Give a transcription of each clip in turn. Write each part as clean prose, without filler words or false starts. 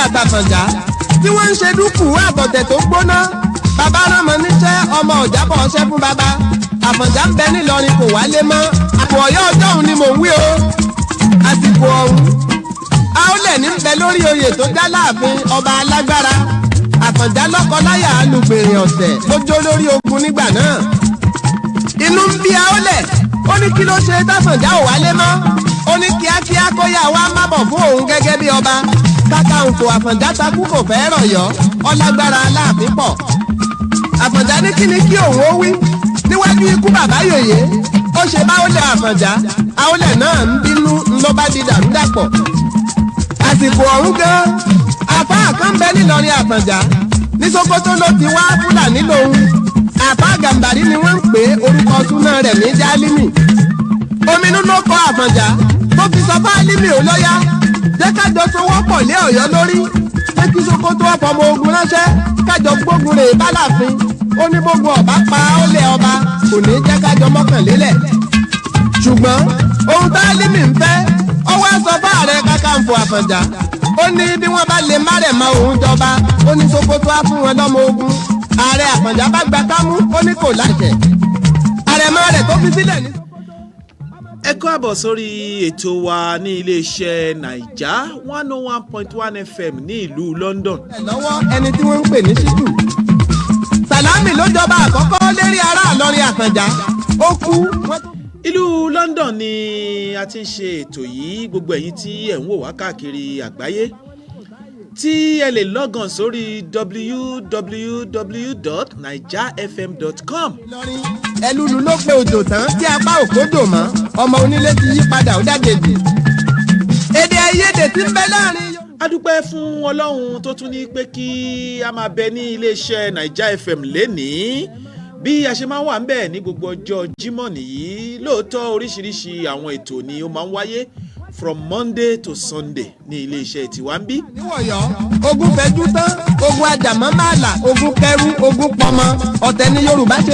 àtàfànjá tí wọ́n ń ṣe dúkùú àbọ̀tẹ̀ tó gbóná. Bàbá rán mọ níṣẹ́ ọmọ ọ̀jábọ̀ ọṣẹ́ fún bàbá. Àfànjá ń bẹ nílọrin kò wálé mọ́. Àpò ọ̀yọ́ ọjọ́ òun ni mò ń wí o. Àsìkò ọ̀hún. Aólẹ̀ ní ń bẹ lórí oyè tó dá láàfin ọba alágbára. Àfànjá lọ́kọ láyà alùgbèrè ọ̀sẹ̀ ó jó lórí ogun nígbà náà. Inú ń bí Aólẹ̀, ó ní kí ló ṣe táfànjá ò wálé mọ́. Ó ní kíákíá kó yá wá má bọ̀ fún òun gẹ́gẹ́ bí ọba. Kàkàǹkò Àfànjá takú kò fẹ́ rọ̀yọ́, ọlágbára aláàfin pọ̀. Àfànjá ní kíni kí òun ó wí níwájú ikú bàbá yòyè. Ó ṣe báwọlẹ̀ Àfànjá, Aólẹ̀ náà ń bínú ńlọ bá di dàrúdàpọ̀. Àsìkò ọ̀hún gan-an, àfáà kan bẹ nílọrin Àfànjá. Ní Sókótó ló ti wá Fúlàní lòun. Àfáà Gàmbàrí ni wọ́n ń pè é, orúkọ súná rẹ̀ ní Jálímì. Ominú ló kọ Àfànjá tó fi sọ fáálímì ò lọ́yà. Jẹ́ kájọ sowọ́ pọ̀ lé Ọ̀yọ́ lórí. Jẹ́ kí Sókótó ọ̀fọ̀mọ ogun ránṣẹ́ kájọ gbógun rè bálàfin. Ó ní gbogbo ọba pa Aólẹ̀ ọba kò ní jẹ́ kájọ mọ́kànlélẹ̀. Ṣùgbọ́n ohun fáálímì ń fẹ́ ọwọ́ sọ fáàrẹ Kakanfò Àfànjá. Ó ní bí wọ́n bá lè márẹ̀ mọ òun jọba, ó ní Sókótó á fún wọn lọ́mọ ogun. Ààrẹ Àfànjá bá gba kámú, ó ní kò láṣẹ. Àrẹ̀mọ rẹ̀ tó fi sílẹ̀ ní. Ẹ káàbọ̀ sórí ètò wa ní iléeṣẹ́ Naija 101.1 FM ní ìlú London. Lọ́wọ́ ẹni tí wọ́n ń pè ní Ṣítù. Sàlámì ló jọba àkọ́kọ́ lérí ará Ìlọrin Àfànjá. Ó kú. Ìlú London ni a ti ń ṣe ètò yìí. Gbogbo ẹ̀yin tí ẹ̀ ń wò wá káàkiri àgbáyé tí ẹ lè lọ́gàn sórí www.naijafm.com. Ẹlúlu ló pe òjò tán tí apá òkódò mọ́. Ọmọ onílé ti yí padà ó dàgèdè. Èdè àìyedè tí ń bẹ láàrin. A dúpẹ́ fún Ọlọ́run tó tún ní pé kí a máa bẹ ní iléeṣẹ́ Naija FM lénìí. Bí a ṣe máa ń wà ń bẹ̀ ní gbogbo ọjọ́ Jímọ̀ nìyí. Lóòótọ́ oríṣiríṣi àwọn ètò ni ó máa ń wáyé from Monday to Sunday ní iléeṣẹ́ tiwa ń bí. Níwọ̀yọ́, ogun fẹjú tán, ogun ajàmọ́ mààlà, ogun kẹrù, ogun pọmọ. Ọ̀tẹ̀ ni Yorùbá ṣe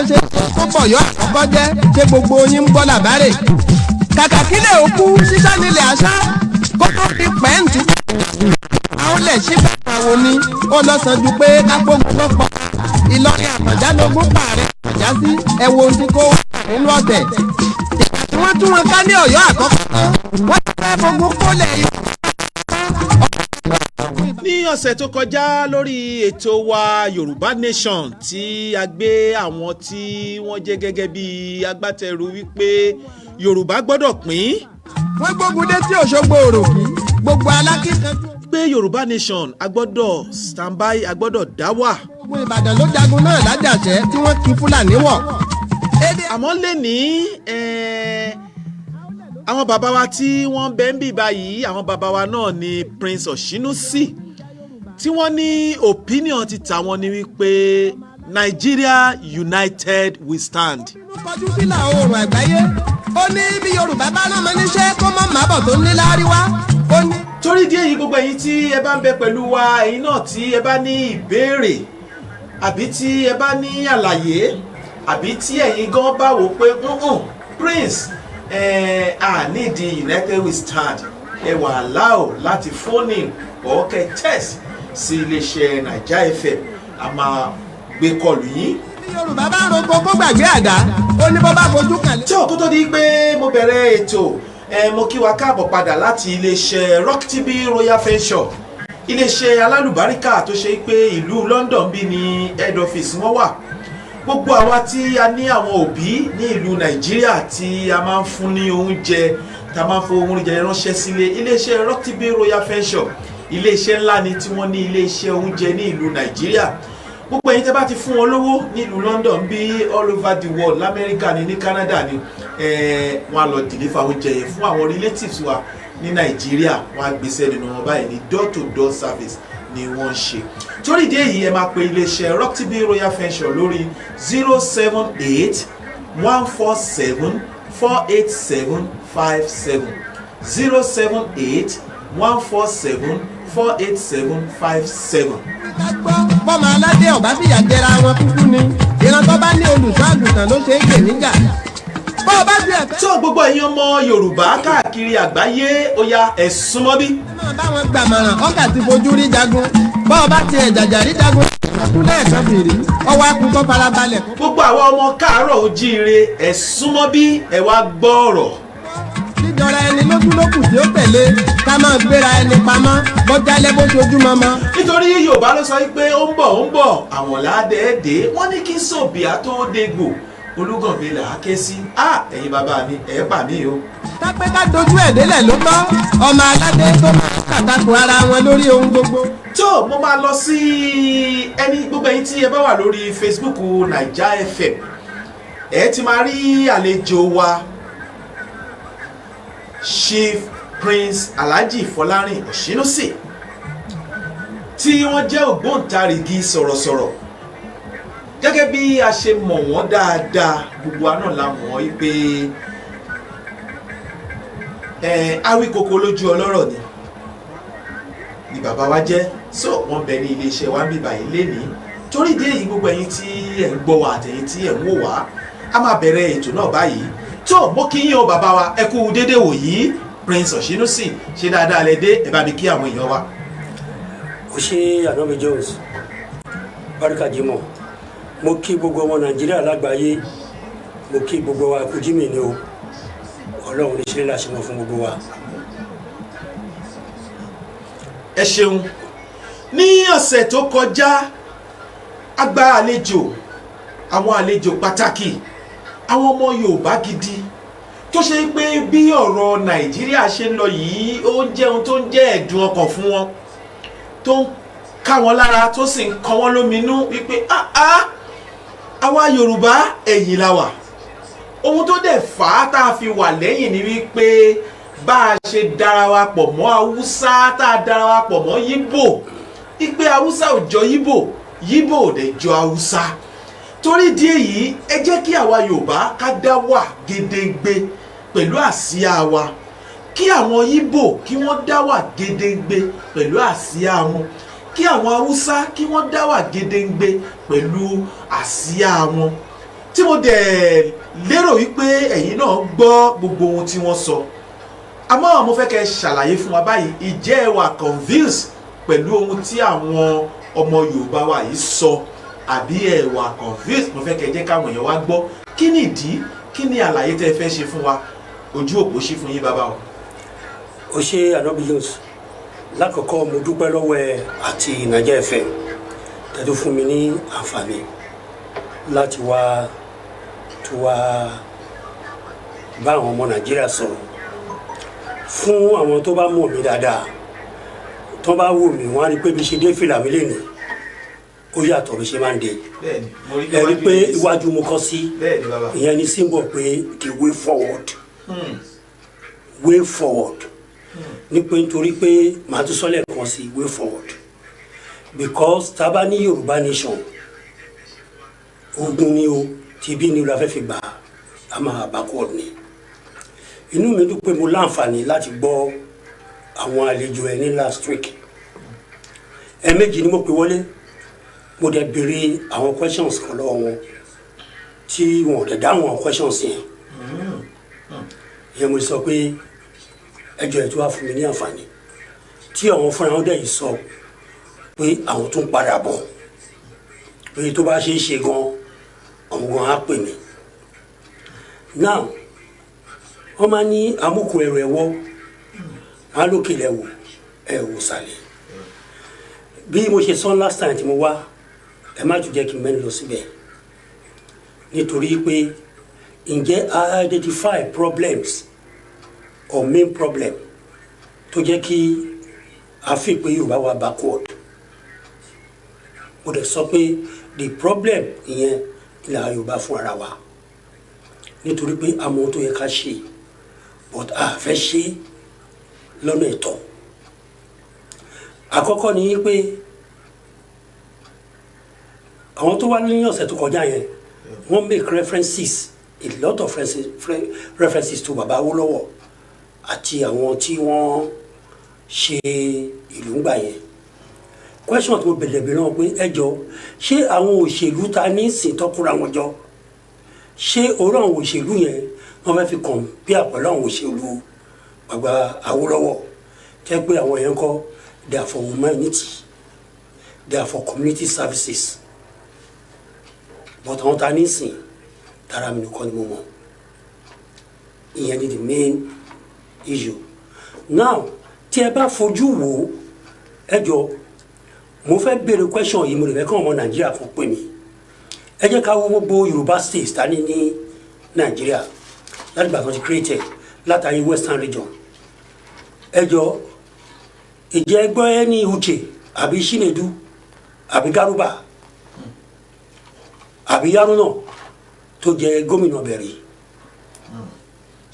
tó bọ̀yọ́ àkọ́kọ́ jẹ́ ṣé gbogbo yín ń gbọ́ làbárè. Kàkà kílẹ̀ òkú ṣíṣá nílẹ̀ àṣá kó tó fi pẹ́ǹtì. Aólẹ̀ ṣí bàtà wo ni ó lọ sàn ju pé kápógun ló pọ̀. Ìlọrin Àfànjá lógún pààrẹ Àfànjá sí ẹ̀wọ̀n ohun tí kò wà nínú ọ̀tẹ̀. Wọ́n tún wọn ká ní Ọ̀yọ́ àkọ́kọ́. Wọ́n ti fẹ́ fogun kólẹ̀ yìí. Ní ọ̀sẹ̀ tó kọjá lórí ètò wa Yorùbá Nation tí a gbé àwọn tí wọ́n jẹ́ gẹ́gẹ́ bí agbátẹrù wípé Yorùbá gbọ́dọ̀ pín. Wọ́n gbógun dé tí Òṣogbo òròkì gbogbo alákìkanjú. Pé Yorùbá Nation a gbọ́dọ̀ standby a gbọ́dọ̀ dá wà. Gbogbo Ìbàdàn ló jagun náà lájàṣẹ́ tí wọ́n kí Fúlàní wọ̀. Àmọ́ lè ní àwọn bàbá wa tí wọ́n bẹ ń bì báyìí, àwọn bàbá wa náà ni Prince Oshinusi tí wọ́n ní opinion ti tàwọn ni wípé Nigeria united we stand. Kọjú sílà oòrùn àgbáyé ó ní bí Yorùbá bá náà mọ níṣẹ́ kó mọ́ màbọ̀ tó ní láárí wá. Torí díẹ̀ yìí gbogbo ẹ̀yin tí ẹ bá ń bẹ pẹ̀lú wa, ẹ̀yin náà tí ẹ bá ní ìbéèrè àbí tí ẹ bá ní àlàyé àbí tí ẹ̀yin gan bá wò pé Prince I need the united we stand, ẹ wà allow láti phone in or kẹ́ text sí iléeṣẹ́ Naija FM, a máa gbé kọlù yín. Yorùbá bá roko kó gbàgbé àdá ó ní bó bá fojú kan. tí òkú tó di pé mo bẹ̀rẹ̀ ètò mo kí wa káàbọ̀ padà láti iléeṣẹ́ Rock TV Royal Venture, iléeṣẹ́ alálùbáríkà tó ṣe pé ìlú London bí ní head office wọn wà. Gbogbo àwa tí a ní àwọn òbí ní ìlú Nàìjíríà tí a máa ń fún ní oúnjẹ, tá a máa ń fún oúnjẹ ránṣẹ́ sílé, iléeṣẹ́ Rock TV Royal Venture iléeṣẹ́ ńlá ni tí wọ́n ní iléeṣẹ́ oúnjẹ ní ìlú Nàìjíríà. Gbogbo ẹ̀yin tẹ́ bá ti fún wọn lówó ní ìlú London bí all over the world, l'Amẹ́ríkà ni ní Canada ni wọ́n á lọ deliver oúnjẹ yẹn fún àwọn relatives wa ní Nàìjíríà. Wọ́n á gbèsè nínú wọn báyìí ní door to door service ni wọ́n ń ṣe. Torí ìdí èyí ẹ máa pe iléeṣẹ́ Rock TV Royal Venture lórí 078 147 48757 078 147 48757. Bọ́mọ aládé ọ̀bá fìyà jẹra wọn kúkú ni ìran tó bá ní olùṣọ́ àgùntàn ló ṣe é gbè níjà. bó o bá di ẹ̀fẹ́. tó gbogbo ẹ̀yin ọmọ Yorùbá káàkiri àgbáyé ó yá ẹ súnmọ́ bí. máa bá wọn gbàmọ̀ràn ọkà ti fojú rí jagun bó o bá tiẹ̀ jàjà rí jagun ọdún lẹ́ẹ̀kan fèrè ọwọ́ akúkọ́ farabalẹ̀. gbogbo àwọn ọmọ káàárọ̀ ojíire ẹ súnmọ́ bí ẹ wá gbọ́ ọ̀rọ̀. jíjọra ẹni lójúlókù tí ó tẹ̀lé ká máa gbéra ẹni pamọ́ bọ́jálẹ́ bó ṣojúmọ́ mọ́. nítorí Yorùbá ló sọ pé ó ń bọ̀ àwọn làádẹ́ẹ̀dẹ́ wọ́n ní kí sòbíà tó dégbò olúgànbí là á ké sí ẹ̀yin bàbá mi ẹ̀ bà mí o. tápẹ́ ká dojú ẹ̀ délẹ̀ ló tọ́ ọmọ aládé tó máa kàtàkùn ara wọn lórí ohun gbogbo. tó mo máa lọ sí ẹni gbogbo ẹ̀yin tí ẹ bá wà lórí Facebook Naija FM ẹ ti máa rí àlejò wa Chief Prince Alhaji Fọlárin Òṣínúsì tí wọ́n jẹ́ ògbóǹtarìgì sọ̀rọ̀sọ̀rọ̀ gẹ́gẹ́ bí a ṣe mọ̀ wọ́n dáadáa gbogbo wa náà la mọ̀ wọ́n pé awíkoko lójú ọlọ́rọ̀ ni bàbá wa jẹ́ so wọ́n bẹ ní iléeṣẹ́ wa ń bíbá yìí lénìí torí dé èyí gbogbo ẹ̀yin tí ẹ̀ ń gbọ́ wa àtẹ̀yin tí ẹ̀ ń wò wá a máa bẹ̀rẹ̀ ètò náà báyìí tó mo kí yín o bàbá wa ẹ kú dédé wò yìí Prince Òṣínúsì ṣe dáadáa lẹ dé ẹ bá mi kí àwọn èèyàn wa. ó ṣe Ànábì Jones Barika Jimoh mo kí gbogbo ọmọ Nàìjíríà lágbàáyé mo kí gbogbo wa kú jímì ni o Ọlọ́run ní ṣe láṣẹ mọ́ fún gbogbo wa. ẹ ṣeun ní ọ̀sẹ̀ tó kọjá a gba àlejò àwọn àlejò pàtàkì àwọn ọmọ Yorùbá gidi tó ṣe pé bí ọ̀rọ̀ Nàìjíríà ṣe ń lọ yìí ó jẹ́ ohun tó ń jẹ́ ẹ̀dùn ọkàn fún wọn tó ń ká wọn lára tó sì ń kọ wọn lóminú wípé àwa Yorùbá ẹ̀yìn la wà ohun tó dẹ̀ fà á tá a fi wà lẹ́yìn ni wípé bá a ṣe dára wa pọ̀ mọ́ Haúsá tá a dára wa pọ̀ mọ́ Yíbò wípé Haúsá ò jọ Yíbò Yíbò ò dẹ̀ jọ Haúsá torí ìdí èyí ẹ jẹ́ kí àwa Yorùbá ká dá wà gédéǹgbé pẹ̀lú àsíá wa kí àwọn Yíbò kí wọ́n dá wà gédéǹgbé pẹ̀lú àsíá wọn kí àwọn Haúsá kí wọ́n dá wà gédéǹgbé pẹ̀lú àsíá wọn tí mo dẹ̀ lérò wípé ẹ̀yin náà gbọ́ gbogbo ohun tí wọ́n sọ àmọ́ mo fẹ́ kẹ́ ṣàlàyé fún wa báyìí ìjẹ́ ẹ wà convinced pẹ̀lú ohun tí àwọn ọmọ Yorùbá wa yìí sọ àbí ẹ wà convinced mo fẹ́ kẹ́ jẹ́ káwọn èèyàn wá gbọ́ kí ni ìdí kí ni àlàyé tẹ́ fẹ́ ṣe fún wa ojú òpó ṣí fún yín bàbá o. ó ṣe Ànábì Jones lákọ̀ọ́kọ́ mo dúpẹ́ lọ́wọ́ ẹ àti Naija FM tẹ́tù fún mi ní àǹfààní láti wá bá àwọn ọmọ Nàìjíríà sọ̀rọ̀ fún àwọn tó bá mọ̀ mí dáadáa tó bá wò mí wọ́n á rí pé bí ṣe dé fìlà mi lè ní ó yàtọ̀ bí ṣe máa ń dé ẹ rí pé iwájú mo kọ́ sí ìyẹn ní symbol pé the way forward way forward ní pé nítorí pé màá tún sọ́lẹ̀ kan sí way forward because tá a bá ní Yorùbá nation ogun ni o tìbí ni la fẹ́ fi gbà á máa backward ni inú mi dùn pé mo láǹfààní láti gbọ́ àwọn àlejò ẹ ní last week ẹ̀ẹ̀mejì ni mo pè wọlé mo dẹ̀ béèrè àwọn questions kan lọ́wọ́ wọn tí wọn ò dẹ̀ dáhùn àwọn questions yẹn ìyẹn mo sọ pé ẹjọ́ ẹ̀ tó wá fún mi ní àǹfààní tí àwọn fúnra wọn dẹ̀ yìí sọ pé àwọn tún padà bọ̀ pé tó bá ṣe é ṣe gan àwọn gan á pè mí now wọ́n máa ní amúkùn ẹ̀rọ ẹ̀wọ́ wọn á lókè lẹ́wọ̀ ẹ̀ wò sàlẹ̀ bí mo ṣe sọ last time tí mo wá ẹ má tún jẹ́ kí n mẹ́rin lọ síbẹ̀ nítorí pé ǹjẹ́ I identify problems or main problem tó jẹ́ kí a fi pé Yorùbá wa backward mo dẹ̀ sọ pé the problem ìyẹn ilẹ̀ Yorùbá fún ara wa nítorí pé àmọ́ tó yẹ ká ṣe but a fẹ́ ṣe lọ́nà ẹ̀tọ́ àkọ́kọ́ ni pé àwọn tó wá ní ọ̀sẹ̀ tó kọjá yẹn wọ́n make references a lot of references to Baba Awólọ́wọ̀ àti àwọn tí wọ́n ṣe ìlú ńgbà yẹn question tó bẹ̀rẹ̀ náà pé ẹjọ́ ṣé àwọn òṣèlú ta ní sìn tọ́kùnra wọn jọ ṣé orí àwọn òṣèlú yẹn wọ́n fẹ́ fi compare pẹ̀lú àwọn òṣèlú Bàbá Awólọ́wọ̀ tẹ́ pé àwọn yẹn kọ́ they are for humanity, they are for community services, but àwọn ta ní sìn tara mi nìkan ni mo mọ̀ ìyẹn ni the main issue. Now tí ẹ bá fojú wo ẹ jọ mo fẹ́ béèrè question yìí mo lè fẹ́ kí ọmọ Nàìjíríà kan pè mí ẹ jẹ́ ká wo gbogbo Yorùbá states ta ní Nàìjíríà láti gbà kan ti created látàrí western region ẹ jọ ìjẹ́ ẹgbọ́ ẹ ní Uche àbí Chinedu àbí Garuba àbí Haruna tó jẹ gómìnà bẹ̀rẹ̀.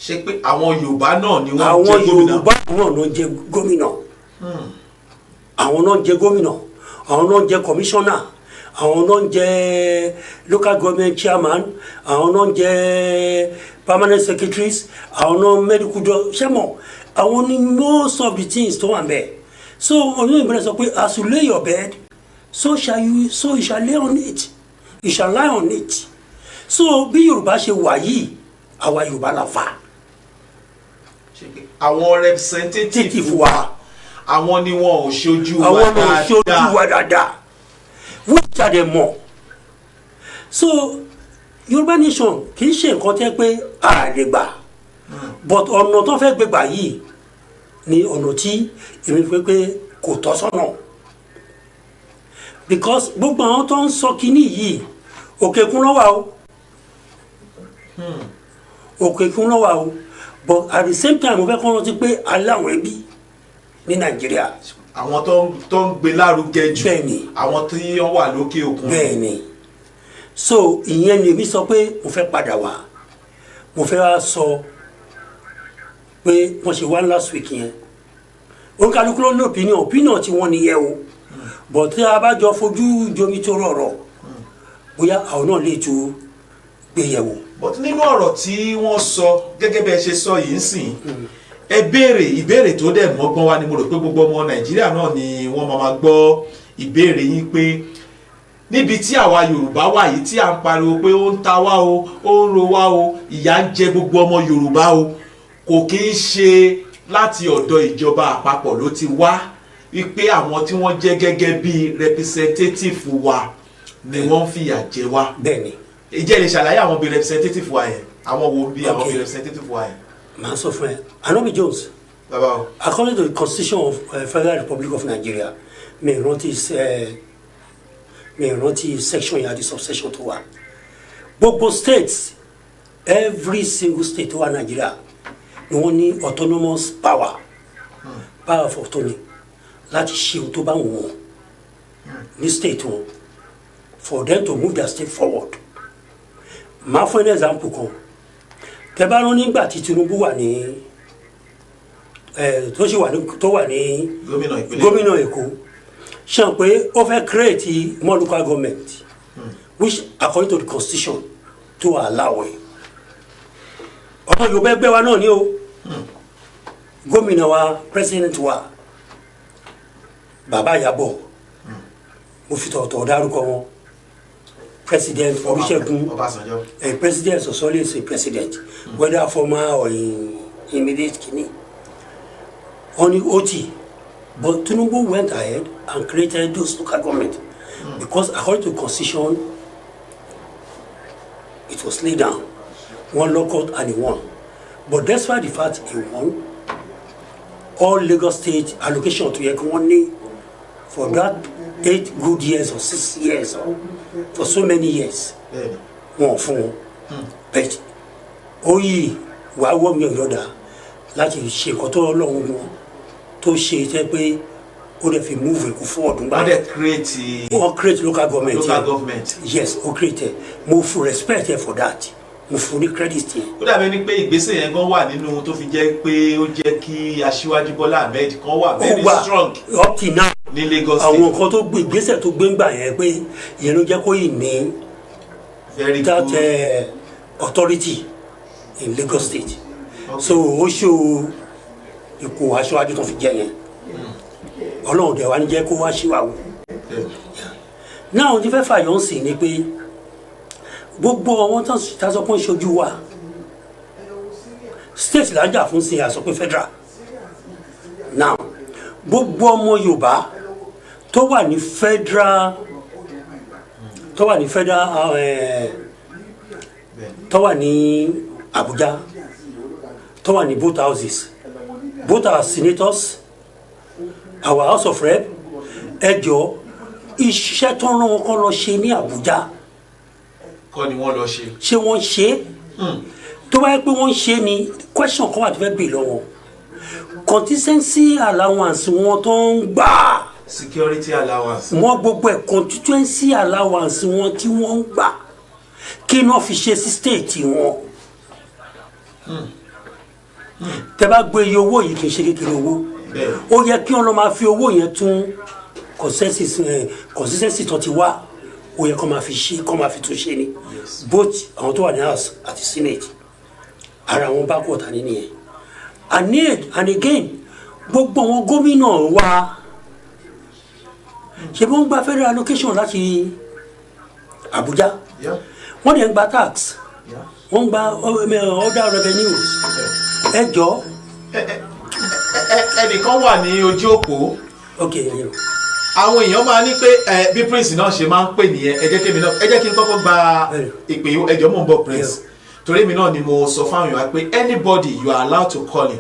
ṣé pé àwọn Yorùbá náà ni wọ́n jẹ gómìnà. àwọn Yorùbá náà ló jẹ gómìnà àwọn náà jẹ gómìnà àwọn náà jẹ kọmíṣánná àwọn náà jẹ local government chairman àwọn náà jẹ permanent secretaries àwọn náà medical doctor ṣẹ́mọ̀ àwọn ni most of the things tó wà bẹ́ẹ̀. So ọdún ìbẹ̀rẹ̀ sọ pé as you lay your bed so you shall lay on it, you shall lie on it. So bí Yorùbá ṣe wà yìí àwa Yorùbá la fà. àwọn representative wa àwọn ni wọn ò ṣojú wa dáadáa àwọn ò ṣojú wa dáadáa which are them more. So Yorùbá nation kì í ṣe nǹkan tẹ́ pé a lè gbà but ọ̀nà tó fẹ́ gbégbà yìí ni ọ̀nà tí èmi fẹ́ pé kò tọ́ sọ́nà because gbogbo àwọn tó ń sọ kínní yìí òkèkun ló wà o òkèkun ló wà o but at the same time mo fẹ́ kọ́ rántí pé aláwọ̀ ẹbí ní Nàìjíríà. àwọn tó ń gbé lárugẹ jù bẹ́ẹ̀ni àwọn tí wọ́n wà lókè òkun. bẹ́ẹ̀ni so ìyẹn ni èmi sọ pé mo fẹ́ padà wá mo fẹ́ wá sọ pé wọ́n ṣe wá last week yẹn oníkálukú ló ní opinion tí wọ́n níyẹ o but tí a bá jọ fojú jomi tó rọrọ bóyá àwọn náà lè tó gbé yẹ̀wò. but nínú ọ̀rọ̀ tí wọ́n sọ gẹ́gẹ́ bẹ́ẹ̀ ṣe sọ yìí ń sìn ẹ béèrè ìbéèrè tó dẹ̀ mọ́gbọ́n wa ni mo rò pé gbogbo ọmọ Nàìjíríà náà ni wọ́n máa gbọ́ ìbéèrè yín pé níbi tí àwa Yorùbá wà yìí tí à ń pariwo pé ó ń ta wá o ó ń ro wá o ìyà ń jẹ gbogbo ọmọ Yorùbá o kò kí ń ṣe láti ọ̀dọ̀ ìjọba àpapọ̀ ló ti wá wípé àwọn tí wọ́n jẹ́ gẹ́gẹ́ bí representative wa ni wọ́n fìyà jẹ wá. bẹ́ẹ̀ni. ìjẹ́ lè ṣàlàyé àwọn bí representative wa yẹn àwọn wo bí àwọn bí representative wa yẹn. màá sọ fún ẹ Anobi Jones. bàbá o. according to the constitution of Federal Republic of Nigeria mi rántí section yàrá subsection tó wà gbogbo states every single state tó wà Nigeria ni wọ́n ní autonomous power of autonomy láti ṣe ohun tó bá wù wọ́n ní state wọn for them to move their state forward. máa fún ẹni example kan tẹ́ bá rán nígbà tí Tinubu wà ní tó wà ní gómìnà Èkó ṣe pé ó fẹ́ create more local government which according to the constitution to allow it. ọmọ Yorùbá ẹgbẹ́ wa náà ni o gómìnà wa president wa bàbá Ìyábọ̀ mo fi tọ̀tọ̀ dárúkọ wọn president Olúṣẹ́gun president Sosoli is a president whether former or immediate kini only OT but Tinubu went ahead and created those local government because according to the constitution it was laid down one local and he won but despite the fact he won all Lagos state allocation to Yekwani for that 8 good years or 6 years or for so many years wọ́n fún wọn but oyi wàá wọ́ mi ọ̀yọ́dà láti ṣe nǹkan tó lọ́wọ́ wọn tó ṣe tẹ́ pé ó dẹ̀ fi move Èkó forward nígbà wọ́n create local government yes ó create mo fún respect for that mo fún ní credit yẹn. ó dàbí ẹni pé ìgbésẹ̀ yẹn gan wà nínú tó fi jẹ́ pé ó jẹ́ kí Aṣíwájú Bọ́lá Ahmed kan wà very strong up till now ní Lagos State. àwọn nǹkan tó gbé ìgbésẹ̀ tó gbé ń gbà yẹn pé ìyẹn ló jẹ́ kó yìí ní that authority in Lagos State so ó ṣó ipò Aṣíwájú tó fi jẹ yẹn Ọlọ́run dẹ̀ wá ní jẹ́ kó wá ṣíwáwó náà ohun tí fẹ́ fàyọ̀ ń sìn ni pé gbogbo àwọn tásọpọ̀ ìṣojú wa state là ń jà fún sí àsọ pé federal now gbogbo ọmọ Yorùbá tó wà ní federal tó wà ní Abuja tó wà ní both houses both our senators our house of rep ẹjọ́ iṣẹ́ tó rán wọn kọ́ lọ ṣe ní Abuja kọ́ ni wọ́n lọ ṣe. ṣé wọ́n ṣe tó bá yẹ pé wọ́n ṣe ni question kan wà tó fẹ́ bèèrè lọ́wọ́ constituency allowance wọn tó ń gbà security allowance. wọn gbogbo ẹ̀ constituency allowance wọn tí wọ́n ń gbà kí ni wọ́n fi ṣe sí state wọn tẹ́ bá gbé iye owó yìí kì í ṣe kékeré owó ó yẹ kí wọ́n lọ máa fi owó yẹn tún consistency tó ti wá ó yẹ kó máa fi ṣe kó máa fi tún ṣe ni both àwọn tó wà ní house àti senate ara wọn bá kú ọ̀tá nínú yẹn and again gbogbo àwọn gómìnà wa ṣe bí wọ́n gba federal allocation láti Abuja wọ́n dẹ̀ ń gba tax wọ́n gba other revenues ẹ jọ. ẹnìkan wà ní ojú òpó. okay àwọn èèyàn máa ní pé bí prince náà ṣe máa ń pè nìyẹn ẹ jẹ́ kí n kọ́kọ́ gba ìpè ẹjọ́ mò ń bọ̀ prince torí mi náà ni mo sọ fáwọn èèyàn pé anybody you are allowed to call him.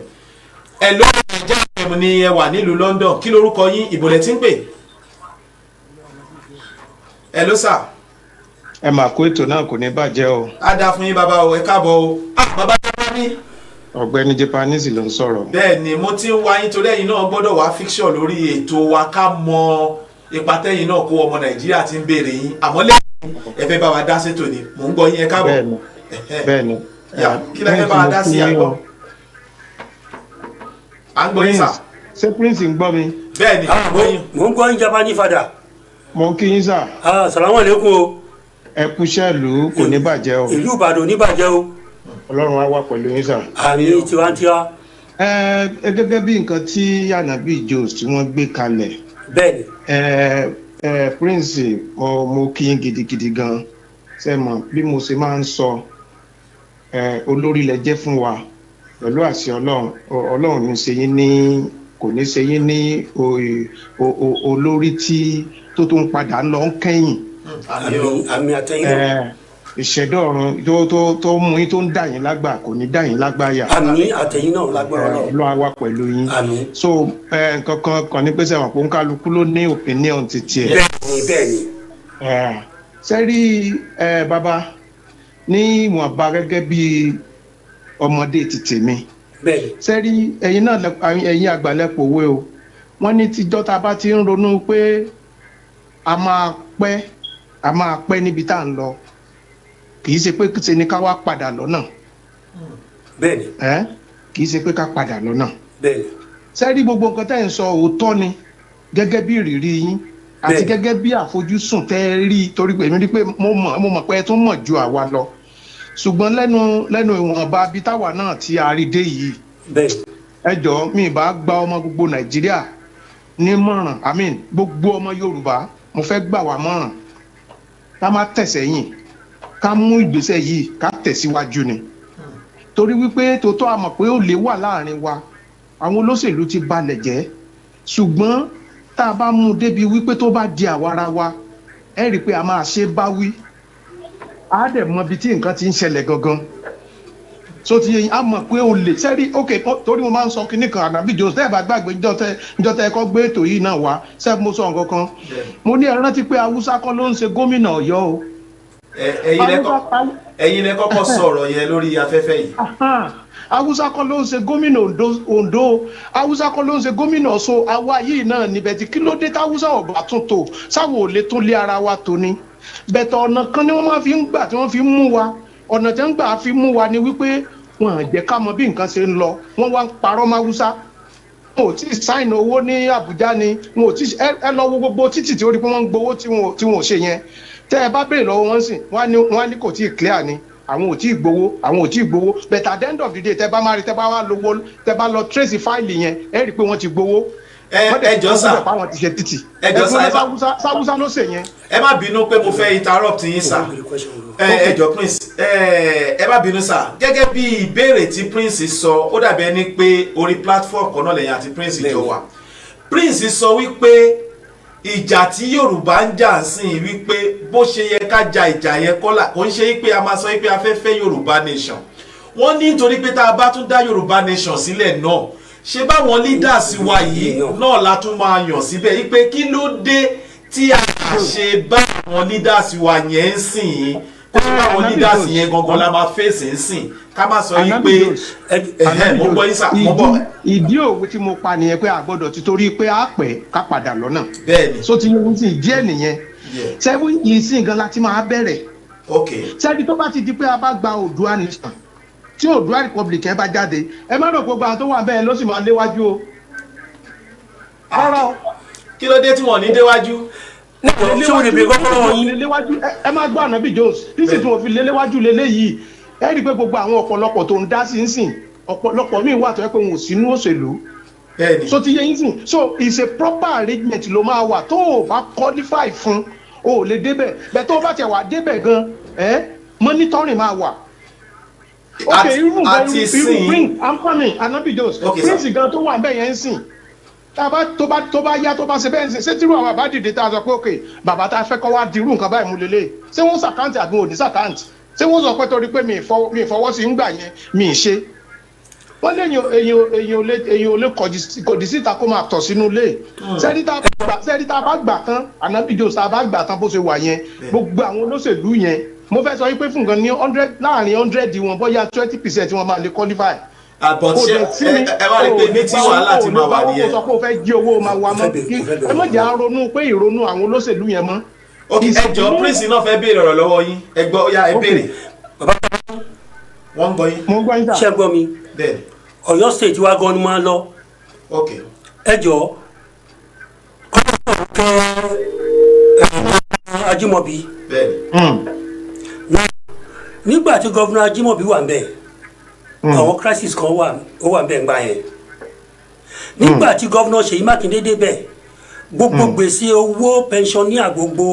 ẹ ló ń jẹ́ ẹ̀mú ni ẹ wà nílùú London kí lorúkọ yín ìbòlẹ̀ tí ń pè. ẹ ló sà. ẹ mà kó ètò náà kò ní bàjẹ́ o. á dáa fún yín bàbá o ẹ káàbọ̀ o. bàbá tó bá ní. ọ̀gbẹ́ni Japanese ló ń sọ̀rọ̀. bẹ́ẹ̀ ni mo ti ń wá yín torí ẹ̀yin náà gbọ́dọ̀ wá fiction lórí ètò wa ká mọ ipa tẹ́yin náà kó ọmọ Nàìjíríà ti ń béèrè yín àmọ́ lẹ́yìn ẹ fẹ́ bá wa dá sétò ni mò ń gbọ́ yín ẹ káàbọ̀. bẹ́ẹ̀ni kí lẹ fẹ́ bá wa dá sí àgbọ̀. à ń gbọ́ yín sà. ṣé prince ń gbọ́ mi. bẹ́ẹ̀ ni mò ń gbọ́ yín Japanese father. mo kí yín sà. salamu alaikum o. ẹ kúṣẹ́ ìlú kò ní bàjẹ́ o. ìlú Ìbàdàn ò ní bàjẹ́ o. Ọlọ́run á wà pẹ̀lú yín sà. àmì tiwantiwa. gẹ́gẹ́ bí nǹkan tí Ànábì Jose tí wọ́n gbé kalẹ̀. bẹ́ẹ̀ni. prince mo kí yín gidigidi gan ṣe mọ̀ bí mo ṣe máa ń sọ olórí lẹ jẹ́ fún wa pẹ̀lú àṣẹ Ọlọ́run ní ṣe yín ní kò ní ṣe yín ní olórí tí tó ń padà lọ ń kẹ́yìn. àmì àtẹ̀yìn náà. ìṣẹ̀dọ̀ ọ̀run tó mú yín tó ń dà yín lágbà kò ní dà yín lágbáyà. àmì àtẹ̀yìn náà lágbára náà. Ọlọ́run á wà pẹ̀lú yín. àmì. so nǹkan kan ní pé sẹ́wọ̀n pé kálukú ló ní opinion títí ẹ̀. bẹ́ẹ̀ni. sẹ́rí bàbá ní ìwọ̀nba gẹ́gẹ́ bí ọmọdé ti tèmi. bẹ́ẹ̀ni. sẹ́rí ẹ̀yin náà ẹ̀yin àgbàlẹ́pọ̀ òwe o wọ́n ní tíjọ́ tá a bá ti ń ronú pé a máa pẹ́ níbi tá à ń lọ kì í ṣe pé ṣe ni ká wá padà lọ́nà. bẹ́ẹ̀ni. kì í ṣe pé ká padà lọ́nà. bẹ́ẹ̀ni. sẹ́rí gbogbo nǹkan tẹ́ ń sọ òótọ́ ni gẹ́gẹ́ bí ìrírí yín àti gẹ́gẹ́ bí àfojúsùn tẹ́ ẹ rí torí pé èmi rí pé mo mọ̀ pé ẹ tún mọ̀ ju àwa lọ ṣùgbọ́n lẹ́nu ìwọ̀nba bíi táwa náà tí a rí dé yìí. bẹ́ẹ̀ni. ẹ jọ̀ọ́ mi ì bá gba ọmọ gbogbo Nàìjíríà nímọ̀ràn gbogbo ọmọ Yorùbá mo fẹ́ gbà wá mọ̀ràn ká má tẹ̀sẹ̀yìn ká mú ìgbésẹ̀ yìí ká tẹ̀síwájú ni torí wípé tòótọ́ a mọ̀ pé ó lè wà láàrin wa àwọn olóṣèlú ti balẹ̀ jẹ́ ṣùgbọ́n tá a bá mú débi wípé tó bá di àwara wa ẹ rí i pé a máa ṣe báwí a dẹ̀ mọ ibi tí nǹkan ti ń ṣẹlẹ̀ gangan so ti yẹn a mọ̀ pé o lè sẹ́rí ok torí mo máa ń sọ kinní kan Ànábì Jose tẹ́ ẹ bá gbàgbé níjọ́ tẹ́ ẹ kọ́ gbé ètò yìí náà wá sẹ́ẹ̀ mo sọ nǹkan kan mo ní ẹ rántí pé Haúsá kọ́ ló ń ṣe gómìnà Ọ̀yọ́ o. ẹ̀yin lẹ kọ́kọ́ sọ̀rọ̀ yẹn lórí afẹ́fẹ́ yìí. Haúsá kọ́ ló ń ṣe gómìnà Oǹdó Haúsá kọ́ ló ń ṣe gómìnà Ọ̀ṣun àwa yìí náà níbẹ̀ tí kí ló dé táwùsá ọ̀bà tún tò sáwọn ò lè tún lé ara wa tó ni bẹ̀tẹ̀ ọ̀nà kan ni wọ́n máa fi ń gbà tí wọ́n fi ń mú wa ọ̀nà tí wọ́n gbà fi mú wa ni wípé wọn à jẹ́ ká mọ bí nǹkan ṣe ń lọ wọ́n wá ń parọ́ máwúsá wọn ò tí ì sáìn owó ní Àbújá ni wọn ò tí ẹ lọ wo gbogbo títì tí ó rí pé wọ́n ń gbowó tí wọn ò ṣe yẹn tẹ́ ẹ bá béèrè lọ́wọ́ wọn sìn wọ́n á ní kò tí ì clear ni àwọn ò tí ì gbowó but at the end of the day tẹ́ bá máa rí tẹ́ bá wá lówó tẹ́ bá lọ trace fáìlì yẹn ẹ rí i pé wọ́n ti gbowó ẹjọ sà ẹjọ sà sáwúsá ló ṣe yẹn. ẹ má bínú pé mo fẹ́ interrupt yín sà ẹ jọ Prince ẹ má bínú sá gẹ́gẹ́ bí ìbéèrè tí Prince sọ ó dàbí ẹni pé orí platform kan náà lẹ́yìn àti Prince jọ wà Prince sọ wípé ìjà tí Yorùbá ń jà sìn wípé bó ṣe yẹ ká ja ìjà yẹn kọ́là kò ń ṣe wípé a máa sọ wípé a fẹ́ fẹ́ Yorùbá nation wọ́n ní nítorí pé tá a bá tún dá Yorùbá nation sílẹ̀ náà ṣe báwọn leaders wa yìí náà la tún máa yàn síbẹ̀ wípé kí ló dé tí a ṣe bá àwọn leaders wa yẹn ń sìn yín kó tó báwọn leaders yẹn gangan la máa fèsì ń sìn ká má sọ yín pé mo gbọ́ yín sà mo bọ̀. ìdí òwe tí mo pa nìyẹn pé a gbọ́dọ̀ ti torí pé a pẹ́ ká padà lọ́nà. bẹ́ẹ̀ni so ti yẹn sí díẹ̀ nìyẹn sẹ́wọ́n yìí sí nǹkan láti máa bẹ̀rẹ̀. sẹ́ni tó bá ti di pé a bá gba Oòduà nation tí Oòduà republic ẹ bá jáde ẹ má rò gbogbo àwọn tó wà bẹ́ẹ̀ ló sì máa léwájú o. rárá o. kí ló dé tí wọ́n ní déwájú. ẹ máa gbọ́ Ànábì Jones nísìsiyìí tí wọ́n fi léléwájú lélẹ́yìí ẹ rí i pé gbogbo àwọn ọ̀pọ̀lọpọ̀ tó ń dá sí ń sìn ọ̀pọ̀lọpọ̀ míì wà tó yẹ pé wọn ò sínú òṣèlú. so ti yẹ yín sìn so it's a proper arrangement ló máa wà tó o bá qualify fún o ò lè débẹ̀ bẹ́ẹ̀ tó o bá tẹ̀ wá débẹ̀ gan monitoring máa wà. ok irú bring I'm coming Ànábì Jones Prince gan tó wà bẹ́ẹ̀ yẹn ń sìn tó bá yá tó bá ṣe bẹ́ẹ̀ ṣe tírú àwọn àbá dìde tá a sọ pé ok bàbá tá a fẹ́ kọ́ wá dirú nǹkan báyìí mú lélẹ̀ ṣé wọ́n ṣàkáǹtì àbí wọn ò ní ṣàkáǹtì ṣé wọ́n sọ pé torí pé mi ìfọwọ́ sí ń gbà yẹn mi ì ṣe wọ́n lé èyàn ò lè kọ̀dí síta kó máa tọ̀ sínú ilé sẹ́ẹ̀dí tá a bá gbà tán Ànábì Jones tá a bá gbà tán bó ṣe wà yẹn gbogbo àwọn olóṣèlú yẹn mo fẹ́ sọ wípé fún nǹkan ní 100 láàrin 100 wọn bóyá 20% wọn máa lè qualify. àbọ̀ ṣe ẹ wá rí pé ní tí wàhálà ti máa wà nìyẹn. ó sọ pé ó fẹ́ jí owó máa wà mọ́ ẹ má jẹ́ àronú pé ìrònú àwọn olóṣèlú yẹn mọ́. ok ẹ jọ Prince náà fẹ́ béèrè ọ̀rọ̀ lọ́wọ́ yín ẹ gbọ́ ó yá ẹ béèrè. wọ́n ń gbọ́ yín. mo ń gbọ́ yín sà. ṣé gbọ́ mi Ọ̀yọ́ state wa gan ni máa lọ. ok ẹ jọ Ajímọ̀bí. nígbà tí gọ́vùnà Ajímọ̀bí wà ń bẹ̀ àwọn crisis kan wà ń bẹ̀ ń gbà yẹn nígbà tí gọ́vùnà Ṣèyí Mákindé débẹ̀ gbogbo gbèsè owó pensioner gbogbo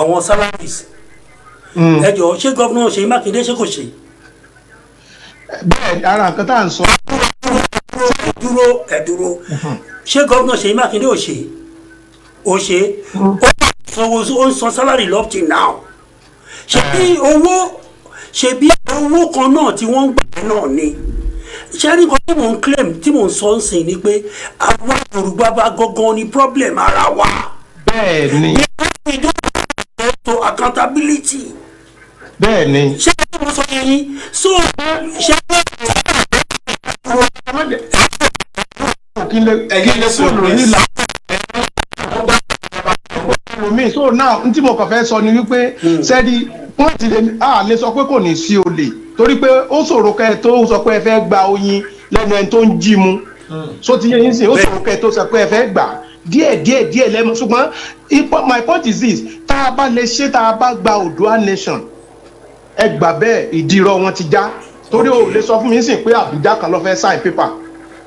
àwọn salaries ẹ jọ ṣé gọ́vùnà Ṣèyí Mákindé ṣe kò ṣe. bẹ́ẹ̀ ara nǹkan tá à ń sọ. ẹ dúró ṣé gọ́vùnà Ṣèyí Mákindé ò ṣe ó ń san salary up till now ṣebí owó kan náà tí wọ́n ń gbà náà ni ṣé ní kan tí mò ń claim tí mò ń sọ ń sìn ni pé àwa Yorùbá bá gangan ni problem ara wa. bẹ́ẹ̀ ni. to accountability. bẹ́ẹ̀ ni. ṣé kí wọ́n sọ yẹn so ṣé kí lè sọ̀rọ̀ nílà. mi so now n tí mo kàn fẹ́ sọ ni wípé sẹ́ẹ̀dì pọ́ǹtì lè sọ pé kò ní sí olè torí pé ó ṣòro kẹ́ ẹ tó sọ pé ẹ fẹ́ gba oyin lẹ́nu ẹni tó ń jí mu so ti yẹ yín sìn ó ṣòro kẹ́ ẹ tó sọ pé ẹ fẹ́ gbà díẹ̀ lẹ́nu ṣùgbọ́n my point is this tá a bá lè ṣe tá a bá gba Oòduà nation ẹ gbà bẹ́ẹ̀ ìdírọ̀ wọn ti já torí o lè sọ fún mi sìn pé Àbújá kan ló fẹ́ sign paper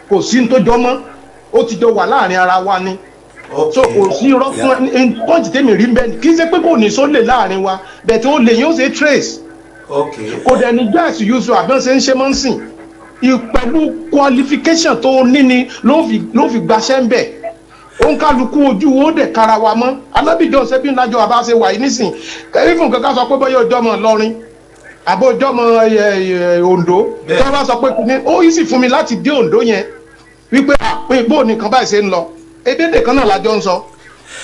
kò sí ní tó jọ mọ́ ó ti jọ wà láàrin ara wa ni so kò sí irọ́ fún pọ́ǹtì tèmi rí bẹ́ẹ̀ kì í ṣe pé kò ní sólè láàrin wa bẹ́ẹ̀ tí ó lè yóò ṣe trace kò dẹ̀ ní gas use àbí wọ́n ṣe ń ṣe mọ́ ń sìn pẹ̀lú qualification tó ní ni ló fi gbaṣẹ́ ń bẹ̀ ó ń kálukú ojú ó dẹ̀ kára wa mọ́ Ànábì Jones ṣẹ́bí ńlájọ àbá ṣe wà yìí nísìn kẹ́rí fún kankan sọ pé bóyá ọjọ́ mọ̀ lọ́rin àbó ọjọ́ mọ̀ Oǹdó tí wọ́n bá sọ pé ó yìí sì fún mi láti dé Oǹdó yẹn wípé àpín bó nìkan báyìí ṣe ń lọ ebédè kan náà lájọ ń sọ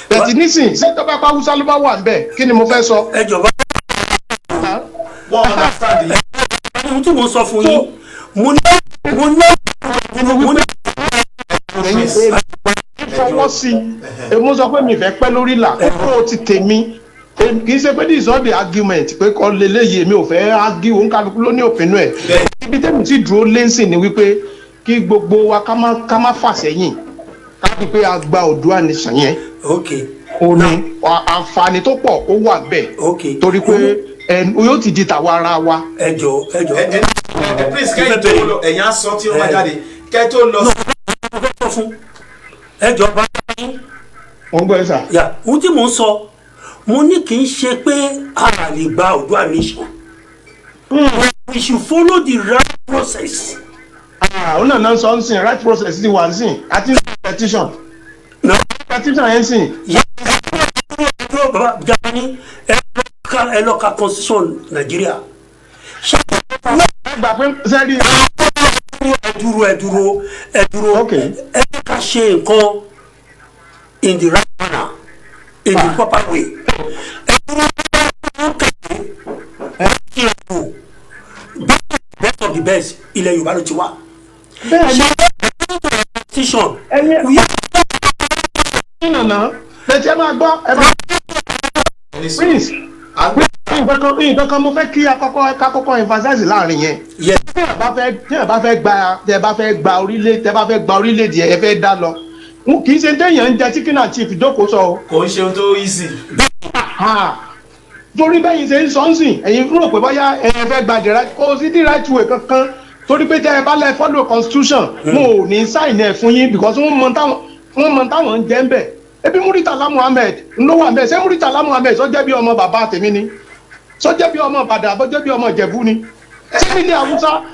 bẹ̀tì nísìn ṣé tọ́ba pa Hausa ló bá wà níbẹ̀ kí ni mo fẹ́ sọ. ẹ jọba wọ́n understand yìí. ohun tí mo sọ fún yín mo ní fọwọ́ sí i mo sọ pé mi fẹ́ pẹ́ lórí là kókó ti tèmi kì í ṣe pé this is not the argument pé kọ́ lélẹ́yìí èmi ò fẹ́ argue òun kálukú ló ní òpinnu ẹ̀ ibi tẹ́mi ti dúró lẹ́sìn ni wípé kí gbogbo wa ká má fà sẹ́yìn ká di pé a gba Oòduà nation yẹn ó ní àǹfààní tó pọ̀ ó wà bẹ́ẹ̀ torí pé yóò ti di tàwa ara wa. ẹjọ Prince kẹ́yìn tó lọ ẹ̀yìn aṣọ tí ó máa jáde kẹ́ tó lọ. ẹjọ bá yín. wọ́n gbọ́ ẹ sà. ohun tí mò ń sọ mo ní kì í ṣe pé a lè gba Oòduà nation. We should follow the right process. ó náà sọ ń sìn right process ti wà ń sìn àti petition. No. petition yẹn sìn. Baba Jabani ẹ lọ ka constitution Nigeria. gbà pé sẹ́ẹ̀rì. ẹ dúró. ẹ ká ṣe nǹkan in the right manner, in the proper way. ẹ dúró best of the best ilẹ̀ Yorùbá ló ti wá. bẹ́ẹ̀ni petition. nànà lẹ́tí ẹ máa gbọ́ ẹ máa. prince nǹkan kan mo fẹ́ kí akọ́kọ́ emphasize láàrin yẹn. tẹ́ ẹ bá fẹ́ gba orílẹ̀-èdè ẹ fẹ́ dá lọ kì í ṣe téèyàn ń jẹ chicken and chips ìjókòó sọ o. kò ń ṣe ohun tó easy. torí bẹ́yìn ṣe ń sọ ń sìn ẹ̀yin rò pé bóyá ẹ̀yin fẹ́ gba the right kò sí the right way kankan torí pé tẹ́ ẹ bá lẹ follow constitution mo ò ní sign ẹ̀ fún yín because wọ́n mọ táwọn ń jẹ́ ń bẹ̀. ebi Muritala Muhammed ló wà bẹ́ẹ̀ ṣé Muritala Muhammed sọ jẹ́ bí ọmọ bàbá tèmi ni sọ jẹ́ bí ọmọ Ìbàdàn àbọ̀ jẹ́ bí ọmọ Ìjẹ̀bú ni ṣé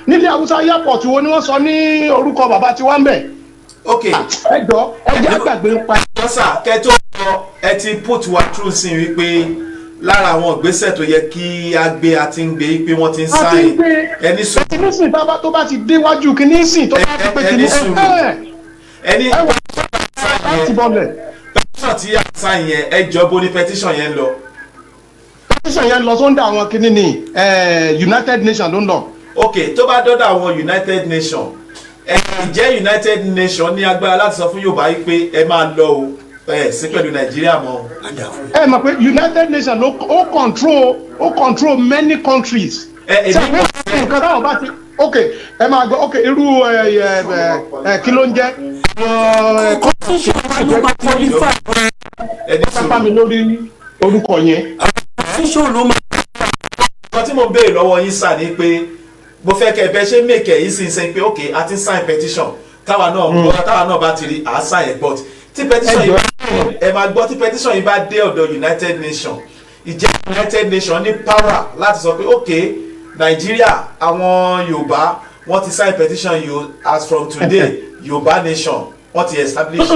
nílé Haúsá airport wo ni wọ́n sọ ní orúkọ bàbá tiwa ń bẹ̀. ok ẹ jọ ẹ jẹ́ àgbàgbé ń pa. jọ́sà kẹ́tọ́ ẹ ti put wa through sí wípé lára àwọn ìgbésẹ̀ tó yẹ kí a gbé a ti ń gbé pé wọ́n ti ń sáyìn ẹni sùn. ẹni nísìn tó bá ti déwájú kí nísìn tó bá ti pé kí ní ẹni láti bọ́lẹ̀. petition tí a sáyìn yẹn ẹ jọ bó ní petition yẹn lọ. petition yẹn lọ sóńdà àwọn kìíní ní United Nations ló ń lọ. ok tó bá dọ́dọ̀ àwọn United Nations ǹjẹ́ United Nations ní agbára láti sọ fún Yorùbá yìí pé ẹ máa lọ o sí pẹ̀lú Nàìjíríà mọ́. ẹ mọ̀ pé United Nations ó control many countries. nǹkan táwọn bá ti ok ẹ máa gbọ́ ok irú kí ló ń jẹ́ pápá mi lórí orúkọ yẹn. nǹkan tí mo ń béèrè lọ́wọ́ yín sà ni pé mo fẹ́ kẹ́ ẹ bẹ́ ṣe mèkẹ́ yìí sì ń sẹ́yìn pé ok a ti sign petition táwa náà bá ti rí à á sign ẹ̀ but tí petition yìí ẹ máa gbọ́ tí petition yìí bá dé ọ̀dọ̀ United Nations ìjẹ́ United Nations ní power láti sọ pé ok Nàìjíríà àwọn Yorùbá wọ́n ti sign petition yìí as from today Yorùbá nation wọ́n ti establish.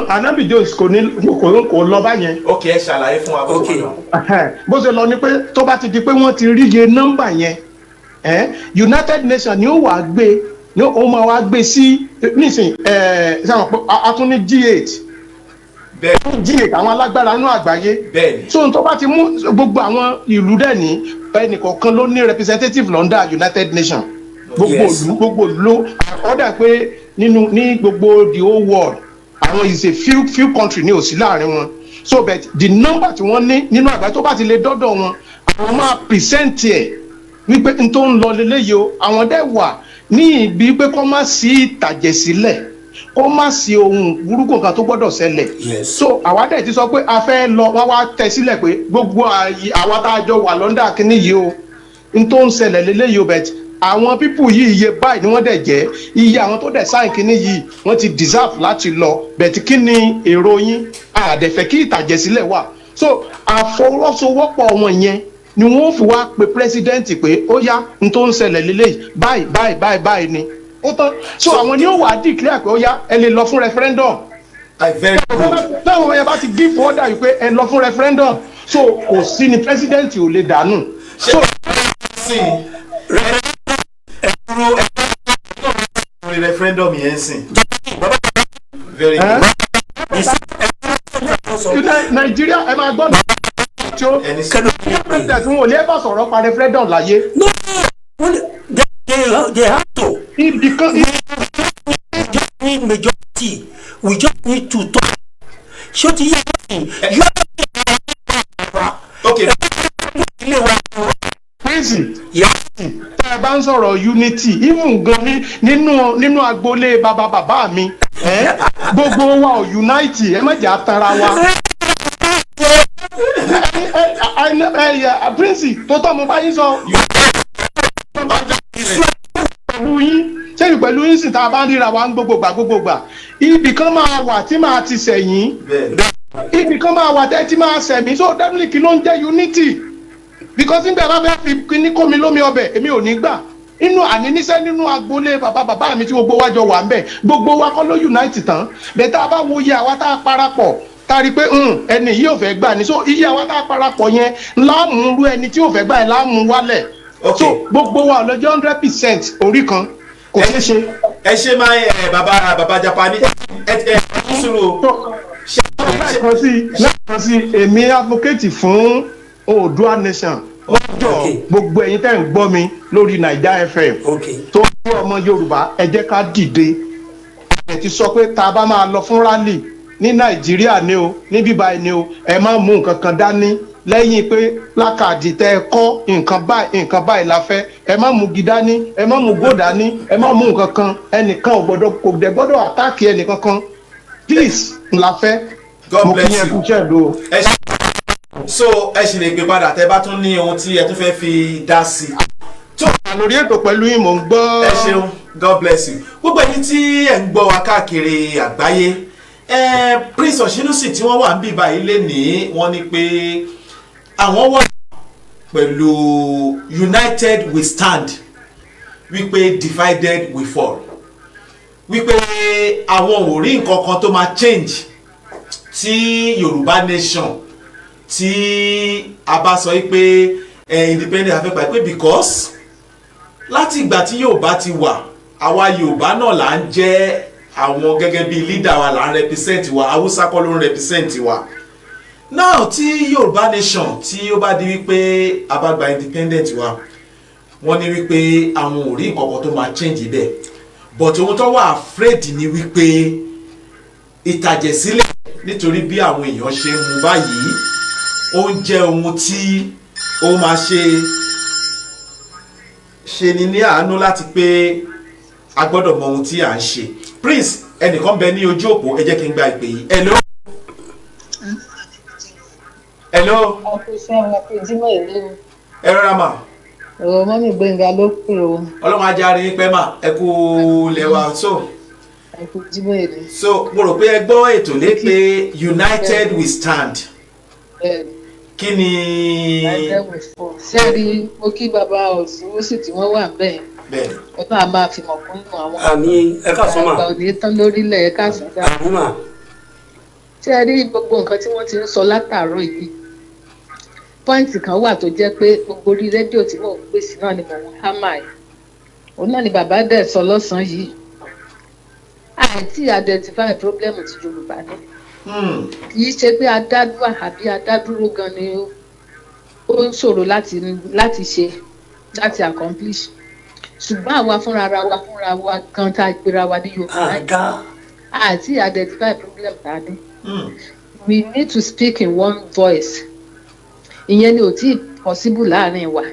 Anabi Jones kò lọ báyẹn. ok ẹ ṣàlàyé fún wa bó ṣe lọ. bó ṣe lọ ni pé tó bá ti di pé wọ́n ti rí iye nọ́mbà yẹn United Nations ni ó wàá gbé ni ó máa wá gbé sí nísìn sáwọn pé a tún ní G8 G8 àwọn alágbára inú àgbáyé so tó bá ti mú gbogbo àwọn ìlú dẹ̀ ní ẹnìkọ̀ọ̀kan ló ní representative lọ́ndà United Nations gbogbo ìlú ló ọ̀dà pé ní gbogbo the whole world àwọn is a few country ní òsì láàrin wọn so but the number tí wọ́n ní nínú àgbáyé tó bá ti lè dọ́dọ̀ wọn àwọn máa present ẹ̀ wípé n tó ń lọ lélẹ́yìí o àwọn dẹ̀ wà ní ibi pé kó má sí ìtàjẹ̀ sílẹ̀ kó má sí ohun burúkú kan tó gbọ́dọ̀ ṣẹlẹ̀ so àwa dẹ̀ ti sọ pé a fẹ́ lọ wọ́n wá tẹ sílẹ̀ pé gbogbo àwa tá a jọ wà lọ́ndà kínní yìí o n tó ń ṣẹlẹ̀ lélẹ́yìí o but àwọn pípù yìí iye báyìí ni wọ́n dẹ̀ jẹ́ iye àwọn tó dẹ̀ sáìn kínní yìí wọ́n ti deserve láti lọ but kí ni èrò yín àdẹ̀fẹ́ kí ìtàjẹ̀ sílẹ̀ wà so àfọwọ́sowọ́pọ̀ wọn yẹn ni wọ́n fi wá pe pírẹsidẹ́ǹtì pé ó yá n tó ń ṣẹlẹ̀ lélẹ́yìí báyìí ni ó tán so àwọn ni ó wà á declare pé ó yá ẹ lè lọ fún referendum. táwọn yẹn bá ti give order yìí pé ẹ lọ fún referendum so kò sí ni pírẹsidẹ́ǹtì ò lè dànù. so referendum yẹn sìn. very good. Nàìjíríà ẹ máa gbọ́dọ̀ tí ó president wọn ò ní ẹ bá sọ̀rọ̀ pa referendum láyé. No, they have to. Because just need majority. We just need to talk. Ṣé o ti yẹ kí okay. Crazy. Tá a bá ń sọ̀rọ̀ unity even gan nínú agboolé bàbá mi gbogbo wa ò unite ẹ má jà tara wa. Prince tó tọ́ mo bá yín sọ pẹ̀lú yín sẹ́yìn pẹ̀lú yín sì tá a bá ń ríra wa ń gbogbogbà ibì kan máa wà tí màá ti sẹ̀yìn ibì kan máa wà tẹ́ tí máa sẹ̀mí so definitely kí ló ń jẹ́ unity because nígbà bá fẹ́ fi kíní kómi lómi ọbẹ̀ èmi ò ní gbà inú àníníṣẹ́ nínú agboolé bàbá mi tí gbogbo wa jọ wà ń bẹ̀ gbogbo wa kọ́ ló unite tán bẹ́ẹ̀ tá a bá wo iye àwa tá a parapọ̀ tá a rí i pé ẹni yìí ò fẹ́ gbà ní so iye àwa tá a parapọ̀ yẹn láàmú ẹni tí ò fẹ́ gbà yẹn láàmú wálẹ̀ so gbogbo wa lọ́jọ́ 100% orí kan kò ṣeé ṣe. ẹ ṣe máa bàbá Japani ẹ sùúrù. lẹ́ẹ̀kan sí èmi advocate fún Oòduà nation lọ́jọ́ gbogbo ẹ̀yin tẹ́ ń gbọ́ mi lórí Naija FM tó ń ọmọ Yorùbá ẹ jẹ́ ká dìde ẹ ti sọ pé tá a bá máa lọ fún rally ní Nàìjíríà ni o ní bíbá ni o ẹ má mú nǹkan kan dání lẹ́yìn pé lákàdì tẹ́ ẹ kọ́ nǹkan báyìí la fẹ́ ẹ má mú gi dání ẹ má mú gò dání ẹ má mú nǹkan kan ẹnìkan kò dẹ̀ gbọ́dọ̀ àtáàkì ẹnìkan kan peace ńlá fẹ́. God bless you. So ẹ ṣì lè gbé padà tẹ́ bá tún ní ohun tí ẹ tún fẹ́ fi dá sí i. tó lórí ètò pẹ̀lú yín mò ń gbọ́. ẹ ṣeun God bless you. gbogbo ẹni tí ẹ ń gbọ́ wa káàkiri àgbáyé Prince Oshinusi tí wọ́n wà ń bí báyìí lénìí wọ́n ní pé àwọn wọ́n pẹ̀lú united we stand wípé divided we fall wípé àwọn ò rí nǹkan kan tó máa change tí Yorùbá nation tí a bá sọ pé independent afẹ́pà pé because láti ìgbà tí Yorùbá ti wà àwa Yorùbá náà là ń jẹ́ àwọn gẹ́gẹ́ bí leader wa là ń represent wa Haúsá kọ́ ló ń represent wa now tí Yorùbá nation tí ó bá di wípé a bá gba independent wa wọ́n ní wípé àwọn ò rí nǹkan kan tó máa change bẹ́ẹ̀ but ohun tó wà afraid ni wípé ìtàjẹ̀sílẹ̀ nítorí bí àwọn èèyàn ṣe ń mú báyìí ó ń jẹ́ ohun tí ó máa ṣe ni ní àánú láti pé a gbọ́dọ̀ mọ ohun tí à ń ṣe. Prince ẹnìkan bẹ ní ojú òpó ẹ jẹ́ kí n gba ìpè yìí. Hello. Hello. ẹ rọra mà. ọ̀rọ̀ mọ́mí Gbénga ló pè o. Ọlọ́run ajáre yín pẹ́ mà ẹ kú lẹ́wà so. ẹ kú jímọ̀ èdè. so mo rò pé ẹ gbọ́ ètò lé pé united we stand. kí ni. sẹ́ẹ̀rí mo kí bàbá Oshinusi tí wọ́n wà bẹ́ẹ̀. bẹ́ẹ̀. ó náà máa fi mọ̀ kún nù àwọn. àmì ẹ̀ka sọ́mà. àgbà òní tán lórílẹ̀ ẹ̀ka sọ́mà. àmúmà. sẹ́ẹ̀rí gbogbo nǹkan tí wọ́n ti ń sọ látàárọ̀ yìí pọ́ìntì kan wà tó jẹ́ pé gbogbo orí rédíò tí mò ń pèsè náà ni mò ń hámà ẹ̀ òun náà ni bàbá dẹ̀ sọ lọ́sàn-án yìí àìtí identify problem ti Yorùbá ní kì í ṣe pé adádúrà àbí adádúró gan ni ó ń ṣòro láti ṣe láti accomplish ṣùgbọ́n àwa fúnra wa gan tá a gbéra wa ní Yorùbá àìtí identify problem tá a ní we need to speak in one voice. Ìyẹn ni ò tí possible láàrin wa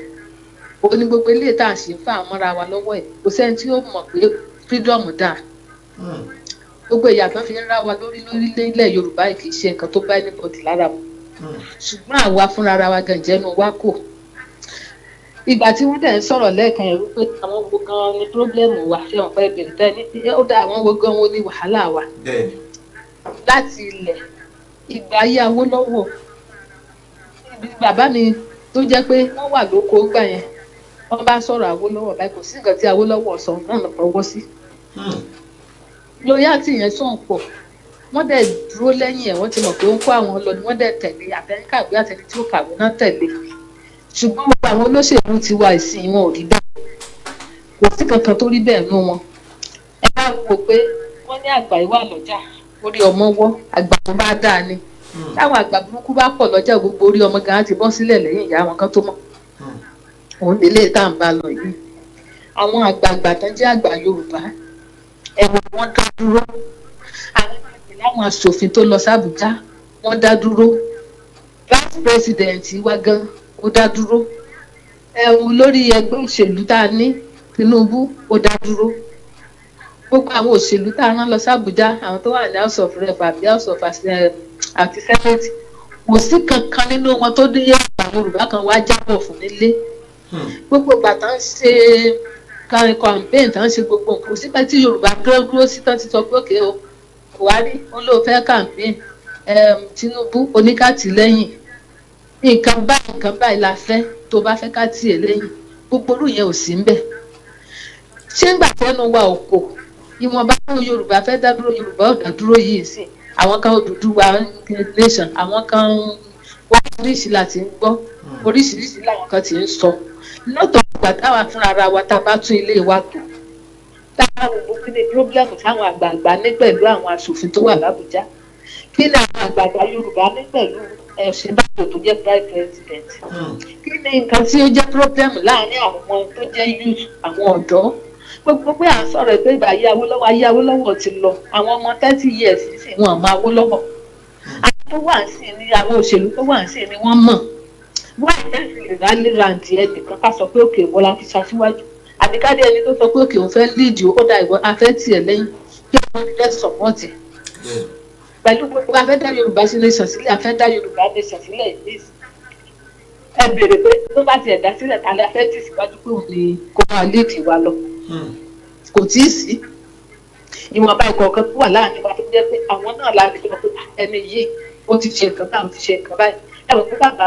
ó ní gbogbo ilé tá à ń ṣe fún àmọ́ra wa lọ́wọ́ ẹ̀ kò sẹ́ni tí ó mọ̀ pé freedom dà gbogbo ìyàtọ̀ fi ń rá wa lórí ilẹ̀ Yorùbá kì í ṣe nǹkan tó bá anybody lára mu ṣùgbọ́n àwa fúnra wa gan jẹ́nu wa kò ìgbà tí wọ́n dẹ̀ ń sọ̀rọ̀ lẹ́ẹ̀kan yẹn wípé àwọn wo gan ni problem wa ṣé wọn fẹ́ bẹ̀rẹ̀ tẹ́ ó dá àwọn wo gan wo ni wàhálà wa láti ilẹ̀ ìgbà ayé Awólọ́wọ̀ bàbá mi tó jẹ́ pé wọ́n wà lóko gbà yẹn wọ́n bá sọ̀rọ̀ Awólọ́wọ̀ báyìí kò sí nǹkan tí Awólọ́wọ̀ sọ náà lọ́wọ́ sí loyalty yẹn sàn pọ̀ wọ́n dẹ̀ dúró lẹ́yìn ẹ̀ wọ́n ti mọ̀ pé ó ń kó àwọn lọ ni wọ́n dẹ̀ tẹ̀lé àtẹnikàwé àtẹni tí ó kàwé náà tẹ̀lé ṣùgbọ́n gbogbo àwọn olóṣèlú ti wá ìsìn wọn ò rí bẹ́ẹ̀ kò sí kankan tó rí bẹ́ẹ̀ nú wọn ẹ bá wò pé wọ́n ní àgbà ìwà lọ́jà orí ọmọ wọ́ àgbà tó bá dáa ni táwọn àgbà burúkú bá pọ̀ lọ́jà gbogbo orí ọmọ gan ti bọ́ sílẹ̀ lẹ́yìn ìyá wọn kan tó mọ̀ òun délé tá à ń bá lọ yìí àwọn àgbààgbà tán jẹ́ àgbà Yorùbá ẹ̀wọ̀n wọn dá dúró àwọn àgbẹ̀ láwọn aṣòfin tó lọ sábùjá wọ́n dá dúró vice president wa gan ó dá dúró lórí ẹgbẹ́ òṣèlú tá a ní Tinubu ó dá dúró gbogbo àwọn òṣèlú tá a rán lọ sábùjá àwọn tó wà ní House of Rep àbí House of àti Senate kò sí kankan nínú wọn tó dé yẹ̀pà Yorùbá kan wá jábọ̀ fún nílé gbogbo ìgbà tá ń ṣe campaign tá ń ṣe gbogbo nǹkan kò sígbà tí Yorùbá dúró sí tán ti sọ pé òkè o Buhari ó lóò fẹ́ campaign Tinubu oníkàtìlẹ́yìn nǹkan báyìí la fẹ́ tó bá fẹ́ ká tiẹ̀ lẹ́yìn gbogbo orú yẹn ò sí ń bẹ̀. ṣé ń gbà tẹ́nu wa ò kò ìwọ̀nba fún Yorùbá fẹ́ dá dúró Yorùbá ò dá dúró yìí sí àwọn kan Odùduwà nation àwọn kan oríṣiríṣi láti ń gbọ́ oríṣiríṣi làwọn kan ti ń sọ lọ́tọ̀ ìgbà táwa fúnra ara wa tá a bá tún ilé wa tó táwọn gbogbo ní problem táwọn àgbààgbà ní pẹ̀lú àwọn aṣòfin tó wà l'Ábùjá kí ni àwọn àgbààgbà Yorùbá ní pẹ̀lú Ọ̀ṣínbàjò tó jẹ́ prime president kí ni nǹkan tí ó jẹ́ problem láàrin àwọn tó jẹ́ youth àwọn ọ̀dọ́ gbogbo pé à ń sọ̀rọ̀ pé ìgbà ayé Awólọ́wọ̀ ti lọ àwọn ọmọ 30 years sì wọn àmọ́ Awólọ́wọ̀ àwọn tó wà ń sìn ní àwọn òṣèlú tó wà ń sìn ní wọ́n mọ̀ wọ́n àìsàn lè rálé ràǹdì ẹnìkan ká sọ pé òkè wọ́n la fi ṣaṣíwájú àbíkádé ẹni tó sọ pé òkè òun fẹ́ lead ó dà ìwọ afẹ́ tiẹ̀ lẹ́yìn kí wọ́n fẹ́ support ẹ̀ pẹ̀lú gbogbo afẹ́dá Yorùbá nation sílẹ̀ afẹ́dá Yorùbá nation sílẹ̀ ìdíyèsí ẹ béèrè pé tó bá tiẹ̀ dá sílẹ̀ tálẹ́ afẹ́ tì síwájú pé òun ni kó máa lead wa lọ kò tí ì sí ìwọ̀nba ìkọ̀ọ̀kan tó wà láàrin wa tó jẹ́ pé àwọn náà láti sọ pé ẹni yìí ó ti ṣe nǹkan táwọn ti ṣe nǹkan báyìí ẹ̀rọ pé bàbá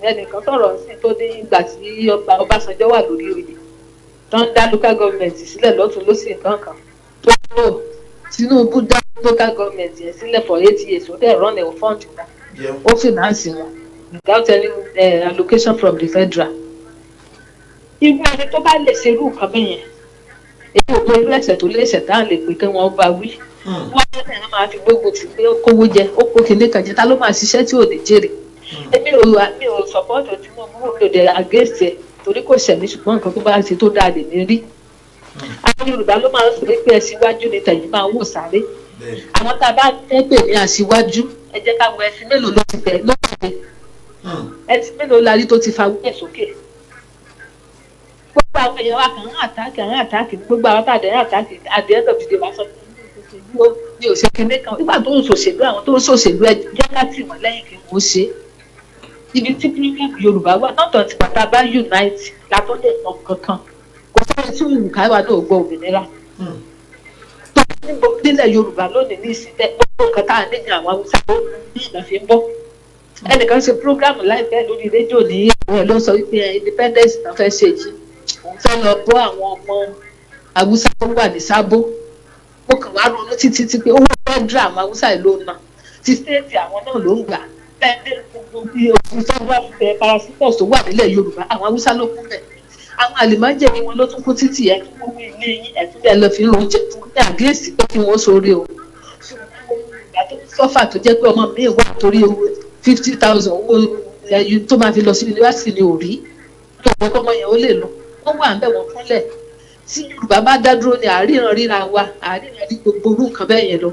ẹnìkan sọ̀rọ̀ sí tó ní ìgbà tí Ọbásanjọ́ wà lórí oyè tó ń dá local government sílẹ̀ lọ́tún lọ́sì nǹkan kan tó lò Tinubu dá local government yẹn sílẹ̀ for 8 years ó dẹ̀ run ẹ̀ fund wọn ó finance wọn without any allocation from the federal. irú ẹni tó bá lè ṣerú nǹkan bẹ́yẹn èyí ò pé irú ẹ̀ṣẹ̀ tó lè ṣẹ̀ tá à lè pè kí wọ́n bá wí. wọ́n á tẹ̀lé máa fi gbogbo tì pé ó kówó jẹ ó kó kinní kan jẹ ta ló máa ṣiṣẹ́ tí ò lè jèrè. mi ò support Tinubu mi ò dẹ̀ against ẹ̀ torí kò ṣẹ̀mí ṣùgbọ́n nǹkan tó bá ṣe tó dáa lè ní rí. àwọn Yorùbá ló máa ń sọ pé aṣíwájú ni tẹ̀yìn máa wò sáré. àwọn tá a bá fẹ́ pè ní aṣíwájú ẹ jẹ́ ká wo ẹṣin mélòó ló ti tẹ̀ lọ́kàn ẹṣin mélòó la rí tó ti fa wúyẹ̀ sókè. gbogbo àwọn èèyàn wa kàn ń àtàkì gbogbo àwọn tá a dẹ̀ ń àtàkì àdéhùn òdìdí wa sọ ní òṣèkéde kan nígbà tó ń ṣòṣèlú àwọn tó ń ṣòṣèlú ẹ jẹ́ ká tì wọ́n lẹ́yìn kí wọ́n ṣe ibi tí pínpín Yorùbá wà náà tán ti pàtà bá unite látọ́ lè tán kankan kò sáré tí òun káwá náà gbọ́ òmìnira tó níbo nílẹ̀ Yorùbá lónìí ní ìsìtẹ́ gbogbo nǹkan tá à ní ní àwọn Haúsá tó ní ìgbà fi ń bọ́ ẹnìkan ṣe prógrámù láìpẹ́ lórí rédíò ní ìyàwó ẹ̀ ló sọ wípé independence náà fẹ́ ṣe yìí òun fẹ́ lọ bọ́ àwọn ọmọ Haúsá tó wà ní Sábó mo kàn wá ronú títí tí pé owó fẹ́dúrà àwọn Haúsá yìí ló ń ná ti stéètì àwọn náà ló ń gbà pẹ́ẹ́dẹ́ gbogbo bí òfin tó wà fẹ́ parasitos tó wà nílẹ̀ Yorùbá àwọn Haúsá ló kún bẹ̀ àwọn àlìmájẹ̀ ni wọn ló tún kún títì ẹ̀ tún gbogbo ilé yín ẹ̀ tún bẹ́ẹ̀ lọ fi ń oúnjẹ fún ní àgéèsì pé kí wọ́n sóore o ìgbà tó sọ́fà tó jẹ́ pé ọmọ mi wà torí owó 50,000 owó tó máa fi lọ sí yunifásitì ni ò rí tó wọ́n kọ́mọ yẹn ó lè lọ wọ́n wà ń bẹ̀ wọ́n fúnlẹ̀ tí Yorùbá bá dá dúró ní àríran ríra wa àríran rí gbogbo orú nǹkan bẹ́ẹ̀ yẹn lọ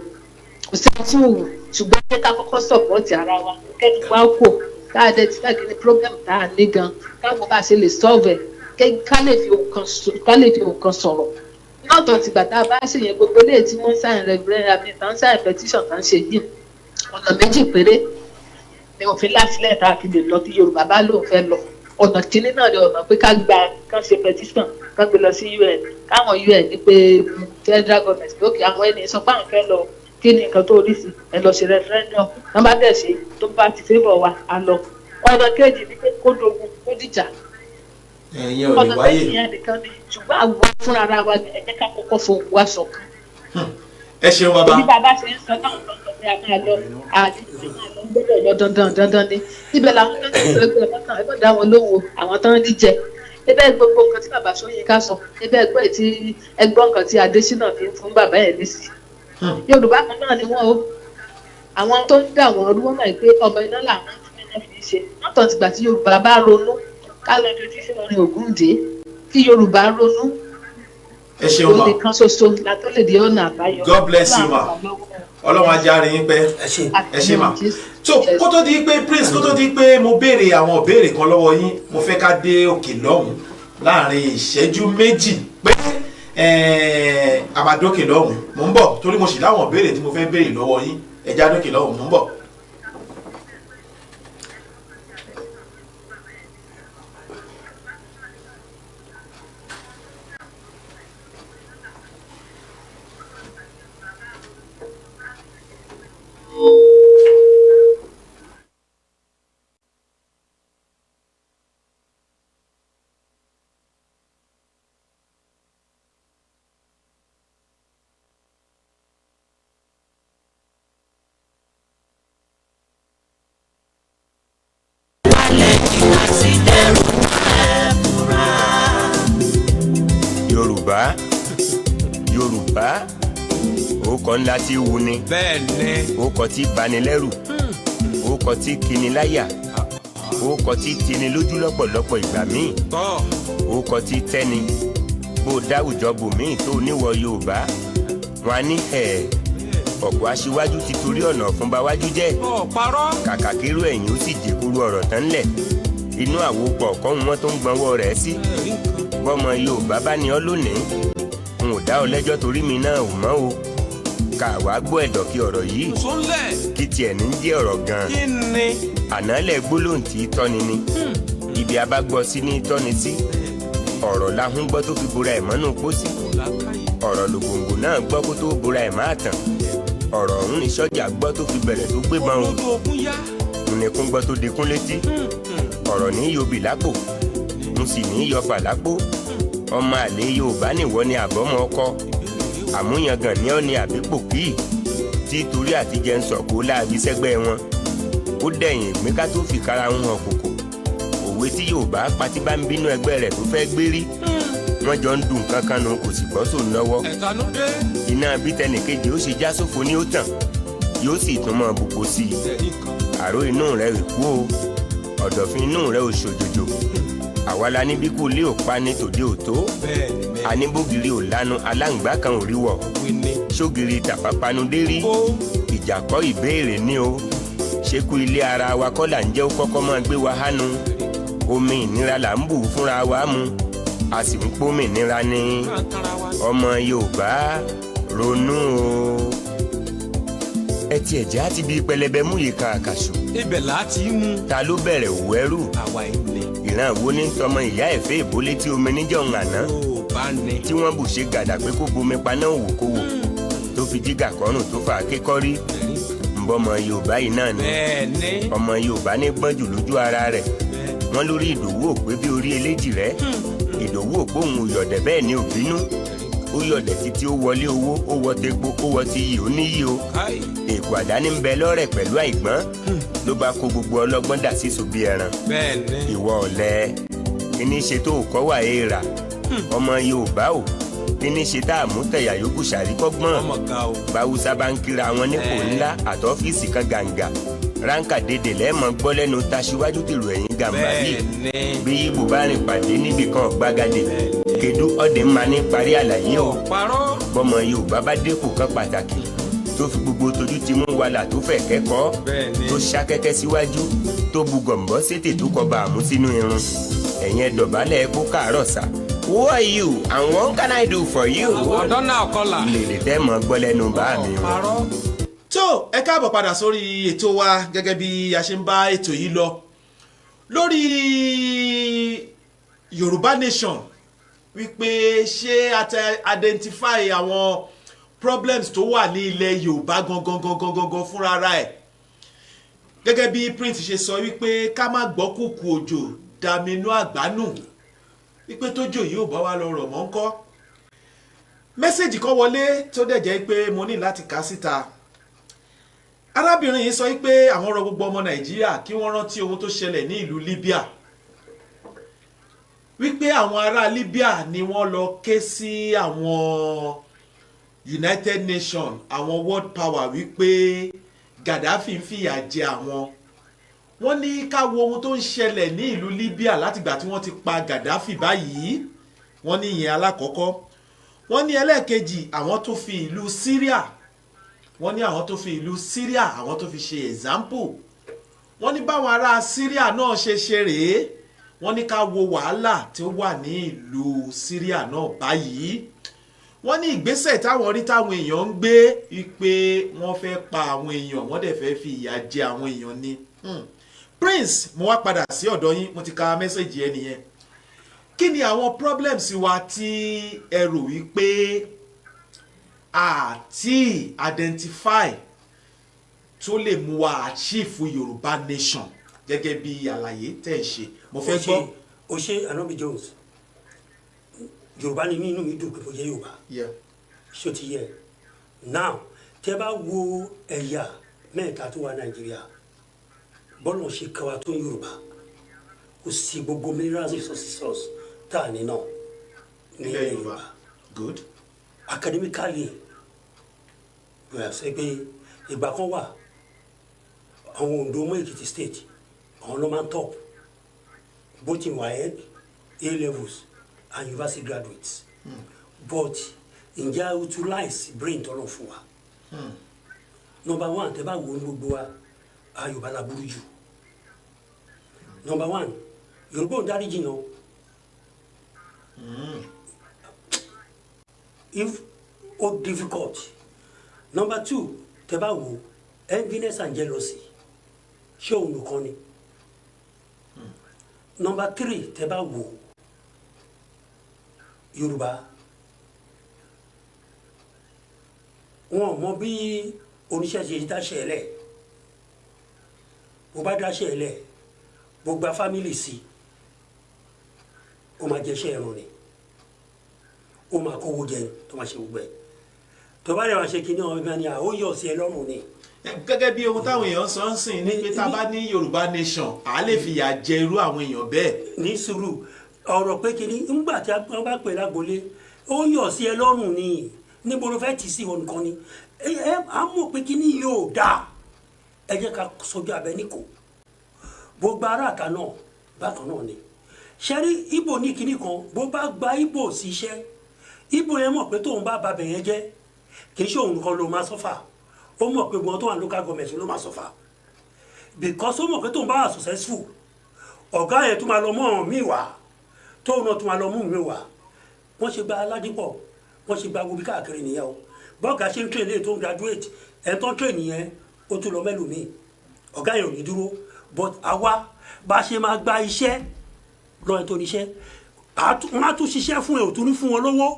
kò sí fún òun ṣùgbọ́n jẹ́ ká kọ́kọ́ sọ̀pọ̀tì ara wa kẹ́ni wá kò ká a dẹ̀ ti fẹ́ kí ni problem tá a ní gan káwọn bá ṣe lè solve ẹ̀ ká lè fi ohun kan sọ̀rọ̀ lọ́tọ̀ tìgbà tá a bá ṣe yẹn gbogbo ilé tí wọ́n ń sáyẹn referendum àbí tán sáyẹn petition tán ṣe yìí ọ̀nà méjì péré ni òfin lásìlẹ̀ tá a fi lè lọ tí Yorùbá bá lóun fẹ́ lọ ọ̀nà kìíní náà ni ọ̀nà pé ká gba kán ṣe petition kán gbé lọ sí UN káwọn UN ní pé federal government lókè àwọn ẹni sọ pé àwọn fẹ́ lọ kí ni nǹkan tó rí sí ẹ lọ ṣe referendum wọn bá dẹ̀ ṣe tó bá ti favour wa á lọ ọ̀nà kejì ni pé kó dogun kó dìjà ọ̀nà kejì yẹn nìkan ni ṣùgbọ́n àwọn fúnra ara wa ni ẹ jẹ́ ká kọ́kọ́ fún wa ṣọ̀kan. ẹ ṣeun bàbá. bí bàbá ṣe ń sọ náà lọ́sọ̀ pé a máa lọ gbọ́dọ̀ lọ dandan ni síbẹ̀ làwọn tó ń sọ ẹgbẹ́ ọ̀tàn ẹgbẹ́ dá wọn lóhùn àwọn tó ń díjẹ ẹbẹ́ gbogbo nǹkan tí bàbá Ṣóyínká sọ ẹbẹ́ ẹgbẹ́ tí ẹgbọ́n nǹkan tí Adésínà fi ń fún bàbá ẹ̀ lésì Yorùbá kan náà ni wọ́n o àwọn tó ń dà wọ́n rú wọn náà pé ọmọ iná làwọn tí wọ́n fi ṣe látọ̀ tìgbà tí Yorùbá bá ronú ká lọ dojú sí orin Ògúndé kí Yorùbá ronú ẹ ṣeun ma olè kan ṣoṣo látọ́ lè di ọ̀nà àbáyọ. God bless you ma Ọlọ́run ajá rìn yín pẹ́ ẹ ṣe ma so kó tó di pé Prince kó tó di pé mo béèrè àwọn ìbéèrè kan lọ́wọ́ yín mo fẹ́ ká dé òkè lọ́hùn láàrin ìṣẹ́jú méjì pé àmàdókè lọ́hùn mò ń bọ̀ torí mo sì láwọn ìbéèrè tí mo fẹ́ béèrè lọ́wọ́ yín ẹja dókè lọ́hùn mò ń bọ̀. balẹ̀ jìnnà sí dẹrù ẹ̀ fura. Yorùbá orúkọ ńlá tí wù ni. bẹ́ẹ̀ni. orúkọ tí bani lẹ́rù. orúkọ tí kini láyà. orúkọ tí tini lójú lọ́pọ̀lọpọ̀ ìgbà míì. orúkọ tí tẹ́ni bó dáwùjọ bòmíì tó níwọ̀ Yorùbá wọn á ní ọ̀pọ̀ aṣíwájú ti torí ọ̀nà fún bawájú jẹ́. kàkà kérò ẹ̀yìn ó sì jẹ́kúrú ọ̀rọ̀ tán lẹ̀ inú àwòpọ̀ ọ̀kọ́hún wọn tó ń gbọ́nwọ́ rẹ̀ sí. bọ́mọ Yorùbá bá ní ọ lónìí n ò dá ọ lẹ́jọ́ torí mi náà ò mọ̀ o. ká wá gbọ́ ẹ̀dọ̀ kí ọ̀rọ̀ yìí kí tiẹ̀ ní jẹ́ ọ̀rọ̀ gan-an. ànálẹ̀ gbólóhùn tí tọ́ni ni ibi abágbọ́ sí ní tọ́ni sí. ọ̀rọ̀ lahún gbọ́ tó fi bora ẹ̀ mọ́nú pósí. ọ̀rọ̀ lògòǹgò náà gbọ́ kó tó bora ẹ̀ máa tàn. ọ̀rọ̀ ọ̀hún ni sọ́jà gbọ́ tó fi bẹ̀rẹ̀ tó gbébọn o. nìkún gbọ́ tó dekún létí. ọ̀rọ̀ ní yóbi lápò mo sì ní yọfà lápò. ọmọ àlè Yorùbá nìwọ ni àbọ́mọ ọkọ. àmúyangàn ní ọ ni àbípò kíì tí torí àtijẹ́ ń sọ̀kò láàbí sẹ́gbẹ́ wọn. ó dẹ̀yìn ìgbín ká tó fi kára ń hàn kòkò. òwe tí Yorùbá patí bá ń bínú ẹgbẹ́ rẹ̀ tó fẹ́ gbérí. wọ́n jọ ń dùn kankan nu kò sì gbọ́ sóun lọ́wọ́. iná bí tẹnìkejì ó ṣe já sófo ní ó tàn yóò sì tún mọ́ bùkún sí i. àrò inú rẹ̀ rè kú o ọ̀dọ̀fin inú rẹ̀ ò ṣòjòjò. àwa la ní bí kò lé òpa ní tòde òtó. aníbògiri ò lanu aláǹgbá kan ò rí wọ̀. ṣógiri tàpápanu dé rí. ìjà kọ́ ìbéèrè ní o. ṣekú ilé ara wa kọ́ là ń jẹ́ ó kọ́kọ́ máa gbé wa hánu. omi ìnira là ń bù fúnra wa mu. a sì ń pómìnira ní. ọmọ Yorùbá ronú o. ẹ tiẹ̀ jẹ́ àti bíi pẹlẹbẹ mú yìí kan àkàṣù. ibẹ̀ láti mú. ta ló bẹ̀rẹ̀ òwú ẹrú. àwa ilé. ìran wo ní tọmọ ìyá ẹ̀fẹ́ ìbólé tí omi níjọ́ ń àná. bá ní. tí wọ́n bù ṣe gàdà pé kó bomi paná òwò kó wò. tó fi jígà kọ́rùn tó fà á kékọ́rí. ǹbọ́ ọmọ Yorùbá yìí náà ni. bẹ́ẹ̀ni. ọmọ Yorùbá ní gbọ́njù lójú ara rẹ̀. wọ́n lórí Ìdòwú òpé bí orí eléjì rẹ̀. Ìdòwú òpó òun òyọ̀dẹ̀ bẹ́ẹ̀ ni òbínú. ó yọ̀dẹ̀ títí ó wọlé owó ó wọ tepo ó wọ ti yìí ó níyì o. èkó àdáni ń bẹ lọ́rẹ̀ pẹ̀lú àìgbọ́n ló bá kó gbogbo ọlọ́gbọ́n dà sí sobi ẹran. ìwọ ọ̀lẹ kí ní ṣe tó kọ́ wà éèrà ọmọ Yorùbá o kí ní ṣe tá a mú tẹ̀yà yòókù ṣàríkọ́gbọ́n báwùsá bá ń kíra wọn nípò ńlá àtọ́fíìsì kan gàǹgà ránkà dédè lẹ́ẹ̀mọ́ gbọ́ lẹ́nu taṣíwájú tèrò ẹ̀yìn gàmbá yìí bí ibo bá rìn pàdé níbì kan gbàgàdé kedu ọ̀dẹ̀ máa ní parí àlàyé o bọ́mọ Yorùbá bá dépò kan pàtàkì tó fi gbogbo tójú ti mú wàhálà tó fẹ́ kẹ́kọ̀ọ́ tó ṣàkẹ́kẹ́ síwájú tó bu gọ̀m̀bọ́ sétè tó kọ bá àmú sínú irun ẹ̀yìn ẹ̀dọ̀bálẹ̀ kó káàárọ̀ sá. Who are you and what can I do for you? ọ̀dọ́ náà kọ́là. lèlè tẹ́ mọ́ gbọ́ lẹ́nu bá mi o. tó ẹ káàbọ̀ padà sórí ètò wa gẹ́gẹ́ bí a ṣe ń bá ètò yìí lọ lórí Yorùbá Nation wípé ṣé identify àwọn problems tó wà ní ilẹ̀ Yorùbá gangan fúnra ara ẹ̀ gẹ́gẹ́ bí Prince ṣe sọ wípé ká má gbọ́ kùkù òjò dàmínú àgbánù wípé tójò yìí ò bá wá lọ rọ̀ mọ́ ńkọ́ mẹ́sẹ̀jì kan wọlé tó dẹ̀ jẹ́ pé mo ní láti kà síta arábìnrin yìí sọ wípé àwọn rọ gbogbo ọmọ Nàìjíríà kí wọ́n rántí ohun tó ṣẹlẹ̀ ní ìlú Libya wípé àwọn ará Libya ni wọ́n lọ ké sí àwọn United Nations àwọn world power wípé Gaddafi ń fìyà jẹ àwọn wọ́n ní ká wo ohun tó ń ṣẹlẹ̀ ní ìlú Libya látìgbà tí wọ́n ti pa Gaddafi báyìí wọ́n ní ìyẹn alákọ̀ọ́kọ́ wọ́n ní ẹlẹ́ẹ̀kejì àwọn tó fi ìlú Syria wọ́n ní àwọn tó fi ìlú Syria àwọn tó fi ṣe example wọ́n ní báwọn ará Syria náà ṣe ṣe rèé wọ́n ní ká wo wàhálà tí ó wà ní ìlú Syria náà báyìí wọ́n ní ìgbésẹ̀ táwọn rí táwọn èèyàn ń gbé wípé wọ́n fẹ́ pa àwọn èèyàn wọ́n dẹ̀ fẹ́ fi ìyà jẹ àwọn èèyàn ni Prince mo wá padà sí ọ̀dọ̀ yín mo ti ka mẹ́sẹ̀jì ẹ nìyẹn kí ni àwọn problems wa tí ẹ rò wípé àti identify tó lè mú wa achieve Yorùbá Nation gẹ́gẹ́ bí àlàyé tẹ́ ẹ ṣe mo fẹ́ gbọ́. o ṣe Anobi Jones Yorùbá ni inú mi dùn pé mo jẹ́ Yorùbá ṣó ti yẹ now tẹ́ bá wo ẹ̀yà mẹ́ta tó wà Nàìjíríà bọ́lá ṣe kẹwàá tó Yorùbá kò sí gbogbo minerals resources tá a ní náà nílẹ̀ Yorùbá good. academically bóyá sẹ pé ìgbà kan wà àwọn Ondo mọ́ Èkìtì state àwọn ló máa ń top both in WAEC A levels and university graduates but ǹjẹ́ a utilize brain tọ́lọ̀ fún wa number one tẹ́ bá wo ní gbogbo wa a Yorùbá la burú jù number one Yorùbá ò dárí jiyàn if o difficult number two tẹ́ bá wo enviness and jealousy ṣé òun nìkan ni number three tẹ́ bá wo Yorùbá wọn mọ bí oníṣẹ́ ṣe dáṣẹ́ ẹlẹ́ bó bá dáṣẹ́ ẹlẹ́ bó gba fámìlì sí ó máa jẹṣẹ́ ẹ̀rùn ni ó máa kówó jẹ tó máa ṣe gbogbo ẹ̀ tó bá rẹ̀ wá ṣe kíní ọmọ ìgbà ni ó yọ̀ sí ẹ lọ́rùn ni. gẹ́gẹ́ bí ohun táwọn èèyàn sọ ń sìn ní pé tá a bá ní Yorùbá nation à á lè fìyà jẹ irú àwọn èèyàn bẹ́ẹ̀. ní sùúrù ọ̀rọ̀ pé kíní ńgbà tí wọ́n bá pè lágbolé ó yọ̀ sí ẹ lọ́rùn ni níbo ló fẹ́ tì sí ìwọ nìkan ni à ń mọ̀ pé kíní yóò dáa ẹ jẹ́ ká sọjú abẹ níkò gbogbo aráàta náà bákan náà ni ṣẹ́rí ibo ní kíní kan bó bá gba ibo síṣẹ́ ibo yẹn mọ̀ pé tóun bá babẹ̀ yẹn jẹ́ kì í ṣe òun nìkan ló máa sọ́fà ó mọ̀ pé gbọ́n tó wà local government ló máa sọ́fà because ó mọ̀ pé tóun bá wà successful ọ̀gá yẹn tó máa lọ mọ́ ọ̀hún mi wá tóun náà tó máa lọ mú mi wá wọ́n ṣe gba Aládìpọ̀ wọ́n ṣe gba gbogbo káàkiri nìyẹn o bọ́ọ̀gá ṣe ń train lé tó ń graduate ẹ̀ tó ń train nìyẹn ó tún lọ mẹ́lòmíì ọ̀gá yẹn ò ní dúró but àwa bá a ṣe máa gba iṣẹ́ lọ́yìn tó níṣẹ́ wọ́n á tún ṣiṣẹ́ fún ẹ̀ ò tún ní fún wọn lówó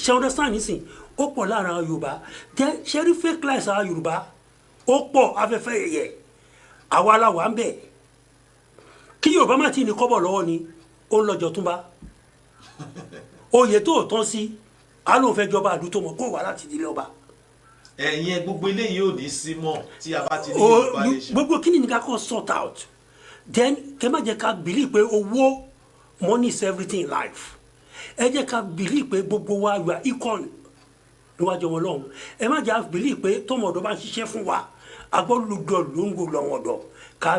ṣe understand nísìn ó pọ̀ lára àwọn Yorùbá jẹ́ ṣe rí fake lives àwọn Yorùbá ó pọ̀ afẹ́fẹ́ yẹ̀yẹ̀ àwa la wà ń bẹ̀ kí Yorùbá má ti ní kọ́bọ̀ lọ́wọ́ ni ó ń lọ́jọ́ túnbá oyè tó tán sí a lóun fẹ́ jọba àdúgbò mọ̀ kó wà láti ìdílé ọba. ẹ̀yin gbogbo eléyìí ò ní sí mọ́ tí a bá ti ní Yorùbá nation. gbogbo kí ni ní ká kọ́ sort out then kẹ́ má jẹ́ ká believe pé owó money is everything in life ẹ jẹ́ ká believe pé gbogbo wa you are equal níwájú wọn lọ́hùn ẹ má jẹ́ believe pé tọmọdọ̀ bá ń ṣiṣẹ́ fún wa agbọ́lùdọ̀ ló ń gbò lọ́wọ́dọ̀ ká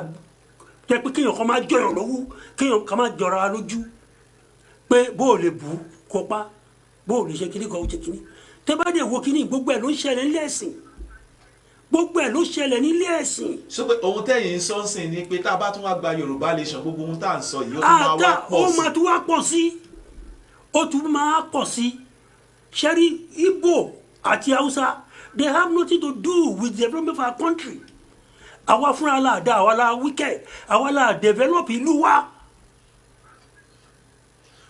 jẹ́ pé kéèyàn kan má jọyàn lówó kéèyàn kan má jọra lójú pé bó o lè bù kó pa bó o lè ṣe kíní kan ó ṣe kíní tẹ́ bá dé wo kíní gbogbo ẹ̀ ló ń ṣẹlẹ̀ nílé ẹ̀sìn gbogbo ẹ̀ ló ṣẹlẹ̀ nílé ẹ̀sìn. sọ pé ohun tẹ́yìn ń sọ ń sìn ni pé tá a bá tún wá gba Yorùbá nation gbogbo ohun tá à ń sọ yìí ó tún máa wá pọ̀ sí. ó máa tún wá pọ̀ sí ó tún máa pọ̀ sí ṣẹ́rí Igbo àti Hausa they have nothing to do with the development of our country àwa fúnra la dá àwa la wicked àwa la develop ìlú wa.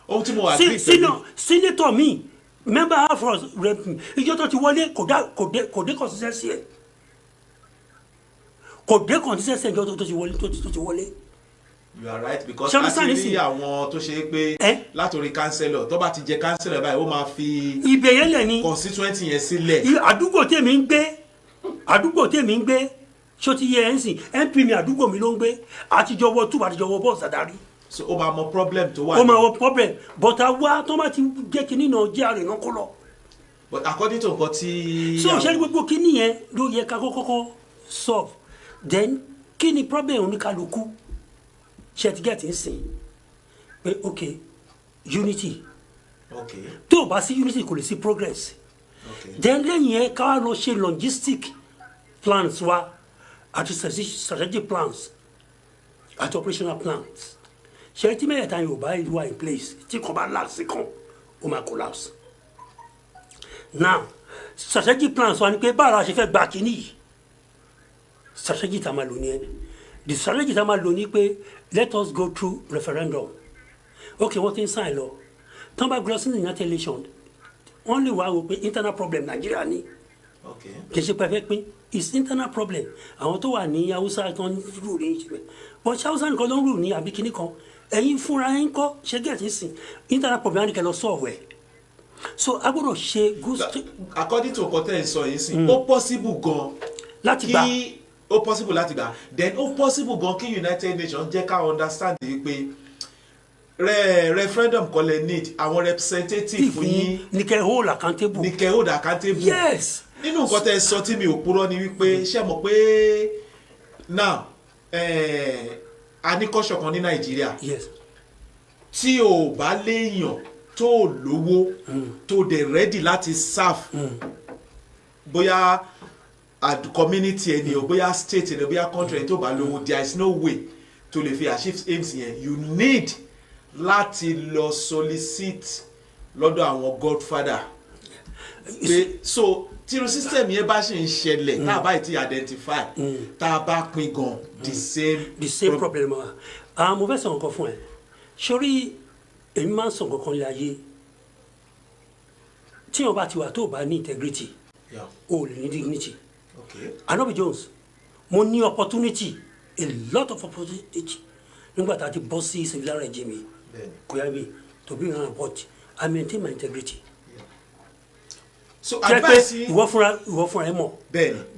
ohun tí mo wà gbé pẹ̀lú. senator mi member house of rep ìjọ tó ti wọlé kò dé consistency ẹ̀ kò dé consistency ìjọ tó ti wọlé. you are right because a ti rí àwọn tó ṣe pé látòrí councillor tó bá ti jẹ councillor báyìí ó máa fi ìbẹ̀yẹ̀ lẹ̀ ni constituency yẹn sílẹ̀. àdúgbò tèmi ń gbé ṣó ti yẹ ẹ̀ ń sìn MP mi àdúgbò mi ló ń gbé àtijọ́ wọ túbọ̀ àtijọ́ wọ bọ́ọ̀sì àdárí. so ó máa mọ problem tó wà. ó máa mọ problem but àwa tó bá ti jẹ́ kínní náà jẹ́ àrè náà kó lọ. but according to nǹkan tí. so ṣé gbogbo kínní yẹn ló yẹ ká kọ́kọ́ solve then kí ni problem oníkálukú ṣe ti get ń sìn pé ok unity tó o bá sí unity kò lè sí progress then lẹ́yìn yẹn ká lọ ṣe logistic plans wa àti strategic plans àti operational plans ṣe tí mẹ́yẹ̀ta Yorùbá ìlú wa in place tí kò bá láàsì kan ó máa collapse now strategic plans wa ni pé báwo la ṣe fẹ́ gba kínní yìí strategy tá a máa lò ní ẹ the strategy tá a máa lò ní pé let us go through referendum ok wọ́n ti ń sign lọ tán bá gbọ́ sínú united nations wọ́n lè wá wò pé internal problem Nàìjíríà ni kì í ṣe pé fẹ́ pín is internal problem àwọn tó wà ní Haúsá tó ń rù ní ìjìnlẹ̀ but Haúsá nìkan ló ń rù ní àbí kíní kan ẹ̀yin fúnra ẹ̀ ń kọ́ ṣe gẹ̀ẹ́tì sìn internal problem á ní kẹ́ lọ solve ẹ̀ so a gbọ́dọ̀ ṣe good. according to nǹkan tẹ́ ẹ̀ sọ yìí sìn ó possible gan láti gbà kí ó possible láti gbà then ó possible gan kí United Nations jẹ́ ká understand wípé referendum kọ́ lẹ need àwọn representative yín ní kẹ́ hold accountable. ní kẹ́ hold accountable. yes. nínú nǹkan tẹ́ sọ tí mi ò purọ́ ni wípé ṣé mọ̀ pé now a ní kọ́ṣọ̀ kan ní Nàìjíríà. yes. tí o bá léèyàn tó lówó tó dẹ̀ ready láti serve bóyá community ẹni o bóyá state ẹni o bóyá country ẹni tó bá lówó there is no way to lè fi achieve aims yẹn you need láti lọ solicit lọ́dọ̀ àwọn godfather pé so tírú system yẹn bá ṣe ń ṣẹlẹ̀ tá a bá ti identify tá a bá pín gan the same problem. Mo fẹ́ sọ nǹkan fún ẹ sórí èmi máa ń sọ nǹkan kan lé ayé tí wọn bá ti wà tó bá ní integrity o lè ní dignity. Anobi Jones mo ní opportunity a lot of opportunity nígbà tá a ti bọ́ sí civil regime kò yá mi to be around but I maintain my integrity. So advice ìwọ fúnra ẹ mọ̀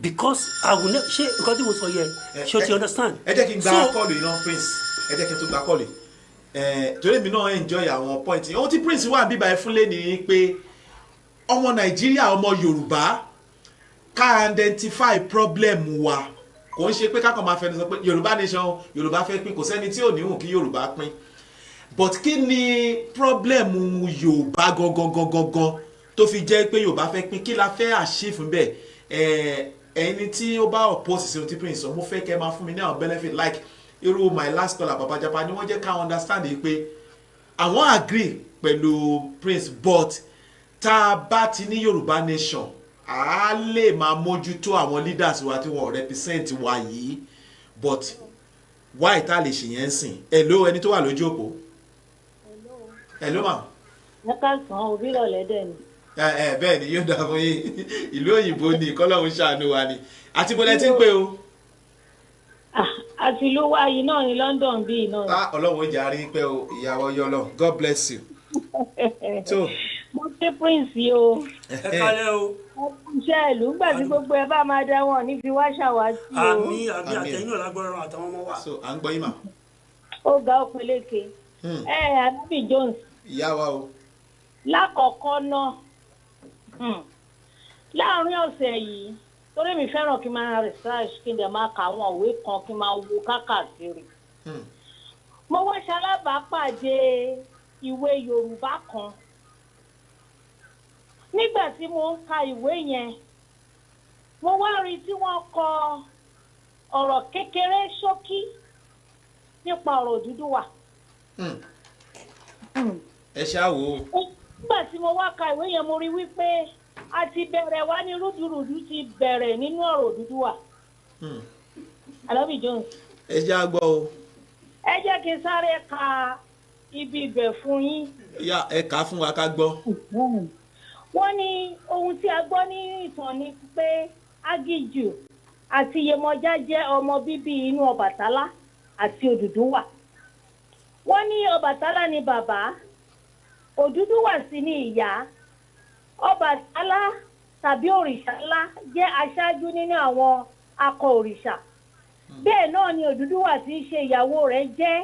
because I will never ṣe nǹkan tí mo sọ yẹ ṣé o ti understand. ẹ jẹ́ kí n gba kọ́ọ̀lù iná Prince ẹ jẹ́ kí n tún gba kọ́ọ̀lù torí mi náà enjoy àwọn point ohun tí Prince wà bíbá ẹ fúnlé ni pé ọmọ Nàìjíríà ọmọ Yorùbá ká identify problem wa kò ń ṣe pé kákan máa fẹnu sọ pé Yorùbá nation Yorùbá fẹ́ pín kò sẹ́ni tí ò ní hùn kí Yorùbá pín but kí ni problem Yorùbá gangan tó fi jẹ́ pé Yorùbá fẹ́ pín kí la fẹ́ achieve bẹ́ẹ̀ ẹni tí ó bá oppose sí ohun tí Prince sọ mo fẹ́ kẹ́ máa fún mi ní àwọn benefit like irú my last caller Baba Japa ni wọ́n jẹ́ ká understand yìí pé àwọn agree pẹ̀lú Prince but tá a bá ti ní Yorùbá nation a lè máa mójútó àwọn leaders wa tí wọ́n represent wa yìí but why tá lè ṣe yẹn sìn hello ẹni tó wà lójú òpó hello ma. ẹ ká sàn òbí lọ́lẹ́dẹ̀ ni. bẹ́ẹ̀ ni yóò dà fún yín ìlú òyìnbó ni kọ́lọ́hún ṣàánú wa ni àti bọ́lẹ̀ tí ń pè o. àti ìlú wa yìí náà ní London bíi náà. ọlọ́run ó jẹ́ àárín pẹ́ o ìyàwó yọlọ God bless you. mo ṣe Prince yìí o. ẹ kálẹ́ o. iṣẹ́ ìlú ńgbà tí gbogbo ẹ bá máa dá wọn ní fi wá ṣàwátì o. àmì àtẹ̀yìn ọ̀làgbọ́rọ̀ àtàwọn ọmọ wa. so à ń gbọ́ yín mà. ó ga ó peléke. Anobi Jones. ìyá wa o. lákọ̀ọ́kọ́ náà láàárín ọ̀sẹ̀ yìí torí mi fẹ́ràn kí n máa research kí n dẹ̀ máa kà àwọn òwe kan kí n máa wo káàkiri. mo wá ṣalábàápàdé ìwé Yorùbá kan nígbà tí mo ń ka ìwé yẹn mo wá rí tí wọ́n kọ ọ̀rọ̀ kékeré ṣókí nípa ọ̀rọ̀ Odùduwà. ẹ ṣáà wò ó. nígbà tí mo wá ka ìwé yẹn mo rí wípé a ti bẹ̀rẹ̀ wá ní rúdurùdu ti bẹ̀rẹ̀ nínú ọ̀rọ̀ Odùduwà. Anobi Jones. ẹ jẹ́ àgbọ̀ o. ẹ jẹ́ kí n sáré ka ibi ibẹ̀ fún yín. ẹ kà á fún wa ká gbọ́. wọ́n ní ohun tí a gbọ́ ní ìtàn ni pé Agiju àti Yemọja jẹ́ ọmọ bíbí inú Ọbàtálá àti Odùduwà. wọ́n ní Ọbàtálá ni bàbá Odùduwà sì ni ìyá. Ọbàtálá tàbí òrìṣà ńlá jẹ́ aṣáájú nínú àwọn akọ òrìṣà. bẹ́ẹ̀ náà ni Odùduwà tí í ṣe ìyàwó rẹ̀ jẹ́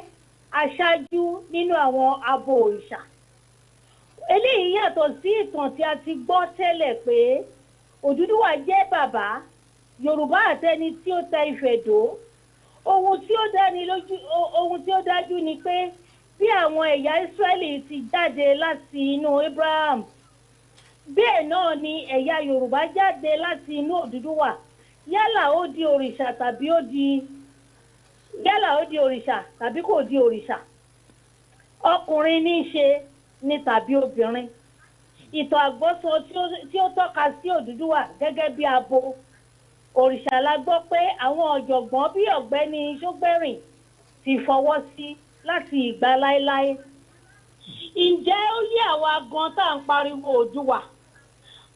aṣáájú nínú àwọn abo òrìṣà. eléyìí yàtọ̀ sí ìtàn tí a ti gbọ́ tẹ́lẹ̀ pé Odùduwà jẹ́ bàbá Yorùbá àtẹni tí ó tẹ Ifẹ̀ dó. ohun tí ó dájú ni pé bí àwọn ẹ̀yà Ísírẹ́lì ti jáde láti inú Abraham bẹ́ẹ̀ náà ni ẹ̀yà Yorùbá jáde láti inú Odùduwà yálà ó di òrìṣà tàbí kò di òrìṣà ọkùnrin ní í ṣe ni tàbí obìnrin. ìtàn àgbọ́sọ tí ó tọ́ka sí Odùduwà gẹ́gẹ́ bí abo òrìṣà la gbọ́ pé àwọn ọ̀jọ̀gbọ́n bí ọ̀gbẹ́ni Ṣógbẹ́rìn ti fọwọ́ sí láti ìgbà láéláé. ǹjẹ́ ó yé àwa gan tá à ń pariwo Oòduà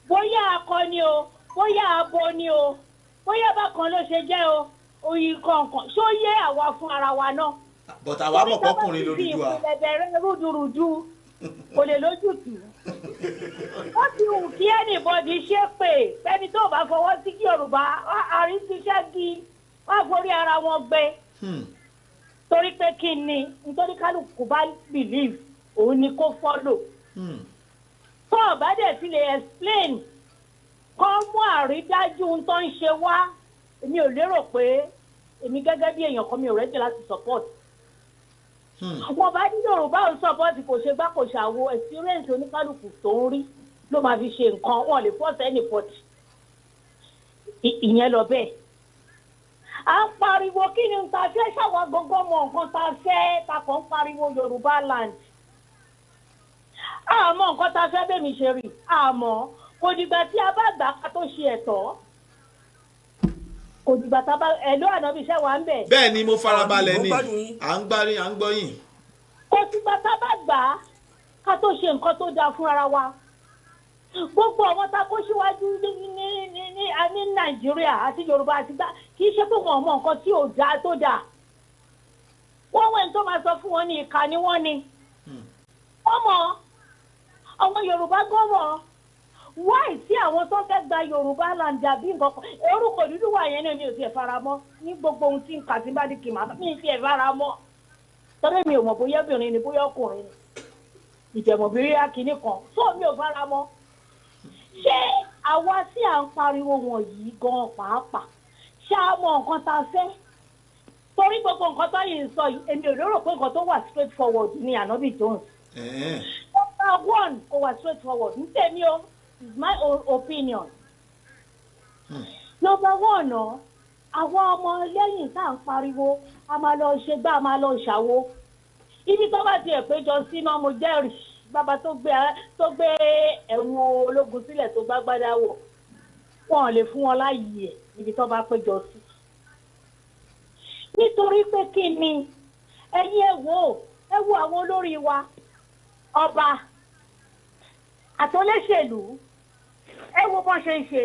bóyá akọ ni o bóyá abo ni o bóyá bákan ló ṣe jẹ́ o oyin kọ̀ọ̀kan ṣó yé àwa fún ara wa náà. but àwa mọ̀ pọ́kùnrin l'Odùduwà. ìbẹ̀rẹ̀ rúdurùdu kò lè lójútùú. wọ́n ti hù kí ẹnìbọ̀dì ṣe pé ẹni tó bá fọwọ́ sí kí Yorùbá àríṣiṣẹ́ di wọ́n forí ara wọn gbé torí pé kí ni nítorí kálukú bá believe òun ni kó follow tó o bá dẹ̀ ti lè explain kọ́ mú àrídájú ohun tó ń ṣe wá èmi ò lérò pé èmi gẹ́gẹ́ bí èèyàn kan mi ò rẹ́jẹ̀ láti support wọn bá ní Yorùbá ò support kò ṣe gbá kò ṣàwo experience oníkálukú tó ń rí ló máa fi ṣe nǹkan wọn lè force anybody ìyẹn lọ bẹ́ẹ̀ à ń pariwo kí ni ta fẹ́ ṣàwọn gbogbo mọ nǹkan ta fẹ́ ta kàn ń pariwo Yorùbá land àmọ́ nǹkan ta fẹ́ bẹ́ẹ̀ mi ṣe rí àmọ́ kò dìgbà tí a bá gbà ká tó ṣe ẹ̀tọ́ kò dìgbà tá a bá ẹ̀lú ànábì iṣẹ́ wa ń bẹ̀. bẹ́ẹ̀ ni mo farabalẹ̀ ni à ń gbọ́ yín. kò dìgbà tá a bá gbà ká tó ṣe nǹkan tó dáa fún ara wa gbogbo àwọn tá a kó síwájú ní Nàìjíríà àti Yorùbá àti gbà kì í ṣe pé wọn mọ nǹkan tí ò dáa tó dáa wọn wẹ̀ tó máa sọ fún wọn ní ìkà ni wọ́n ni ọmọ àwọn Yorùbá gan mọ̀ wáì tí àwọn tó fẹ́ gba Yorùbá land àbí nǹkan kan orúkọ dúdú wà yẹn náà mi ò tiẹ̀ fara mọ́ ní gbogbo ohun tí n kà sí bá di kì máa mi ò tiẹ̀ fara mọ́ torí mi ò mọ̀ bóyá obìnrin ni bóyá ọkùnrin ni ìjẹ̀mọ̀ bí rí akínní kan tó mi ò fara mọ́ ṣé àwa tí à ń pariwo wọ̀nyí gan pàápàá ṣá mọ nǹkan tá a fẹ́ torí gbogbo nǹkan tó yìí ń sọ yìí èmi ò lérò pé nǹkan tó wà straight forward ni Ànábì Jones number one kò wà straight forward ní tèmi o is my own opinion number one náà àwọn ọmọ lẹ́yìn tá à ń pariwo a máa lọ ṣe gbá a máa lọ ṣàwo ibi tó bá tiẹ̀ péjọ sí náà mo jẹ́rìí bàbá tó gbé ẹ̀wù ológun sílẹ̀ tó bá gbádá wọ̀ wọn ò lè fún wọn láàyè ẹ̀ níbi tó bá péjọ sí. nítorí pé kí ni ẹ̀yin ẹ wo àwọn olórí wa ọba àtọ́lẹ́ṣèlú ẹ wo bọ́n ṣe ń ṣe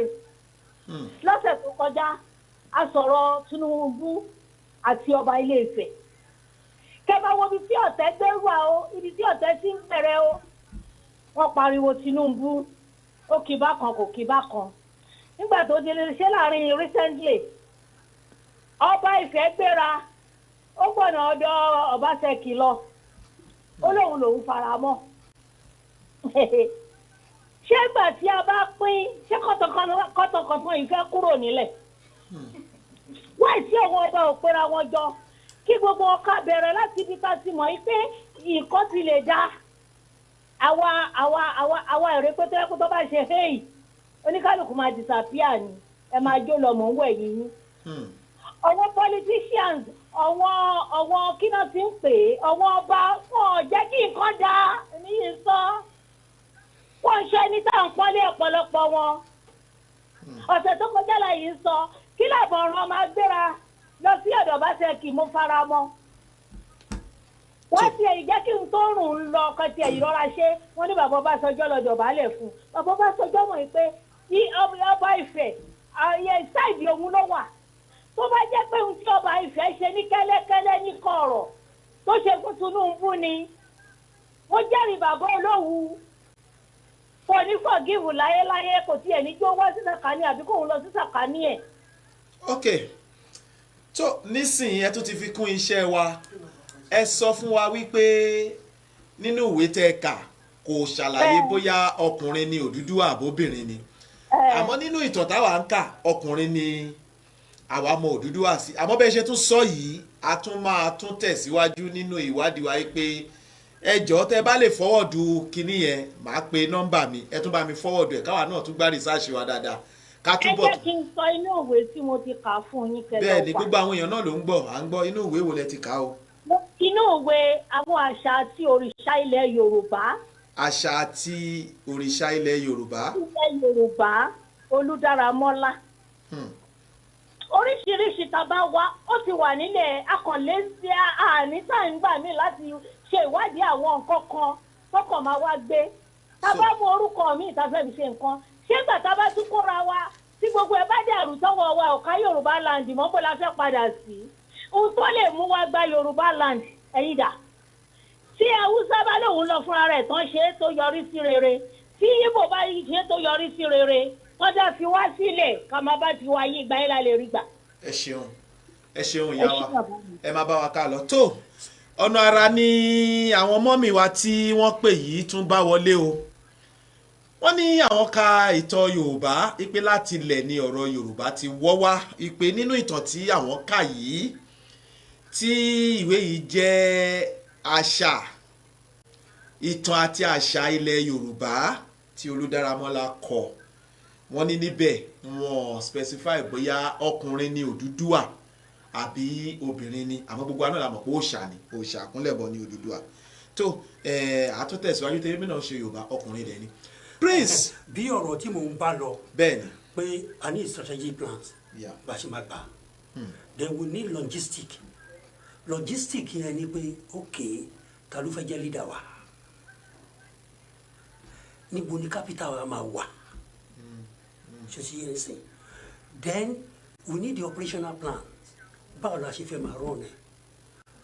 lọ́sẹ̀ tó kọjá a sọ̀rọ̀ Tinubu àti ọba Ilé-Ifẹ̀ kẹfà wo ibi tí ọ̀tẹ̀ gbé wà o ibi tí ọ̀tẹ̀ ti ń bẹ̀rẹ̀ o wọ́n pariwo Tinubu ó kì bá kan kò kì bá kan nígbà tó di ṣe láàrin recently ọba Ifẹ̀ gbéra ó gbọ̀nà ọ̀dọ̀ Ọbaṣẹ́kì lọ ó lòun fara mọ́ ṣé ìgbà tí a bá pín ṣé kọ́tọ̀kọ́tọ̀ ìfẹ́ kúrò nílẹ̀ wáì tí àwọn ọba ò pera wọn jọ kí gbogbo ọkà bẹ̀rẹ̀ láti ibi tá a ti mọ̀ pé nǹkan ti lè dá àwa èrè pé tó bá ṣe hey oníkálukú máa disappear ni ẹ máa jó lọ mọ̀ ń wẹ̀ yín. àwọn politicians àwọn kí náà ti ń pè é àwọn ọba wọn ò jẹ́ kí nǹkan dá èmi yìí sọ wọ́n ń ṣe ní táwọn pọ́nlé ọ̀pọ̀lọpọ̀ wọn. ọ̀sẹ̀ tó kọjá láyé ń sọ kí làbọ̀ ọ̀ràn máa gbéra lọ sí ọ̀dọ̀ Ọbaṣẹ́kì mo fara mọ́. wọ́n ti ẹ̀yìn jẹ́ kí n tó rùn ún lọ ọkọ̀ tí ẹ̀yìn rọra ṣe wọ́n ní bàbá Ọbásanjọ́ lọ dọ̀bálẹ̀ fún bàbá Ọbásanjọ́ mọ̀ pé ní ọba Ifẹ̀ ayé sáìdì òun ló wà tó bá jẹ́ pé ohun tí ọba Ifẹ̀ ṣe ní kẹ́lẹ́kẹ́lẹ́ ní kọ̀rọ̀ tó ṣe fún Tinubu ni wọ́n jẹ́rìí bàbá Olówu kò ní forgive láyéláyé kò tiẹ̀ ní jó wá sí sàkání àbí kò ń lọ sí sàkání ẹ̀. ok tó nísìnyí ẹ tún ti fi kún iṣẹ́ wa ẹ sọ fún wa wípé nínú ìwé tẹ́ kà kò ṣàlàyé bóyá ọkùnrin ni Odùduwà àbóbìnrin ni àmọ́ nínú ìtàn táwa ń kà ọkùnrin ni àwa mọ Odùduwà sí àmọ́ bẹ́ẹ̀ ṣe tún sọ yìí a tún máa tún tẹ̀síwájú nínú ìwádìí wa pé ẹ jọ̀ọ́ tẹ́ bá lè fọwọ́dù kinní yẹn màá pe nọ́mbà mi ẹ tún bá mi fọwọ́dù ẹ̀ káwa náà tún gbá rìsáàṣì wa dáadáa ká túbọ̀. ẹ jẹ́ kí n sọ inú ìwé tí mo ti kà fún yín kẹlẹ́ ọ̀pá. bẹ́ẹ̀ ni gbogbo àwọn èèyàn náà ló ń gbọ́ à ń gbọ́ inú ìwé wo lẹ ti kà o. inú ìwé àwọn àṣà àti òrìṣà ilẹ̀ Yorùbá. àṣà àti òrìṣà ilẹ̀ Yorùbá. ilẹ̀ Yorùbá Olúdáramọ́lá. oríṣiríṣi tá a bá wá ó ti wà nílẹ̀ akànlé sí àní tá à ń gbà mí láti ṣe ìwádìí àwọn nǹkan kan tọkàn máa wá gbé tá a bá mú orúkọ mi ìta fẹ́ fi ṣe nǹkan ṣé gbà tá a bá tún kóra wa tí gbogbo ẹ bá dẹ̀rù tọwọ́ wa ọ̀ka Yorùbá land mọ́ bó la fẹ́ padà sí ohun tó lè mú wa gba Yorùbá land ẹ̀yìn dà tí Haúsá bá lòun lọ fúnra rẹ̀ tán ṣe é tó yọrí sí rere tí Ìgbò bá ṣe é tó yọrí sí rere wọ́n dá fi wá sílẹ̀ ká máa bá ti wá yí ìgbà yẹn la lè rí gbà. ẹ ṣeun ẹ ṣeun ìyá wa ẹ máa bá wa ká lọ tó ọ̀nà ara ni àwọn mọ́mì wa tí wọ́n pè yìí tún bá wọlé o wọ́n ní àwọn ka ìtàn Yorùbá ipe láti ilẹ̀ ni ọ̀rọ̀ Yorùbá ti wọ́ wá ipe nínú ìtàn tí àwọn kà yìí tí ìwé yìí jẹ́ àṣà ìtàn àti àṣà ilẹ̀ Yorùbá tí Olúdáramọ́lá kọ wọ́n ní níbẹ̀ wọ́n specify bóyá ọkùnrin ni Odùduwà àbí obìnrin ni àmọ́ gbogbo àná la mọ̀ pé òòṣà ni òòṣà àkúnlẹ̀bọ ni Odùduwà tó àtúntẹ̀síwájú tẹ́lẹ̀ mìíràn ṣe Yorùbá ọkùnrin dẹ̀ ni Prince. bí ọ̀rọ̀ tí mò ń bá lọ bẹ́ẹ̀ni pé a ní strategic plans bá a ṣe máa gbà then we need logistic yẹn ni pé ok ta ló fẹ́ jẹ́ leader wa níbo ni capital wa máa wà ṣe ti yẹn sìn then we need the operational plan báwo la ṣe fẹ́ máa run ẹ̀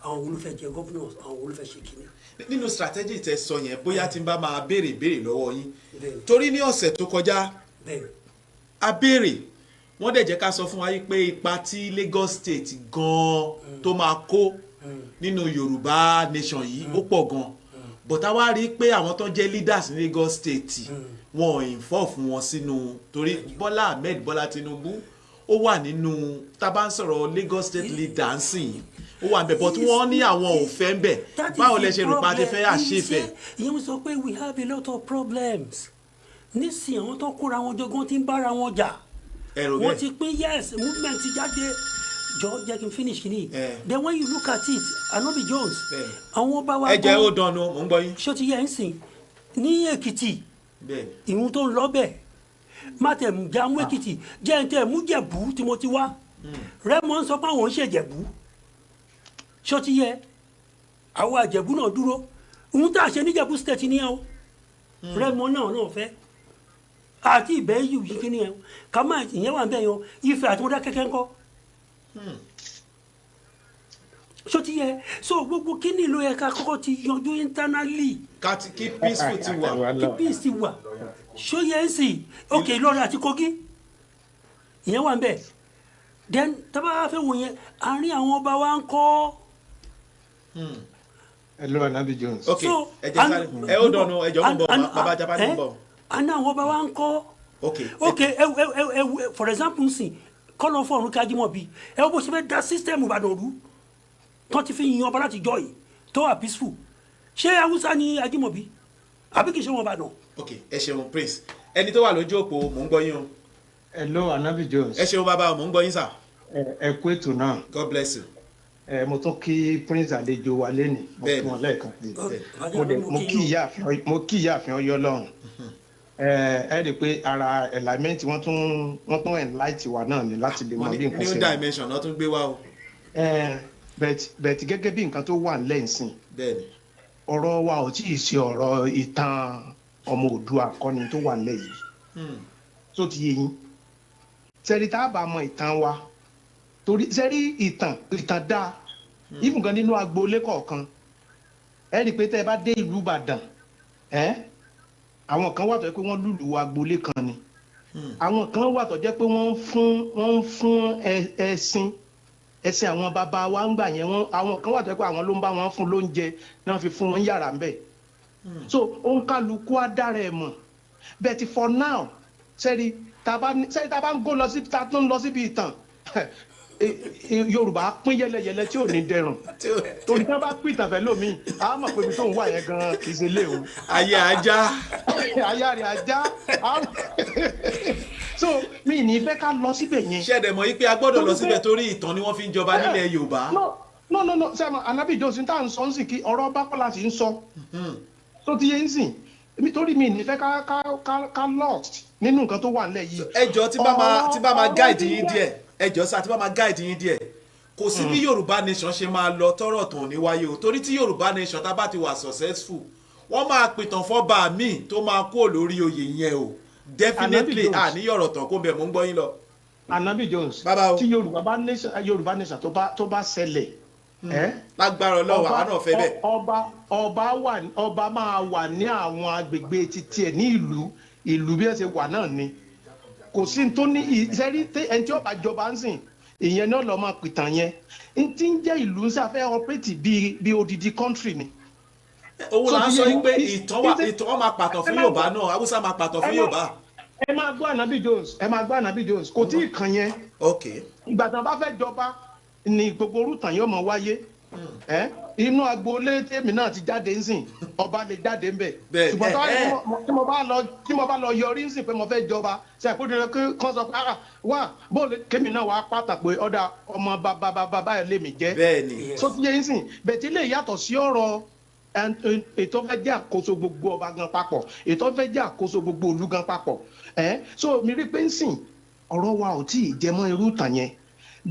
àwọn wo ló fẹ́ jẹ governors àwọn wo ló fẹ́ ṣe kíni. nínú strategy tẹ́ sọ yẹn bóyá tí n bá máa béèrè lọ́wọ́ yín torí ní ọ̀sẹ̀ tó kọjá a béèrè wọ́n dẹ̀ jẹ́ ká sọ fún wa yí pé ipa tí Lagos State gan-an tó máa kó nínú Yorùbá nation yìí ó pọ̀ gan-an but a wá rí i pé àwọn tó jẹ́ leaders ní Lagos State wọn ò involve wọn sínú torí Bọ́lá Ahmed Bọ́lá Tinubu ó wà nínú tá a bá ń sọ̀rọ̀ Lagos State leader ń sìn ó wà bẹ̀ but wọ́n ní àwọn ò fẹ́ ń bẹ̀ báwo lẹ ṣe rò pa ti fẹ́ àṣefẹ́. ìyẹn sọ pé we have a lot of problems nísìnyí àwọn tó kóra wọn jọ gan ti ń bára wọn jà wọ́n ti pín yes movement ti jáde jọ jẹ́ kí n finish kìíní then when you look at it Anobi Jones àwọn ọba wa ẹ jẹ́ ó dànù mò ń gbọ́ yín. ṣó ti yẹ ń sìn ní Èkìtì ìhun tó ń lọ bẹ́ẹ̀ má tẹ̀ mú já mú Èkìtì jẹ́ ń tẹ̀ mú Jẹ̀bú tí mo ti wá Rẹ́mọ ń sọ pé àwọn ń ṣèjẹ̀bú ṣó ti yẹ àwọn àjẹ̀bú náà dúró ohun tá a ṣe níjẹ̀bú state nìyẹn o Rẹ́mọ náà fẹ́ àti ìbẹ́ yìí kí nìyẹn ká má ìyẹn wà ń bẹ̀ yan Ifẹ̀ àti Mọdákẹ́kẹ́ ńkọ́ ṣó ti yẹ so gbogbo kí ni ló yẹ ká kọ́kọ́ ti yanjú internally. kí peaceful ti wà. kí peace ti wà ṣó yẹ ń sìn ok Ìlọrin àti Kogi ìyẹn wà ń bẹ̀ then tábà fẹ́ wọ̀nyẹn àárín àwọn ọba wa ń kọ́. Hello Anobi Jones. ok ẹ jẹ́ sáré ẹ ó dọ̀nù ẹ jọ ń bọ̀ bàbá Japan ń bọ̀. àná àwọn ọba wa ń kọ́. ok for example nsìn kọ́lọ́ fọ́ọ̀rùn Kájímọ̀bí ẹ bó ṣe fẹ́ da system Ìbàdàn rú tó ti fi yan ọba láti jọ yìí tó wà peaceful ṣé Haúsá ni Ajímọ̀bí àbí kì í ṣe wọn Ìbàdàn. ok ẹ ṣeun Prince ẹni tó wà lójú òpó mò ń gbọ́ yín o. Hello Anobi Jones. ẹ ṣeun bàbá mò ń gbọ́ yín sà. ẹ kú ètò náà. God bless you. mo tún kí Prince àlejò wa lẹ́nìí mo kí wọn lẹ́ẹ̀kan mo kí ìyáàfin Ọ̀yọ́ lọ́run ẹ rí i pé ara alignment wọ́n tún enlight wa náà ni láti lè mọ bí nǹkan ṣe. new dimension náà tún gbé wá o. bẹ́ẹ̀ gẹ́gẹ́ bí nǹkan tó wà lẹ́yìn ọ̀rọ̀ wa ò tí ì ṣe ọ̀rọ̀ ìtàn ọmọ Oòduà akọni tó wà lẹ́yìn tó ti yé yín sẹ́rí tá a bá mọ ìtàn wa torí sẹ́rí ìtàn dáa ìfún kan nínú agboolé kọ̀ọ̀kan ẹ rí i pé tẹ́ ẹ bá dé ìlú Ìbàdàn àwọn kan wà tó jẹ́ pé wọ́n lùlù agboolé kan ni àwọn kan wà tó jẹ́ pé wọ́n ń fún ẹṣin àwọn bàbá wa ń gbà yẹn àwọn kan wà tó jẹ́ pé àwọn ló ń bá wọn fún lóúnjẹ náà fi fún wọn yàrá ń bẹ̀ so òǹkàlùkù á dára ẹ̀ mọ̀ but for now sẹ́rí tá a bá ń gó lọ síbi tá a tún lọ síbi ìtàn Yorùbá pín yẹlẹyẹlẹ tí ò ní dẹrùn torí tí wọn bá pín ìtàn fẹ́ lómi a mọ̀ pé ibi tó ń wà yẹn gan kì í ṣe lé o. ayé ajá. ayé rẹ̀ ajá so mi ní fẹ́ ká lọ síbẹ̀ yẹn. ṣẹ́ẹ̀dẹ̀ mọ̀ yí pé a gbọ́dọ̀ lọ síbẹ̀ torí ìtàn ni wọ́n fi ń jọba nílẹ̀ Yorùbá. no sẹ́mu Anobi Jones tá à ń sọ ń sìn kí ọ̀rọ̀ bá kọ́ láti ń sọ tó ti yé ń sìn nítorí mi ní fẹ́ ká lost nínú nǹkan tó wà nílẹ̀ yìí. ẹjọ́ tí bá máa guide yín díẹ̀ ẹjọ́ sá tí bá máa guide yín díẹ̀ kò sí bí Yorùbá nation ṣe máa lọ tọ́rọ̀ tàn ní wáyé o torí tí Yorùbá nation tá bá ti wà successful wọ́n máa pìtàn fọ́ba míì tó máa kó lórí oyè yẹn o definitely àníyọ̀rọ̀ tán kó bẹ̀ mọ́ ń gbọ́ yín lọ. Anobi Jones tí Yorùbá nation tó bá ṣẹlẹ̀ lágbára Ọlọ́run àwọn náà fẹ́ bẹ́ẹ̀. ọba máa wà ní àwọn agbègbè títí ẹ̀ ní ìlú bí ẹ ṣe wà náà ni kò sí tó ní ìṣẹ́rí ẹni tí ọba jọba ń sìn ìyẹn náà lọ́ọ́ máa pìtàn yẹn n ti ń jẹ́ ìlú ń sáfẹ́ ọpẹ́tì bíi odidi country ni. owó là ń sọ pé ìtàn máa pàtàn fún Yorùbá náà Haúsá máa pàtàn fún Yorùbá. ẹ máa gbọ́ Ànábì Jones kò tí ì kàn yẹn. ìgbà tí wọ́n bá fẹ́ jọba ni gbogbo orúkàn yóò mọ̀ wáyé. inú agboolé tèmi náà ti jáde ń sìn ọba lè jáde ń bẹ̀. ṣùgbọ́n tí mo bá lọ yọrí ń sìn pé mo fẹ́ jọba ṣe àkójọ kan sọ pé wà bóòlù kémi náà wàá pàtàkì pé ọ̀dà ọmọ bàbá ẹ̀ lèmi jẹ́. so ti yẹ ń sìn bẹ̀tí lè yàtọ̀ sí ọ̀rọ̀ ètò fẹ́ jẹ́ àkóso gbogbo ọba gan papọ̀ ètò fẹ́ jẹ́ àkóso gbogbo ìlú gan papọ̀ so mi rí pé ń sìn ọ̀rọ̀ wa ò tí ì jẹmọ́ irú ìtàn yẹn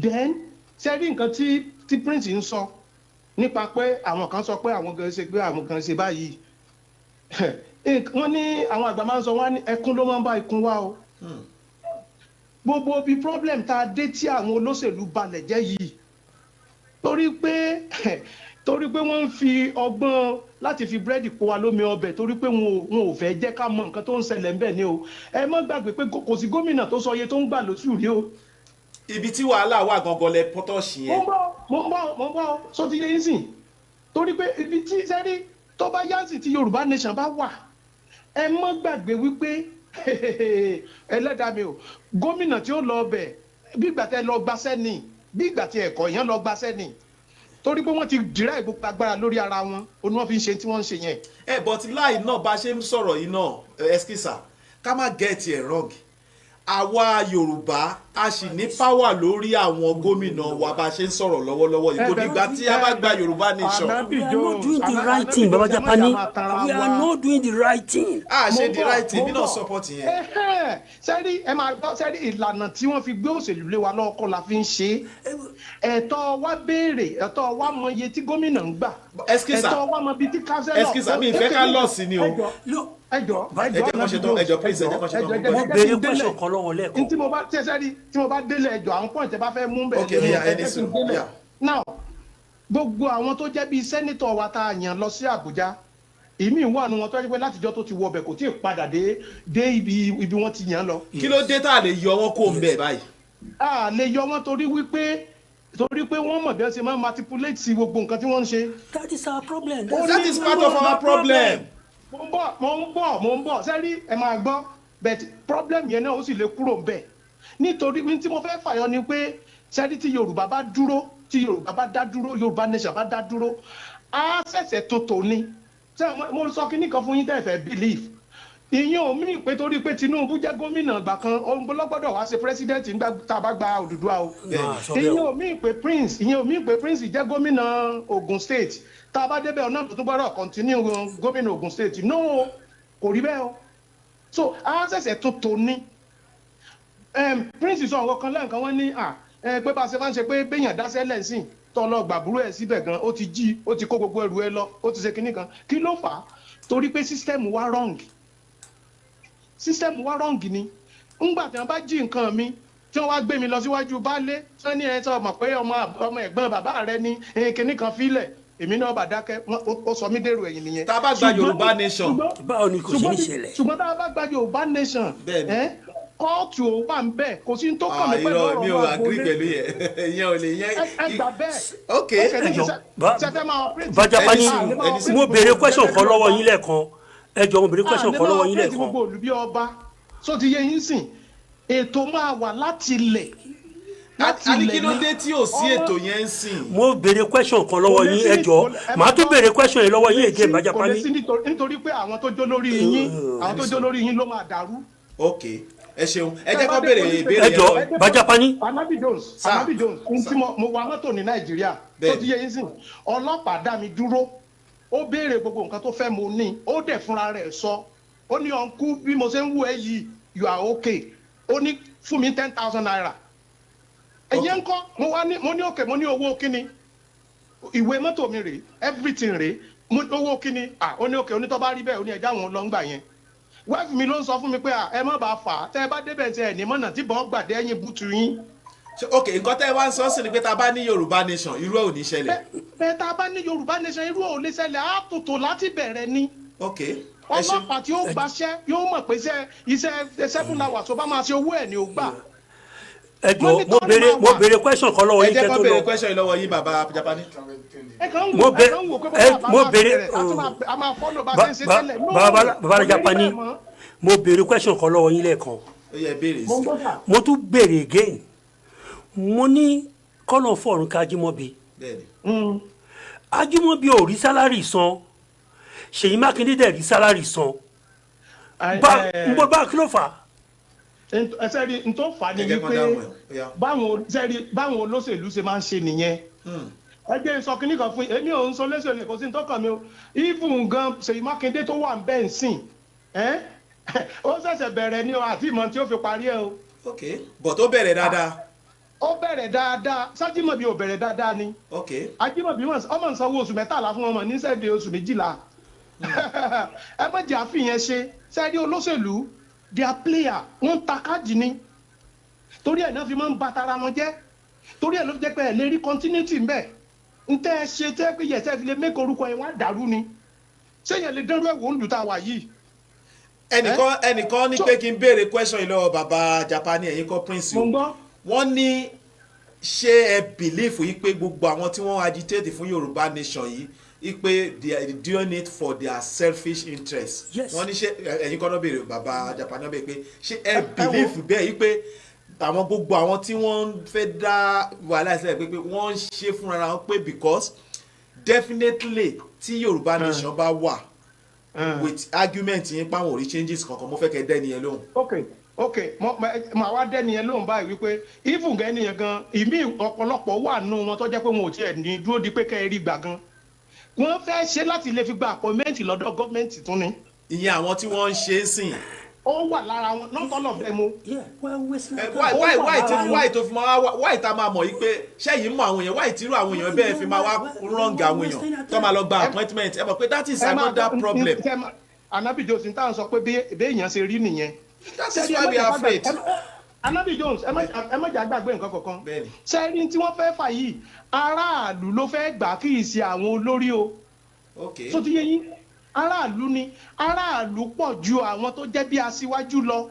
then ṣe rí nǹkan tí Prince ń sọ nípa pé àwọn kan sọ pé àwọn kan ṣe pé àwọn kan ṣe báyìí wọ́n ní àwọn àgbà máa ń sọ wọ́n ní ẹkún ló máa ń bá ikún wá o gbogbo bíi problem tá a dé tí àwọn olóṣèlú balẹ̀ jẹ́ yìí torí pé wọ́n ń fi ọgbọ́n láti fi búrẹ́dì kó wa lómi ọbẹ̀ torí pé wọn ò fẹ́ jẹ́ ká mọ nǹkan tó ń ṣẹlẹ̀ ń bẹ̀ ni o ẹ má gbàgbé pé kò sí gómìnà tó sọ iye tó ń gbà lóṣù rí o. ibi tí wàhálà wà gangan lẹ pọ́tọ́ọ̀ṣì yẹn. mo ń bọ̀ sọ ti yé yín sìn torí pé ibi tí sẹ́rí tó bá yánsì tí Yorùbá nation bá wà ẹ má gbàgbé wípé ẹlẹ́dàá mi o gómìnà tí ó lọ bẹ̀ bí ìgbà tẹ lọ gbaṣẹ́ ni bí ìgbà tí ẹ̀kọ́ yẹn lọ gbaṣẹ́ ni torí pé wọ́n ti dìrá ìgbópa agbára lórí ara wọn oní wọ́n fi ń ṣe tí wọ́n ń ṣe yẹn. but láì náà bá ṣe ń sọ̀rọ̀ yìí náà ẹskísà ká má get it wrong àwa Yorùbá a sì ní power lórí àwọn gómìnà wa bá ṣe ń sọ̀rọ̀ lọ́wọ́lọ́wọ́ yìí kò dìgbà tí a bá gba Yorùbá nation. we are not doing the right thing Baba Japani we are not doing the right thing. a ṣe the right thing bí náà support yẹn. sẹ́rí ẹ máa gbọ́ sẹ́rí ìlànà tí wọ́n fi gbé òṣèlú lé wa lọ́kọ́ la fi ń ṣe ẹ̀tọ́ wa béèrè ẹ̀tọ́ wa mọ iye tí gómìnà ń gbà ẹ̀tọ́ wa mọ ibi tí kánsẹ́lọ̀. ẹskísà mi ìfẹ́ ká lọ sí ni o. ẹjọ please ẹjọ kan ṣe tán. mo béèrè question kan lọ́wọ́ lẹ́ẹ̀kan. tí mo bá tẹ́sẹ́rí tí mo bá délé ẹjọ àwọn point ẹ bá fẹ́ mú bẹ́ẹ̀ now gbogbo àwọn tó jẹ́ bíi sẹ́nitọ̀ wa tá a yàn lọ sí Àbújá ìmí wà nù wọn tó jẹ́ pé látijọ́ tó ti wọ ọbẹ̀ kò tí ì padà dé ibi wọ́n ti yàn lọ. kí ló dé tá a lè yọ wọn kó ń bẹ̀ báyìí. a lè yọ wọn torí pé wọ́n mọ̀ bí wọ́n ṣe máa manipulate sí gbogbo nǹkan tí wọ́n ń ṣe. that is our problem. that is part of our problem. mo ń bọ̀ sẹ́rí ẹ máa gbọ́ but problem yẹn náà ó sì lè kúrò ńbẹ̀ nítorí tí mo fẹ́ fàyọ ni pé sẹ́rí tí Yorùbá bá dúró tí Yorùbá bá dá dúró Yorùbá nation bá dá dúró á ṣẹ̀ṣẹ̀ tó tò ní mo sọ kí nìkan fún yín tẹ́ ẹ fẹ́ believe ìyẹn ò mí pé torí pé Tinubu jẹ́ gómìnà ìgbà kan òun lọ́gbọ́dọ̀ wá ṣe president nígbà tá a bá gba Odùduwà o ìyẹn ò mí pé Prince jẹ́ gómìnà Ogun State tá a bá débẹ̀ ọ̀nà tó tún gbọ́dọ̀ continue gómìnà Ogun State no kò rí bẹ́ẹ̀ o so á ṣẹ̀ṣẹ̀ tó tò ní Prince sọ nǹkan kan lẹ́ǹkan wọ́n ní pé bá a ṣe máa ń ṣe pé béèyàn dáṣẹ́ lẹ́sìn tó lọ gbàbúrò ẹ̀ síbẹ̀ gan ó ti jí ó ti kó gbogbo ẹrù ẹ lọ ó ti ṣe kinní kan kí ló fà á torí pé system wa wrong ni ńgbà tí wọ́n bá jí nǹkan mi tí wọ́n wá gbé mi lọ síwájú baálé tí wọ́n ní ẹ sọ mọ̀ pé ọmọ ẹ̀gbọ́n bàbá rẹ ní kinní kan fílẹ̀ èmi náà bá dákẹ́ ó sọ mí dèrò ẹ̀yìn nìyẹn. tá a bá gba Yorùbá nation. báwo ni kò ṣe ní ṣẹlẹ̀. ṣùgbọ́n tá a bá gba Yorùbá nation kóòtù ò wà ń bẹ̀ kò sí tó kàn mí pẹ̀lú ọ̀rọ̀ mi ò agree pẹ̀lú yẹn ò lè yẹn. ẹ gbà bẹ́ẹ̀. ok Baba Japani mo béèrè question kan lọ́wọ́ yín lẹ́ẹ̀kan ẹjọ́ mo béèrè question kan lọ́wọ́ yín lẹ́ẹ̀kan. gbogbo olùbí ọba sọ ti yé yín sìn ètò máa wà láti ilẹ̀. àní kí ló dé tí ò sí ètò yẹn ń sìn. mo béèrè question kan lọ́wọ́ yín ẹjọ́ màá tún béèrè question yẹn lọ́wọ́ yín èké Baba Japani. nítorí pé àwọn tó jó lórí yín ló máa dàrú. ok ẹ ṣeun ẹ jẹ́ kó béèrè ìbéèrè yẹn lọ. Baba Japani. Ànábì Jones tí mo wà mọ́tò ní Nàìjíríà tó ti yé yín sìn ọlọ́pàá dá mi dúró ó béèrè gbogbo nǹkan tó fẹ́ mo ní ó dẹ̀ fúnra rẹ̀ sọ ó ní ọ̀nkú bí mo ṣe ń wú ẹ yìí you are okay ó ní fún mi 10,000 naira ẹ̀yẹ́ ńkọ́ mo ní òkè mo ní owó kíni ìwé mọ́tò mi rèé everything rèé owó kíni ó ní òkè onítọ́ bá rí bẹ́ẹ̀ ó ní ẹja àwọn lọ́ngbà yẹn wẹ́ẹ̀fù mi ló ń sọ fún mi pé ẹ má bàa fà á tẹ́ ẹ bá débẹ̀ tí ẹ ní mọ̀nà tí bọ́ọ̀ gbàdé ẹ̀yìn bùtù yín. ok nǹkan tẹ́ ẹ wá ń sọ sí ni pé tá a bá ní Yorùbá nation irú ẹ̀ ò ní ṣẹlẹ̀. bẹ́ẹ̀ tá a bá ní Yorùbá nation irú ẹ̀ ò lè ṣẹlẹ̀ á tòtò láti bẹ̀rẹ̀ ni. ok ọlọ́pàá tí ó gbaṣẹ́ yóò mọ̀ pé iṣẹ́ 7 hours tó bá máa ṣe owó ẹ̀ ni ó gbà. ẹ jọ mo béèrè question kan lọ́wọ́ ẹ yín jẹ́ kẹ́ kó tó béèrè lọ. question yìí lọ́wọ́ yín bàbá Japani. bàbá Japani mo béèrè question kan lọ́wọ́ yín lẹ́ẹ̀kan ó yẹ béèrè sí. mo tún béèrè again mo ní kọ́nà fọ̀rùn ká Ajímọ̀bí bẹ́ẹ̀ni. Ajímọ̀bí ò rí sálárì san Ṣèyí Mákindé dẹ̀ rí sálárì san bá kí ló fà á. ẹsẹ̀ rí n tó fà á ni wípé báwọn olóṣèlú ṣe máa ń ṣe nìyẹn ẹgbẹ́ sọ kínní kan fún èmi ò ń sọ lẹ́sẹ̀ kò sí ní tọ́kàn mi o even gan Ṣèyí Mákindé tó wà ń bẹ́ẹ̀ ń sìn ó ṣẹ̀ṣẹ̀ bẹ̀rẹ̀ ní o àti ìmọ̀ tí ó fi parí ẹ o. ok but ó bẹ̀rẹ̀ dáadáa. ó bẹ̀rẹ̀ dáadáa s'Ajímọ̀bí ò bẹ̀rẹ̀ dáadáa ni. ok Ajímọ̀bí ọmọ ń sanwó oṣù 13 fún ọmọ ní sẹ́ẹ̀dẹ̀ oṣù 12 ẹ má jẹ́ àfihàn ṣe sẹ́ẹ̀dẹ̀ olóṣèlú their player wọ́n ń ta káàdì ni torí ẹ̀ náà fi máa ń ba tara wọn jẹ́ torí ẹ̀ ló fi jẹ́ pé ẹ̀ lè rí continuity ń bẹ̀ ń tẹ́ ẹ ṣe tẹ́ pé yẹ̀sẹ̀ fi lè mẹ́kọ̀ orúkọ yẹn wá dàrú ni sẹ́yìn lè dánrú ẹ̀wò ń lù tá a wà yìí. ẹnìkan ní pé kí n béèrè question yìí lọ́wọ́ bàbá Japani ẹ̀yin kọ́ prince o wọ́n ní ṣé ẹ believe yìí pé gbogbo àwọn tí wọ́n agitate fún Yorùbá nation yìí ipe they are doing it for their selfish interest. wọ́n ní ṣé ẹ̀yin kọ́ náà béèrè bàbá Japani náà béèrè pé ṣé ẹ believe bẹ́ẹ̀ yìí pé àwọn gbogbo àwọn tí wọ́n fẹ́ dá wàhálà ìṣẹ̀lẹ̀ pé wọ́n ń ṣe fúnra wọn pé because definitely tí Yorùbá nation bá wà with argument yín páwọn ò rí changes kankan mo fẹ́ kẹ́ dẹ́ni yẹn lóhùn. ok màá wá dẹ́ni yẹn lóhùn báyìí wípé even gẹ́ni yẹn gan ìmí ọ̀pọ̀lọpọ̀ wà nù wọn tó jẹ́ pé wọn ò tiẹ̀ ní dúró di pé kẹ́ ẹ rí gbà gan wọ́n fẹ́ ṣe láti lè fi gba appointment lọ́dọ̀ gọ́ọ̀mẹ̀ntì tún ni. ìyẹn àwọn tí wọ́n ń ṣe é sìn. ó wà lára wọn not all of them o. why tó fi máa why tá máa mọ̀ yìí pé ṣẹ́yìn mọ̀ àwọn èèyàn why tírú àwọn èèyàn bẹ́ẹ̀ fi máa wá wrong àwọn èèyàn tó máa lọ gba appointment ẹ mọ̀ pé that is another problem. Anabi Jones n táwọn sọ pé bí èèyàn ṣe rí nìyẹn. that is why we are afraid. Anabi Jones ẹ má jà gbàgbé nǹkan kankan sẹ́rí tí wọ́n fẹ́ fà yìí aráàlú ló fẹ́ gbà kí ì ṣe àwọn olórí o tó ti yé yín aráàlú ni aráàlú pọ̀ ju àwọn tó jẹ́ bí aṣíwájú lọ.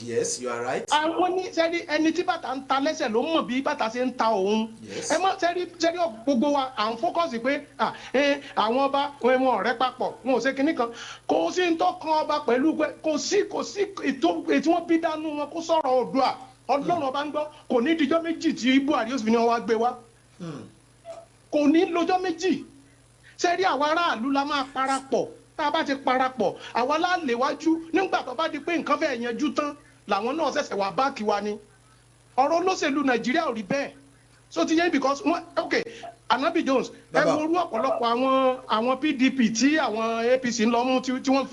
yes you are right. àwọn ní sẹ́rí ẹni tí bàtà ń ta lẹ́sẹ̀ ló mọ̀ bí bàtà ṣe ń ta òun. ẹ mọ̀ sẹ́rí gbogbo wa à ń fọ́kọ̀sì pé àwọn ọba wọn ọ̀rẹ́ papọ̀ wọn ò ṣe kinní kan kò sí ń tọ́kan ọba pẹ̀lú pé kò sí ètò wọn bí dánú wọn kó sọ̀rọ̀ Oòduà Ọlọ́run ọba ń gbọ́ kò ní dijọ́ méjì tí Buhari ó sì fi ní wọn wá gbé wá kò ní lọ́jọ́ méjì sẹ́rí àwa aráàlú la máa parapọ̀ tá a bá ti parapọ̀ àwa láléwájú nígbà tó bá di pé nǹkan fẹ́ yanjú tán làwọn náà ṣẹ̀ṣẹ̀ wá báàkì wa ni ọ̀rọ̀ olóṣèlú Nàìjíríà ò rí bẹ́ẹ̀ so ti yẹ because ok Anabi Jones ẹ wo orú ọ̀pọ̀lọpọ̀ àwọn PDP tí àwọn APC ń lọ mú tí wọ́n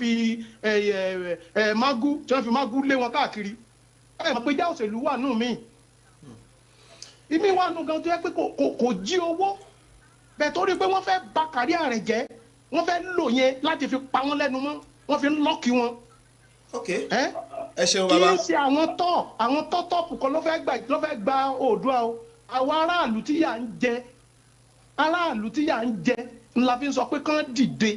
fi magu lé wọn káàkiri ẹ mọ̀ pé já òṣèlú wà nù mí ìmí wà nù gan tó yẹ pé kò jí owó bẹ́ẹ̀ torí pé wọ́n fẹ́ bà kàríà rẹ̀ jẹ́ wọ́n fẹ́ lò yẹn láti fi pa wọ́n lẹ́nu mọ́ wọ́n fi ń lọ́ọ̀kì wọn. ok ẹ ṣeun bàbá. kì í ṣe àwọn tọ́tọ́pù kan ló fẹ́ gba Oòduà o àwọn aráàlú tí yà ń jẹ ńlá fi ń sọ pé kán dìde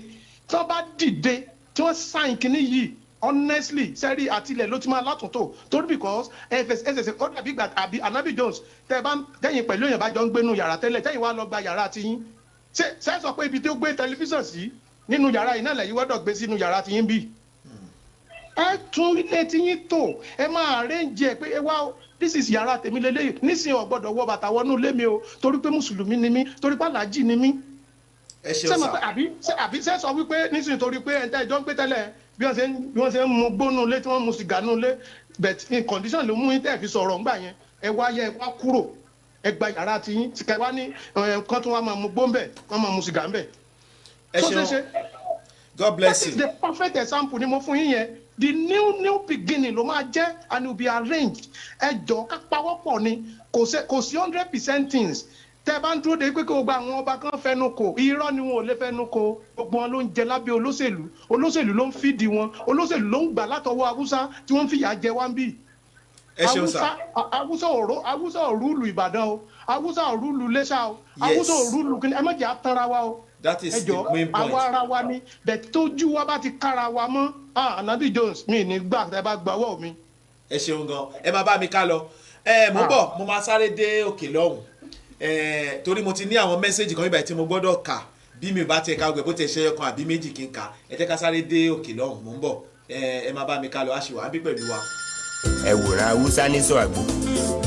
tí wọ́n bá dìde tí wọ́n sáìn kínní yìí honestly sẹ́rí àtìlẹ̀ ló ti máa látúntò torí because ẹsẹ̀ ó dàbí ìgbà àbí Anabi Jones tẹ́yìn pẹ̀lú èèyàn bá jọ ń gbénu yàrá tẹ́lẹ̀ tẹ́yìn wá lọ gba yàrá tiyín ṣe sọ pé ibi tí ó gbé tẹlifíṣàn sí nínú yàrá yìí náà lẹ́yìn wọ́dọ̀ gbé sínú yàrá tiyín bí. ẹ tún ilé tiyín tò ẹ máa arrange ẹ pé ẹ wá this is yàrá tèmi lélẹ́yìn nísìnyí ò gbọ́dọ̀ wọ bàtà wọnú ilé mi o torí pé mùsùlùmí ni mí torí pé aláàjì ni mí. ẹ ṣeun sá àbí ṣe sọ wípé nísìnyí torí pé ẹ̀ńtẹ́ ìjọ ń gbé tẹ́lẹ̀ bí wọ́n ṣe ń mu gbónú ilé tí wọ́n mu sìgá nú ilé but in condition ló mú yín tẹ́ fi sọ̀rọ̀ ńgbà yẹn ẹ wá kúrò ẹ gba yàrá ti yín kẹ wá ní nǹkan tó wá máa mu gbó ń bẹ̀ wọ́n máa mu sìgá ń bẹ̀. ẹ ṣeun God bless you. that is the perfect example ni mo fún yín yẹn the new beginning ló máa jẹ́ and it will be arranged ẹ jọ ká pawọ́pọ̀ ni kò sí 100% things tẹ bá ń dúró de pé kí gbogbo àwọn ọba kan fẹnu kò irọ́ ni wọn ò lè fẹnu kò gbogbo wọn ló ń jẹ lábẹ́ olóṣèlú ló ń fìdí wọn olóṣèlú ló ń gbà látọwọ́ Haúsá tí wọ́n ń fìyà jẹ wá ń bì. ẹ ṣeun sá. Haúsá òrùlù Ìbàdàn o Haúsá òrùlù Iléṣà o Haúsá òrùlù kí ẹ má jẹ́ àtàrà wa o. that is the main point. àwa ara wa ni bẹ́ẹ̀ tójú wa bá ti kára wa mọ́ Anabi Jones mi ní gbà tẹ́ bá gbà wọ́ mi. ẹ ṣeun gan ẹ máa bá mi ká lọ mo bọ̀ mo máa sáré dé òkè lọ́hùn torí mo ti ní àwọn mẹ́sẹ̀gì kan níbàyí tí mo gbọ́dọ̀ kà bí mi bá tiẹ̀ ká gbẹ bó ti ṣe ọkàn àbí méjì kí n kà ẹ jẹ́ ká sáré dé òkè lọ́hùn mo ń bọ̀ ẹ máa bá mi ká lọ àṣìwà bí pẹ̀lú wa. ẹ̀wòrán haúsá ní sọ àgbò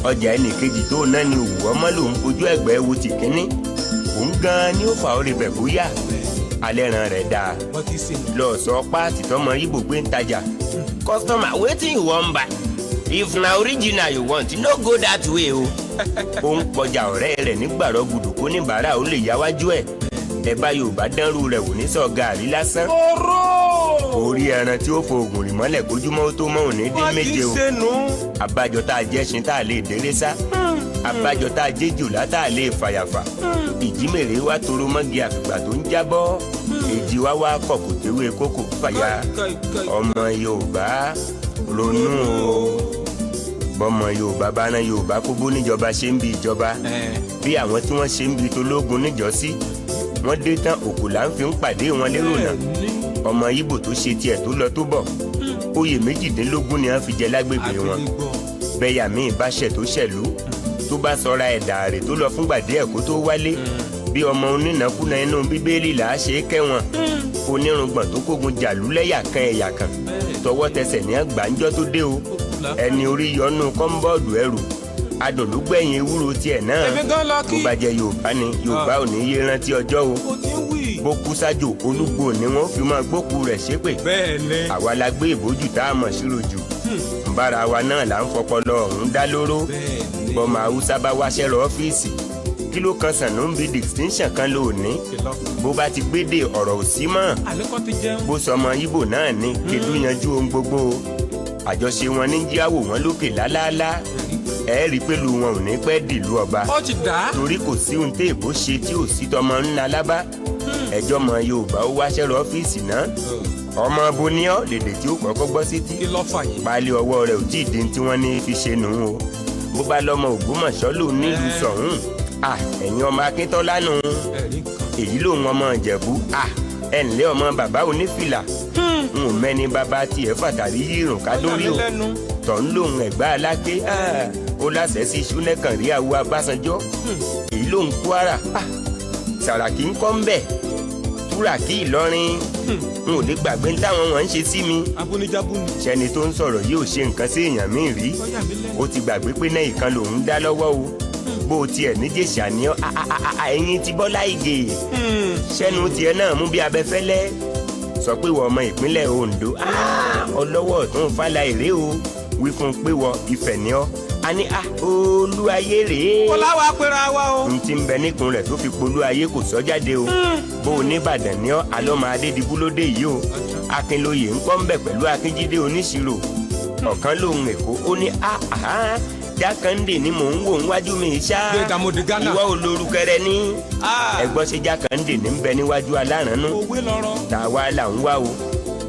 ọjà ẹnìkejì tó náà ni òwú ọmọ lòún fojú ẹ̀gbẹ́ wo ti kínní òun gan-an ni ó fà ó rí bẹ̀ bóyá alẹ́ ran rẹ̀ dáa lọ sọ páàtì tọmọ ibo gbé ń tajà. customer wetin you wan buy if na original you want no go that way o. ó ń kọjá ọ̀rẹ́ rẹ̀ nígbàrọ̀ gùdù kó ní bàárà ó lè yáwájú ẹ̀ ẹ bá yorùbá dánrú rẹ̀ wò ní sọ gàrí lásán. orí ẹran tí ó fo oògùn rì mọ́lẹ̀ kójúmọ́ tó mọ́ òní dín méje o. abájọ tá a jẹ́ sin tá a lè délé sá abájọ tá a jẹ́ jòlá tá a lè fàyàfà ìjímèrè wa toro mọ́gi àfìgbà tó ń jábọ́ èjì wá wá kọ̀ kò téwé kókò fàyà ọmọ yorùbá ronú o bọ́mọ yorùbá bá ná yorùbá kó bó níjọba ṣe ń bi ìjọba bí àwọn tí wọ́n ṣe ń bi tológun níjọ́sí wọ́n dé tán òkú là ń fi ń pàdé wọn lérò náà ọmọ ibo tó ṣe tiẹ̀ tó lọ tó bọ̀ oyè 18 ni wọ́n fi jẹ lágbègbè wọn bẹ́yà míì bá ṣẹ̀ tó ṣẹ̀lú tó bá sọra ẹ̀dà rẹ̀ tó lọ fúngbà díẹ̀ kó tó wálé bí ọmọ onínàkúnà inú bíbélì là á ṣe é kẹ́wọ̀n onírùngbọ̀n tó kógun jàlú lẹ́yà kan ẹ̀yà kan tọwọ́ tẹsẹ̀ ní àgbáńjọ́ tó dé o ẹni orí yọnu kọ́ńbọ́ọ̀dù ẹrù adùnlúgbẹ̀yìn ewúro tiẹ̀ náà tó bá jẹ́ yorùbá ni yorùbá ò ní yé rántí ọjọ́ o bó kú sájò olúgbò ni wọ́n fi máa gbókù rẹ̀ ṣépè àwa la gbé ìbòjú tá a mọ̀ síro jù bára wa náà là ń fọpọlọ ọ̀hún dá lóró bọ́mọ haúsá bá wáṣẹ́ lọ ọ́fíìsì kí ló kan sànú ń bi distinction kan lónìí bó bá ti gbédè ọ̀rọ̀ ò sí mọ́ bó sọmọ ibo náà ní kedú yanjú ohun gbogbo àjọṣe wọn ní jíáwò wọn lókè lálálá ẹ rí i pé lu wọn ò ní pẹ́ dìlú ọba torí kò sí ohun tí èbó ṣe tí ò sí tọmọ ńlá lábá ẹjọ́ mọ yorùbá ó wáṣẹ́ lọ ọ́fíìsì náà ọmọ boniọ́ lèdè tí ó kọ́kọ́ gbọ́ sí tí paálí ọwọ́ rẹ̀ ò tí ì dín tí wọ́n ní fi ṣe nù ú o bó bá lọ́mọ ògbómọ̀ṣọ́ lò nílùú sọ̀hún ẹ̀yin ọmọ akíntọ́lá nù èyí lòun ọmọ ìjẹ̀bú ẹ̀ ǹlẹ́ ọmọ bàbá onífìlà n ò mẹ́ni bàbá tiẹ̀ fàtàrí yírùn ká lórí o tọ̀ ń lòun ẹ̀gbá aláké ó láṣẹ sí ṣúnẹ́kàn rí àwọ abásanjọ́ èyí lòun kwara sàràkí ń kọ́ ń bẹ̀ túràkì ìlọrin n ò lè gbàgbé táwọn wọn ń ṣe sí mi ṣẹni tó ń sọ̀rọ̀ yìí ò ṣe nǹkan sí èèyàn míì rí ó ti gbàgbé pé náà ìkan lòun dá lọ́wọ́ o bó o tiẹ̀ níjèṣà ní ẹ̀yìn ti Bọ́lá Ìgè ṣẹ́nu tiẹ̀ náà mú bí abẹ́fẹ́lẹ́ sọ pé wọ́n ọmọ ìpínlẹ̀ Ondo ọlọ́wọ́ tó ń fàlà èrè o wí fún un pé wọ́n Ifẹ̀ ní ọ́ a ní olúayé rèé kọláwa pera wa o n ti ń bẹ níkun rẹ̀ tó fi polúayé kò sọ jáde o bó o ní Ìbàdàn ní ọ́ alọ́mọ Adédìbú lóde yìí o Akínlóye ń kọ́ ń bẹ̀ pẹ̀lú Akínjídé oníṣirò ọ̀kan lòun Èkó ó ní Jákàndé ni mò ń wò níwájú mi ṣá ìwọ olórúkẹrẹ ní ẹgbọ́n ṣe Jákàndé ní ń bẹ níwájú alárànú tàwa là ń wá o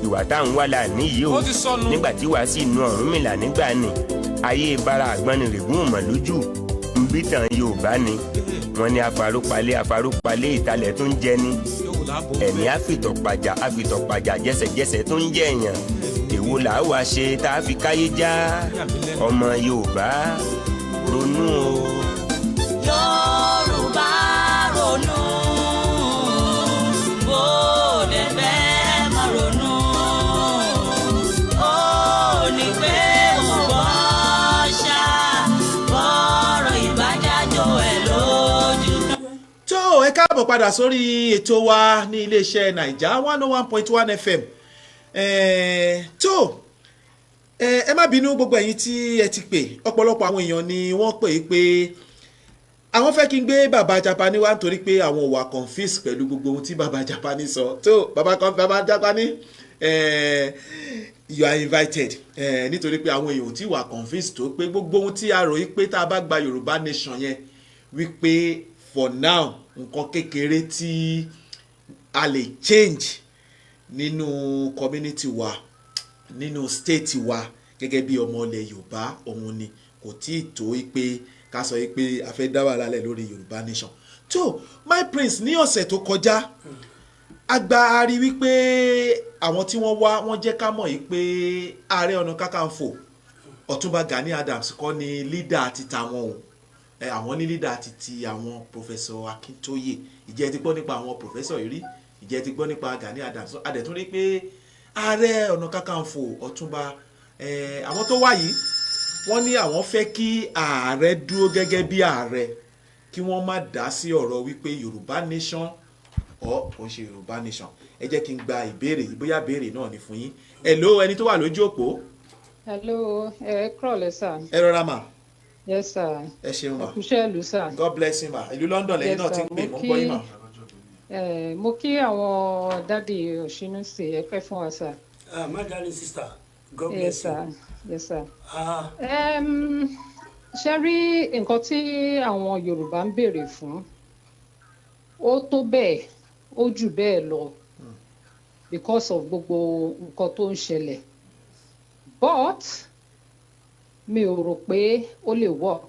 ìwà tá à ń wá là níyì o nígbà tí wàá sì nu Ọ̀rúnmìlà nígbà ni ayé bara àgbọnnìrègún ò mọ̀ lójú nbí tàn Yorùbá ni wọ́n ní afarópalẹ̀ ìtalẹ̀ tó ń jẹ ni ẹ̀mí àfìtọ̀pàjà jẹ́sẹ̀jẹ́sẹ̀ tó ń jẹ èèyàn èwo là á wá ṣe tá a fi káyé já ọmọ Yorùbá ronú o. Yorùbá ronú bó dẹ̀ fẹ́ mọ́ ronú ó ní pé mo bọ́ ṣá bọ́rọ̀ ìbájájọ́ ẹ̀ lójú. tó ẹ káàbọ̀ padà sórí ètò wa ní iléeṣẹ́ Naija 101.1 FM. Tó ẹ má bínú gbogbo ẹ̀yin tí ẹ ti pè ọ̀pọ̀lọpọ̀ àwọn èèyàn ni wọ́n pè é pé àwọn fẹ́ kí n gbé bàbá Japani wá nítorí pé àwọn wà confuse pẹ̀lú gbogbo ohun tí bàbá Japani sọ. Tó bàbá Japani you are invited nítorí pé àwọn èèyàn tí wà confuse tó pé gbogbo ohun tí a rò yí pé tá a bá gba Yorùbá nation yẹn wípé for now nǹkan kékeré tí a lè change nínú community wa nínú state wa gẹ́gẹ́ bí ọmọ ilẹ̀ Yorùbá òun ni kò tí ì tó pé ká sọ pé a fẹ́ dá wà lálẹ́ lórí Yorùbá nation. tó my prince ní ọ̀sẹ̀ tó kọjá a rí wípé àwọn tí wọ́n wá wọ́n jẹ́ ká mọ̀ yìí pé Ààrẹ Ọ̀nà Kakanfò Ọ̀túnba Gani Adams kọ́ ni lídà ti tàwọn o àwọn ní lídà ti ti àwọn Professor Akintoye ìjẹ́ ti gbọ́ nípa àwọn professor yìí rí ìjẹ́ ti gbọ́ nípa Gani Adams adẹ̀tún rí pé Ààrẹ Ọ̀nà Kakanfò Ọ̀túnba àwọn tó wà yìí wọ́n ní àwọn fẹ́ kí ààrẹ dúró gẹ́gẹ́ bí ààrẹ kí wọ́n má dá sí ọ̀rọ̀ wípé Yorùbá nation ọ̀ kò ṣe Yorùbá nation ẹ jẹ́ kí n gba ìbéèrè yìí bóyá ìbéèrè náà ni fún yín hello ẹni tó wà lójú òpó. hello kúrọ̀lẹ́ sir. ẹ rọra mà. yes sir. ẹ ṣeun ma. ẹkúṣẹ́ ìlú sir. God bless you ma ìlú London lẹ́yìn náà ti ń pè mọ́ gbọ́ yín mà. mo kí àwọn dádì Òṣínúsì ẹ pẹ́ fún wa sir. My darling sister, God yes bless you. sir. Yes sir. Ṣé rí nǹkan tí àwọn Yorùbá ń béèrè fún ó tó bẹ́ẹ̀ ó jù bẹ́ẹ̀ lọ because of gbogbo nǹkan tó ń ṣẹlẹ̀ but mi ò rò pé ó lè work.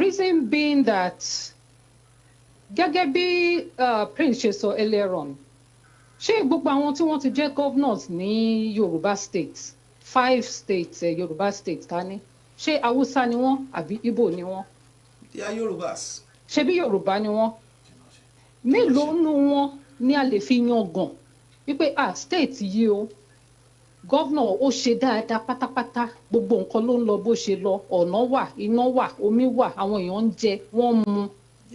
Reason being that gẹ́gẹ́ bí Prince ṣe sọ earlier on ṣé gbogbo àwọn tí wọ́n ti jẹ́ governors ní Yorùbá state 5 states Yorùbá state ta ni ṣé Haúsá ni wọ́n àbí Ìgbò ni wọ́n. they are Yorùbás. ṣé bí Yorùbá ni wọ́n mélòó nu wọn ni a lè fi yan gàn wípé state yìí o governor ó ṣe dáadáa pátápátá gbogbo nǹkan ló ń lọ bó ṣe lọ ọ̀nà wà iná wà omi wà àwọn èèyàn ń jẹ wọ́n ń mu.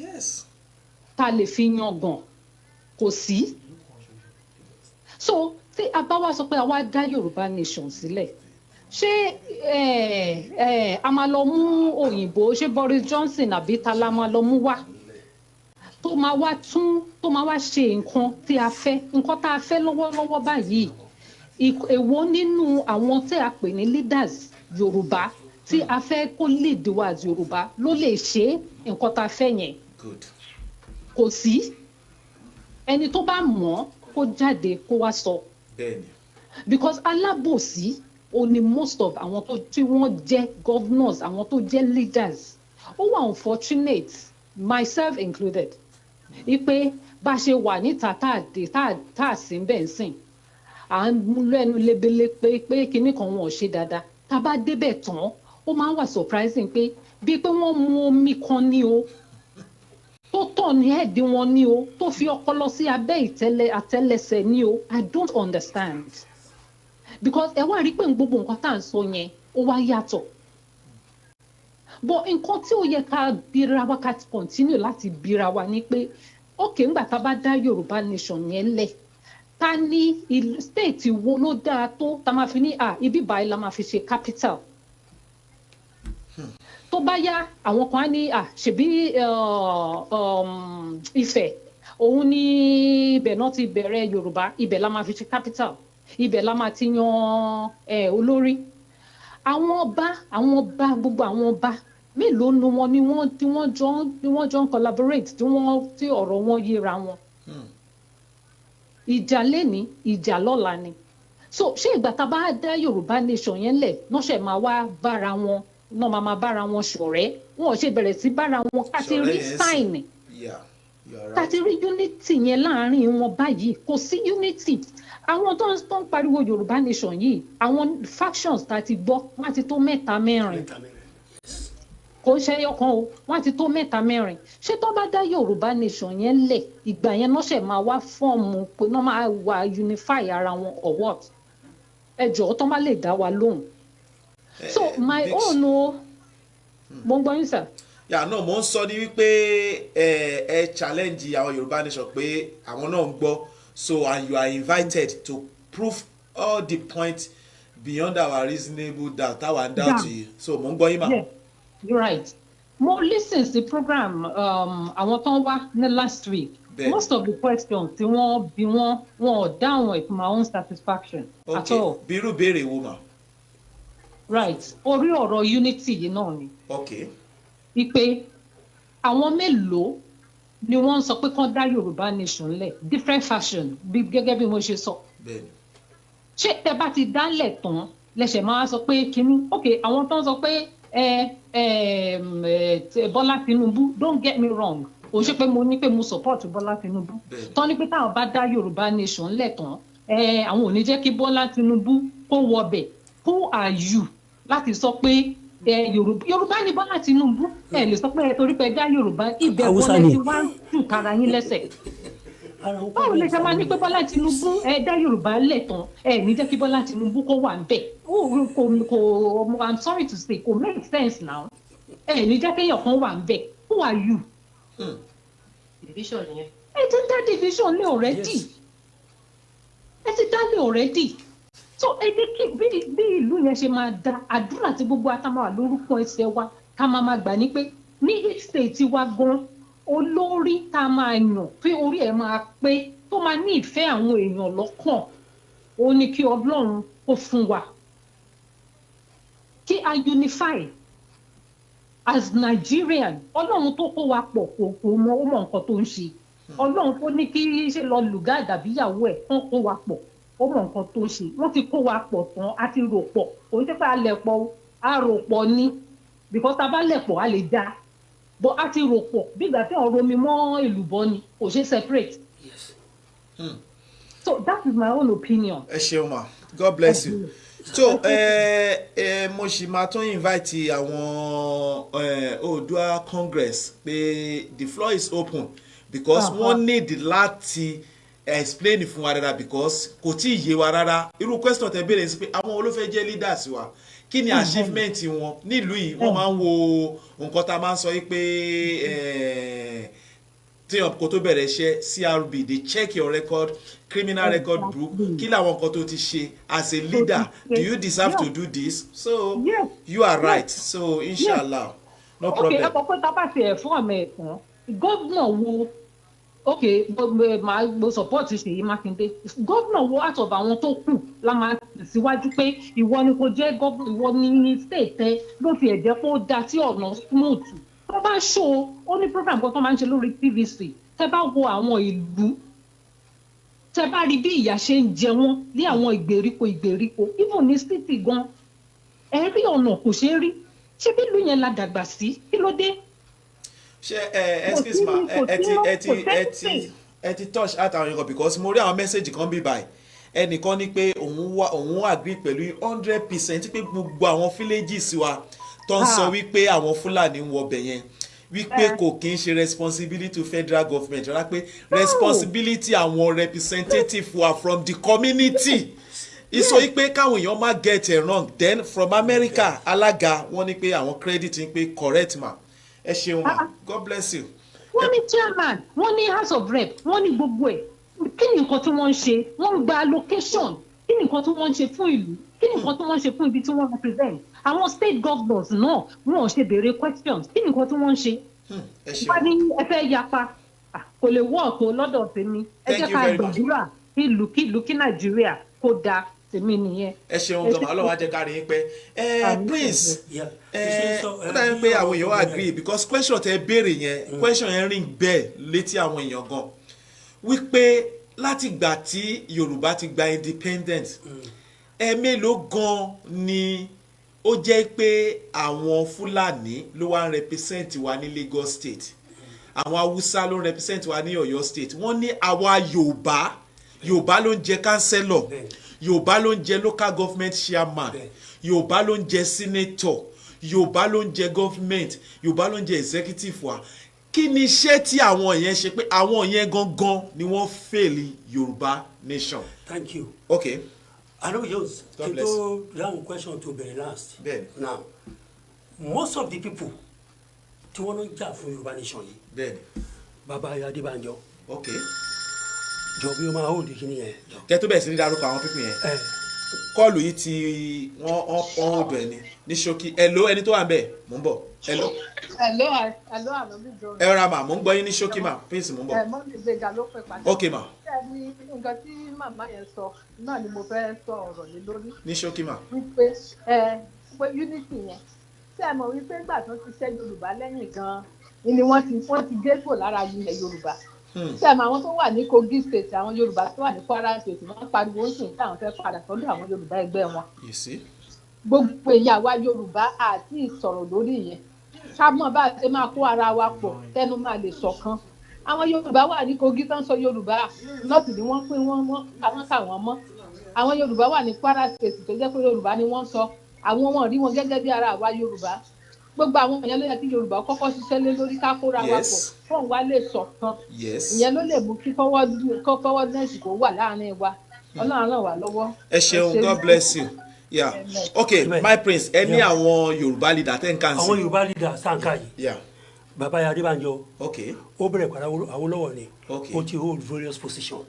yes. ta lè fi yan gàn kò sí. so tí a bá wá sọ pé a wá dá Yorùbá nation sílẹ̀ ṣé a máa lọ mú òyìnbó ṣé Boris Johnson àbí ta la máa lọ mú wá tó máa wá ṣe nǹkan tí a fẹ́ nǹkan tá a fẹ́ lọ́wọ́lọ́wọ́ báyìí èwo nínú àwọn tí a pè ní leaders Yorùbá tí a fẹ́ kó lead wa as Yorùbá ló lè ṣe nǹkan tá a fẹ́ yẹn kò sí ẹni tó bá mọ̀ kó jáde kó wá sọ because alábòsí ó ní most of àwọn tí wọ́n jẹ́ governors àwọn tó jẹ́ leaders ó wà unfortunate myself included ipe bá ṣe wà níta tá a sí bẹ́ẹ̀ ń sìn à ń mú lẹ́nu lebele pé kinní kan wọn ò ṣe dáadáa tá a bá débẹ̀ tán ó máa ń wà surprising pé bíi pé wọ́n mu omi kan ní o tó tọ̀ ní ẹ̀dí wọn ní o tó fi ọpọlọ sí abẹ́ àtẹ́lẹsẹ̀ ní o I don't understand because ẹ wá rí pé gbogbo nǹkan tá à ń sọ yẹn ó wá yàtọ̀ but nǹkan tí ó yẹ ká bíra wa ká continue láti bíra wa ni pé okay ńgbà tá a bá dá Yorùbá nation yẹn lẹ̀ ta ní state wo ló dáa tó ta máa fi ní ibi báyìí la máa fi ṣe capital tó bá yá àwọn kan á ní ṣebí Ifẹ̀ òun ní ibẹ̀ náà ti bẹ̀rẹ̀ Yorùbá ibẹ̀ la máa fi ṣe capital ibẹ̀ la máa ti yan olórí àwọn ọba gbogbo àwọn ọba mélòó nu wọn ni wọ́n jọ ń collaborate tí ọ̀rọ̀ wọn yíra wọn ìjà lẹ́ni ìjà lọ́la ni so ṣé ìgbà tá a bá dá Yorùbá nation yẹn lẹ̀ náà ṣe máa wá bára wọn náà máa bára wọn ṣọ̀rẹ́ wọn ò ṣe bẹ̀rẹ̀ sí bára wọn ká ti rí sign ká ti rí unity yẹn láàrin wọn báyìí kò sí unity àwọn tó ń pariwo Yorùbá nation yìí àwọn factions tá a ti gbọ́ wọ́n ti tó mẹ́ta mẹ́rin kò ń ṣe ẹyọkan o wọ́n ti tó mẹ́ta mẹ́rin ṣé tó bá dá Yorùbá nation yẹn lẹ̀ ìgbà yẹn náà ṣe máa wá fọ́ọ̀mù pé náà máa wà unify ara wọn or what ẹ jọ̀ọ́ tó má lè dá wa lóhùn so my own o mo ń gbọ́ yín sir. náà mo ń sọ ní wípé ẹ challenge àwọn Yorùbá nation pé àwọn náà ń gbọ́ so and you are invited to prove all the points beyond our reasonable doubt táwa ń doubt yìí so mo ń gbọ́ yín mà. You're right. Mo listen sí program àwọn tó ń wá ní last week. Most of the questions tí wọ́n bí wọ́n ò dáhùn it to my own satisfaction at all. Okay, bírú béèrè wo mà. Right, orí ọ̀rọ̀ unity yìí náà ni. Okay. Ipe àwọn mélòó ni wọ́n ń sọ pé kán dá Yorùbá nation lẹ̀ different fashion gẹ́gẹ́ bí mo ṣe sọ. Bẹ́ẹ̀ni. Ṣé tẹ bá ti dálẹ̀ tán lẹ́sẹ̀ máa sọ pé kínní okay àwọn tó ń sọ pé Bọ́lá Tinubu don't get me wrong o ṣe pé mo ní pé mo support Bọ́lá Tinubu tán ní pé táwọn bá dá Yorùbá nation lẹ́tàn àwọn ò ní jẹ́ kí Bọ́lá Tinubu kó wọbẹ̀ who are you láti sọ pé Yorùbá ní Bọ́lá Tinubu ẹ lè sọ pé ẹ torí pé dá Yorùbá ibẹ̀ wọlé ti wá jù kára yín lẹ́sẹ̀. Báwo lè ṣe máa ní pé Bọ́lá Tinubu ẹ dá Yorùbá lẹ̀ tán ẹ ní jẹ́ kí Bọ́lá Tinubu kó wà ńbẹ̀? Kò I'm sorry to say kò make sense now. Ẹ ní jẹ́ kéèyàn kan wà ńbẹ̀. Who are you? Division yẹn. Ẹ ti dá division lé already. Ẹ ti dá lé already. So ẹ jẹ́ kí bí ìlú yẹn ṣe máa da àdúrà tí gbogbo àtàwọn lórúkọ ẹsẹ̀ wa ká máa gbà ní pé ní state wa gan olórí tá a máa yàn pé orí ẹ̀ máa pé tó máa ní ìfẹ́ àwọn èèyàn lọ́kàn ó ní kí Ọlọ́run kó fún wa kí a unify as Nigerian. Ọlọ́run tó kó wa pọ̀ kò mọ ó mọ nǹkan tó ń ṣe. Ọlọ́run tó ní kí ṣe lọ lùgá àdàbíyàwó ẹ̀ tán kó wa pọ̀ ó mọ nǹkan tó ń ṣe. Wọ́n ti kó wa pọ̀ tán a ti rò pọ̀ kò ní pẹ́ a lẹ̀ pọ̀ a rò pọ̀ ní because tá a bá lẹ̀ pọ̀ a lè dá but a ti rò pọ̀ bí ìgbà tí wọ́n romi mọ́ èlùbọ́ ni kò ṣe separate. Yes. So that is my own opinion. Ẹ ṣeun ma, God bless you. So mo ṣì máa tún invite àwọn Oòduà Congress pé the floor is open because wọ́n need láti explain fún wa rárá because kò tí ì yé wa rárá. Irú question tẹ́ béèrè sí pé àwọn olófẹ́ jẹ́ leaders wa kí ni achievement wọn nílùú yìí. Wọ́n máa ń wo nǹkan tá a máa ń sọ yìí pé tí kò tó bẹ̀rẹ̀ iṣẹ́ CRB they check your record, criminal record book, kí làwọn nǹkan tó ti ṣe as a leader, do you deserve to do this? So you are right, so inshallah no problem. Okay, àkọ́kọ́ tá a bá ti ẹ̀ fún ọmọ ẹ̀ tán gómìnà wo mo support Ṣèyí Mákindé. Gómìnà wo out of àwọn tó kù la máa síwájú pé ìwọ ni kò jẹ́ gómìnà ìwọ ni state ẹ ló fi ẹ̀jẹ̀ kó da tí ọ̀nà smooth. Tó bá ṣó ó ní program kan tó máa ń ṣe lórí TVC tẹ́ bá wo àwọn ìlú tẹ́ bá rí bí ìyà ṣe ń jẹ wọ́n ní àwọn ìgbèríko even ní city gan ẹ rí ọ̀nà kò ṣeé rí ṣé bí ìlú yẹn la dàgbà sí kí ló dé. Ṣé excuse ma ẹ ti touch out àwọn yẹn because mo rí àwọn message kan bí báyìí ẹnìkan ní pé òun agree pẹ̀lú 100% pé gbogbo àwọn villages wa tó ń sọ wípé àwọn Fúlàní ń wọbẹ̀ yẹn wípé kò kí ń ṣe responsibility to federal government rárá pé responsibility àwọn representative wa from the community. Ìsọ yìí pé káwọn èèyàn má get it wrong then from America alága wọ́n ní pé àwọn credit ń pé correct ma. Ẹ ṣeun ma, God bless you. Wọ́n ní chairman wọ́n ní house of rep wọ́n ní gbogbo ẹ̀ kí ni nǹkan tí wọ́n ń ṣe wọ́n ń gba allocation kí ni nǹkan tí wọ́n ń ṣe fún ìlú kí ni nǹkan tí wọ́n ń ṣe fún ibi tí wọ́n represent àwọn state governors náà wọn ò ṣe béèrè questions kí ni nǹkan tí wọ́n ń ṣe. wọ́n ní ẹ fẹ́ yapa kò lè work o lọ́dọ̀ tèmi ẹ jẹ́ ká gbàdúrà kí Nàìjíríà kó dáa tèmi nìyẹn. Ẹ ṣeun gan-an Ọlọ́run á jẹ́ ká rí yín pẹ́. Prince ó dàbí pé àwọn èèyàn agree because question tẹ béèrè yẹn question yẹn ring bell létí àwọn èèyàn gan wípé láti gbà tí Yorùbá ti gba independence mélòó gan ni ó jẹ́ pé àwọn Fúlàní ló wá ń represent wa ní Lagos State àwọn Haúsá ló ń represent wa ní Ọ̀yọ́ State wọ́n ní àwa Yorùbá ló ń jẹ councillor Yorùbá ló ń jẹ local government chairman Yorùbá ló ń jẹ senator Yorùbá ló ń jẹ government Yorùbá ló ń jẹ executive wa kí ni iṣẹ́ tí àwọn yẹn ṣe pé àwọn yẹn gangan ni wọ́n fail Yorùbá nation. Thank you. Okay. I know yours. God bless. That question to be last. Then. Now, most of the people tí wọ́n ń jà fún Yorùbá nation yìí. Then. Baba Adébánjọ. Okay. Jọ bí o máa hold kí ni yẹn. Kẹ́ tó bẹ̀rẹ̀ sí ní dárúkọ àwọn pípín yẹn. Kọ́ọ̀lù yìí tí wọ́n hold ẹ̀ ní ṣókí. Hello ẹni tó wà ń bẹ̀ mò ń bọ̀. Hello. Hello àná mi jọ. Ẹ rà mà mò ń gbọ́ yín ní ṣókí mà please mò ń bọ̀. Mọ́ mi gbéga ló pè padà. Okay mà. Ní nǹkan tí màmá yẹn sọ náà ni mo fẹ́ sọ ọ̀rọ̀ lé lórí. Ní ṣókí mà. Wípé pé unity yẹn ṣé ẹ mọ̀ wípé nígbà tó ti ṣẹ́ Yorùbá lẹ́yìn gan-an ni wọ́n ti dé kò lára ilẹ̀ Yorùbá. Ṣé ẹ mọ̀ àwọn tó wà ní Kogi state àwọn Yorùbá tó wà ní Kwara state wọ́n pariwo ń sìn táwọn fẹ́ padà sọ́dọ̀ àwọn Yorùbá ẹgbẹ́ wọn. Gbogbo èèyàn àwa Yorùbá àti ìsọ̀rọ̀ lórí yẹn ká mọ̀ bá a ṣe máa kó ara wa pọ̀ tẹnu máa lè ṣọ̀kan. Àwọn Yorùbá wà ní Kogi tán sọ Yorùbá nọ́ọ̀tì ni wọ́n pín wọ́n àwọn kà wọ́n mọ́. Àwọn Yorùbá wà ní Kwara state tó jẹ́ pé Yorùbá ni wọ́n sọ àwọn wọn rí wọn gẹ́gẹ́ bí ara àwa Yorùbá gbogbo àwọn èèyàn ló yẹ kí Yorùbá kọ́kọ́ ṣiṣẹ́ lé lórí ká kóra wa pọ̀ fún wa lè ṣọ̀kan ìyẹn ló lè mú kí forwardness kó wà láàrin wa Ọlọ́run ràn wá lọ́wọ́. ẹ ṣeun God bless you. Yeah. Okay, my prince any àwọn Yorùbá leader ten kan sí. àwọn Yorùbá leader sanka yìí bàbá yà Adébánjọ ó bẹ̀rẹ̀ pẹ̀lú Awólọ́wọ̀ ni ó ti hold various position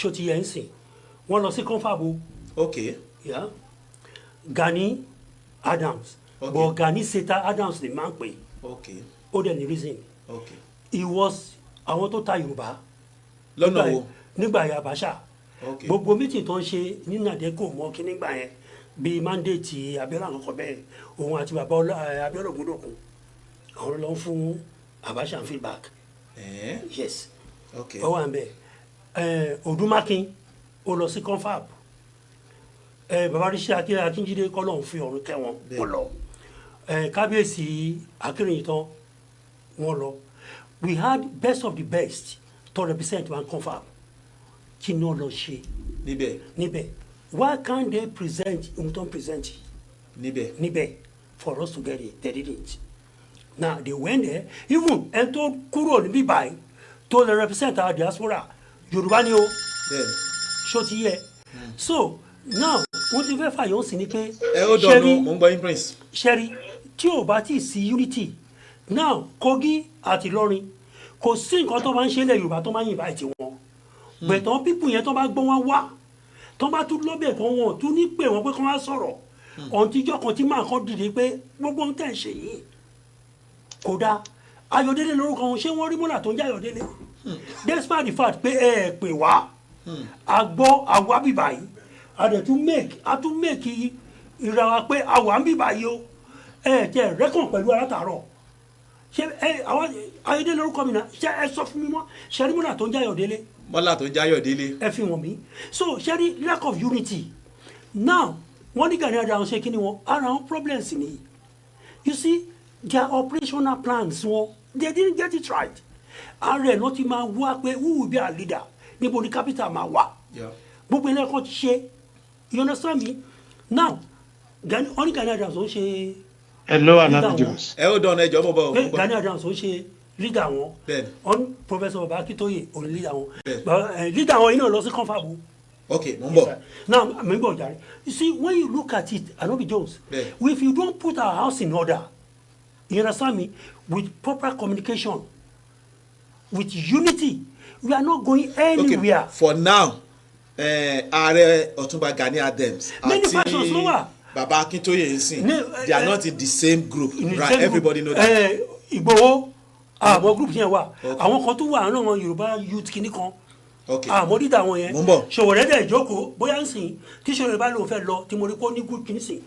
ṣó ti yẹ ń sìn wọ́n lọ sí confabo Gani Adams but Gani Seta Adams ni máa ń pè ó dẹ̀ ní reason he was àwọn tó ta Yorùbá lọ́nà wo nígbà yà Abacha gbogbo meeting tó ń ṣe ní Nàdẹ́kò mọ́ kí nígbà yẹn bíi mandate Abiola kankan bẹ́ẹ̀ òun àti bàbá Abiola Ògúndòkun àwọn lọ fún Abacha feedback yes ó wà ń bẹ̀ Odúmákin ó lọ sí confab bàbá Ríṣẹ́ Akínjídé kọ́ lọ́hún fi ọ̀run kẹ́ wọn ó lọ kábíyèsí Akínrìntàn wọn lọ we had best of the best to represent one confab kí ni wọ́n lọ ṣe níbẹ̀ why can't they present ohun tó ń present níbẹ̀ for us to get it they didn't now they went there even ẹni tó kúrò níbí báyìí tó lè represent our diaspora Yorùbá ni o ṣó ti yẹ so now wọ́n ti fẹ́ fàyọ̀ sí ni pé ṣẹ́rí tí ò bá tí sí unity now Kogi àti Ìlọrin kò sí nǹkan tó máa ń ṣe ilẹ̀ Yorùbá tó máa ń yìnbá ìtì wọn bẹ̀tọ̀ pípù yẹn tó bá gbọ́ wọn wá tó bá tún lọ́bẹ̀ kan wọn tún ní pé wọn pé kán wá sọ̀rọ̀ ọ̀ntíjọ́ kan tí máa kọ́ dìde pé gbogbo ohun tẹ̀ ń ṣe yìí kò dáa Ayọ̀délé lórúkọ wọn ṣé wọ́n rí mọ́là tó ń jẹ́ Ayọ̀délé despite the fact pé ẹ pè wá àgbọ̀ àwa bíbá yìí a tún make ìra wa pé àwa ń bíbá yìí o ẹ tẹ rẹ́kàn pẹ̀lú alátàárọ̀ ṣé àwọn Ayọ̀délé lórúkọ mi náà ṣé ẹ sọ fún mi mọ́ ṣe rí mọ́là tó ń jẹ́ Ayọ̀délé mọ́là tó ń jáyọ̀ délé. ẹ fi wọ̀n mí so ṣẹ́rí lack of unity now wọ́n ní Gani Adams ṣe kí ni wọn ara wọn problems ni you see their operational plans wọn they didn't get it right ààrẹ ló ti máa wá pé who will be our leader níbo ni capital máa wà gbogbo ilé ẹ̀kọ́ ti ṣe you understand me now wọ́n ní Gani Adams ó ṣe. hello Anabi Jones. ẹ ó dán ẹjọ́ bọ̀ bọ̀. Gani Adams ó ṣe leader wọn on Professor Baba Akintoye on leader wọn leader wọn iná lọ sí confab. Okay, mo ń bọ̀. Now mi ń bọ̀ jàre you see when you look at it Anabi Jones if you don't put our house in order you understand me with proper communication with unity we are not going anywhere. Okay, for now ààrẹ Ọ̀túnba Gani Adams àti Baba Akintoye ń sìn they are not in the same group right everybody know that. Ìgbòho àwọn group yẹn wà àwọn kan tó wà àwọn Yorùbá youth kìíní kan àmọ́ dídá àwọn yẹn Ṣòwòrẹ́ dẹ̀ jókòó bóyá ń sìn tí Ṣòwòrẹ́ bá lóun fẹ́ lọ tí mo rí kó ní group kìíní sìn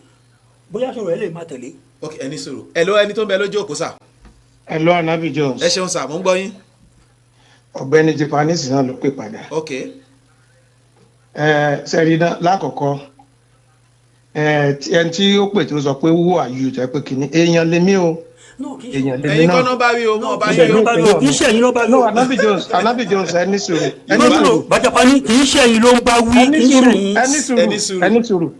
bóyá Ṣòwòrẹ́ lè máa tẹ̀lé. ok ẹni sọ̀rọ̀ hello ẹni tó ń bẹ lójú òkú sà. hello Anabi Jones. ẹ ṣeun sà mo ń gbọ́ yín. ọ̀gbẹ́ni Japanese náà ló pè padà. ok. sẹ́rí lákọ̀ọ́kọ́ ẹni tí ó pè tó sọ pé wúwo àyù tẹ́ pé kìíní èèyàn lèmi o. ẹ̀yin kọ́ náà bá rí o mọ́ ọba yín o. kì í ṣe ẹ̀yin ló bá wí. no Anabi Jones ẹni sùúrù. Bàjàpá kì í ṣe ẹ̀yin ló ń bá wí. ẹni sùúrù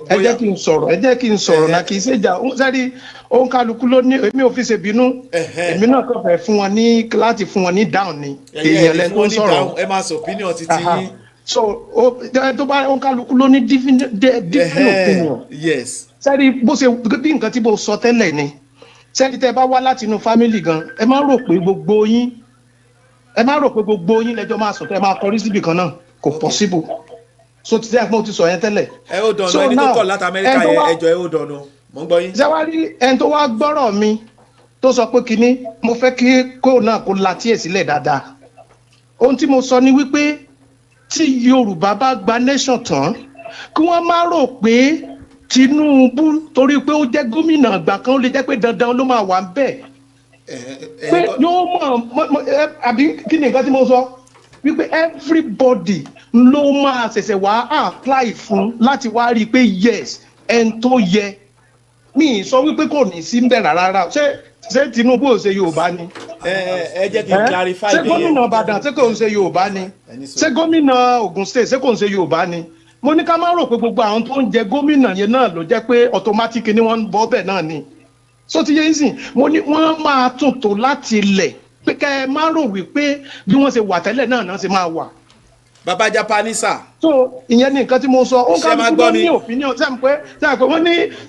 ẹ jẹ́ kí n sọ̀rọ̀ náà kì í ṣe jà sẹ́rí òun kálukú ló ní èmi ò fi ṣe bínú èmi náà kàn fẹ́ fún wọn ní láti fún wọn ní down ni èèyàn lẹ́nu tó ń sọ̀rọ̀. ẹ máa sọ opinion títí yín. so tó bá òun kálukú ló ní different opinion. yes. sẹ́rí bó ṣe bí nǹkan tí mo sọ tẹ́lẹ̀ ni sẹ́ni tẹ́ bá wá láti inú fámìlì gan ẹ má rò pé gbogbo yín lẹ́jọ́ máa sọ tẹ́ máa kọrí síbì kan náà kò possible so ti sẹ́yìn pé mo ti sọ yẹn tẹ́lẹ̀. ẹ ó dọ̀nà ẹni tó kọ̀ láti Amẹ́ríkà yẹn ẹjọ́ ẹ ó dọ̀nà mò ń gbọ́ yín. sẹ́wárí ẹni tó wá gbọ́rọ̀ mi tó sọ pé kínní mo fẹ́ kí kó náà kó latíẹ̀ sílẹ̀ dáadáa ohun tí mo sọ ni wípé tí Yorùbá bá gba nation tán kí wọ́n má rò pé Tinubu torí pé ó jẹ́ gómìnà àgbà kan ó lè jẹ́ pé dandan ló máa wà bẹ́ẹ̀ pé yóò mọ̀ àbí kí ni nǹkan tí mo sọ wípé everybody ló máa ṣẹ̀ṣẹ̀ wá apply fún láti wá rí i pé yes ẹni tó yẹ mi sọ wípé kò ní sí bẹ́ẹ̀ rárá ṣé Tinubu ò ṣe Yorùbá ni ẹ jẹ́ kí n clarify ṣé gómìnà Ìbàdàn ṣé kò ń ṣe Yorùbá ni ṣé gómìnà Ògùn state ṣé kò ń ṣe Yorùbá ni mo ní ká má rò pé gbogbo àwọn tó ń jẹ gómìnà yẹn náà ló jẹ́ pé automatic ni wọ́n ń bọ́ bẹ́ẹ̀ náà ni so ti yé yín sìn mo ní wọ́n máa tún tò láti ilẹ̀ pé kẹ́ ẹ má rò wípé bí wọ́n ṣe wà tẹ́lẹ̀ náà náà ṣe máa wà. baba japanisa. so ìyẹn ni nǹkan tí mo sọ ó ń ká gbogbo ní opinion sẹ́mi pé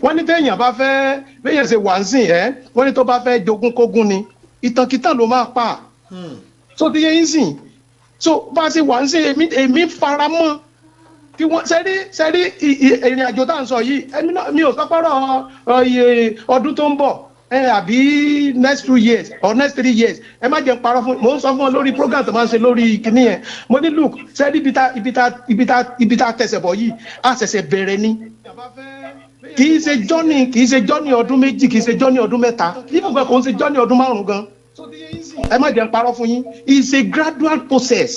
wọ́n ní téèyàn bá fẹ́ béèyàn ṣe wà ń sìn wọ́n ní tó bá fẹ́ jogún kógún ni ìtànkìtàn ló máa pa so ti yé yín sìn so bá a ṣe wà ń sìn èmi faramọ́ kí wọ́n sẹ́rí ìrìn àjò tá à ń sọ yìí mi ò sọ́pọ́rọ̀ ọdún tó ń bọ̀ àbí next 2 years or next 3 years ẹ má jẹ́ parọ́ fún mo ń sọ fún ọ lórí program tó máa ń ṣe lórí kìíní yẹn mo ní look sẹ́rí ibi tá tẹ̀sẹ̀ bọ̀ yìí a ṣẹ̀ṣẹ̀ bẹ̀rẹ̀ ni kì í ṣe journey ọdún méjì kì í ṣe journey ọdún mẹ́ta ibùgbẹ́ kò ń ṣe journey ọdún 5 gan ẹ má jẹ́ parọ́ fún yín it's a gradual process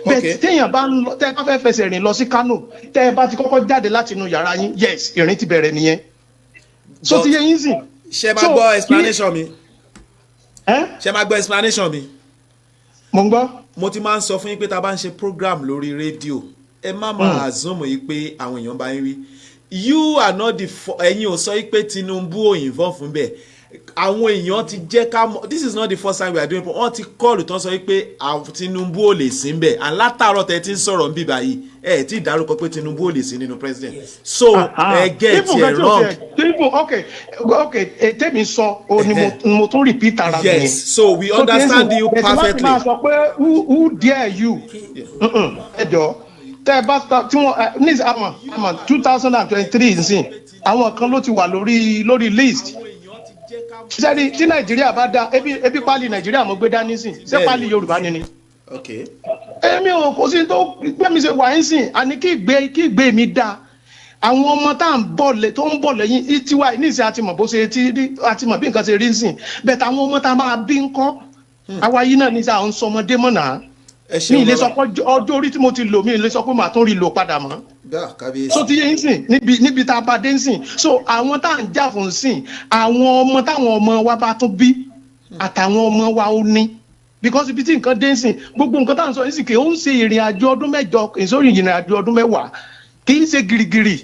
bẹ́ẹ̀ téèyàn bá ń lọ tẹ́ ẹ bá fẹ́ fẹsẹ̀ rìn lọ sí Kano tẹ́ ẹ bá ti kọ́kọ́ jáde láti inú yàrá yín yes ìrìn ti bẹ̀rẹ̀ nìyẹn so ti yé yín sìn. ṣe máa gbọ́ explanation mi ṣe máa gbọ́ explanation mi. mo ń gbọ́. mo ti máa ń sọ fún yín pé tá a bá ń ṣe program lórí rédíò ẹ má máa assume yìí pé àwọn èèyàn bá ń rí you are not the ẹ̀yin ò sọ yìí pé Tinubu ò involve fún bẹ́ẹ̀ àwọn èèyàn ti jẹ́ ká mọ̀ this is not the first time we are doing it wọ́n ti kọ́ọ̀lù tán sọ pé Tinubu ò lè sí bẹ́ẹ̀ and látàárọ̀ tẹ́ ti ń sọ̀rọ̀ ń bì báyìí ẹ̀ tí ì dárúkọ pé Tinubu ò lè sí nínú president so ẹ get it wrong. okay tèmi sọ o ni mo tún repeat ara mi. yes so we understand you perfectly. máa sọ pé who dare you ẹ jọ tẹ bá tí wọn ní àmọ́ 2023 nsìn àwọn kan ló ti wà lórí list sẹ́ni tí Nàìjíríà bá dá ebi pálí Nàìjíríà mo gbé dání sìn ṣé pálí Yorùbá ni. èmi ò kò sí tó gbẹ́mi ṣe wà ń sìn àní kí ìgbé mi dá àwọn ọmọ tá à ń bọ̀ tó ń bọ̀ lẹ́yìn tiwa níìsín àti mọ̀ bó ṣe àti mọ̀ bí nǹkan ṣe rí ń sìn bẹ́ẹ̀ táwọn ọmọ tá a máa bí ń kọ́ àwa yìí náà ní sà ń sọmọdé mọ̀nà mi ì lè sọ pé ọjọ́ orí tí mo ti lò mi ì lè sọ pé màá tún rí lò padà mọ́. so ti yé ń sìn níbi tá a bá dé ń sìn so àwọn tá à ń jà fún sìn àwọn ọmọ táwọn ọmọ wa bá tún bí àtàwọn ọmọ wa ó ní because ibi tí nǹkan dé ń sìn gbogbo nǹkan tá à ń sọ ń sìn kì í ń ṣe ìrìn àjò ọdún 8 kì í sórí ìrìn àjò ọdún 10 kì í ṣe girigiri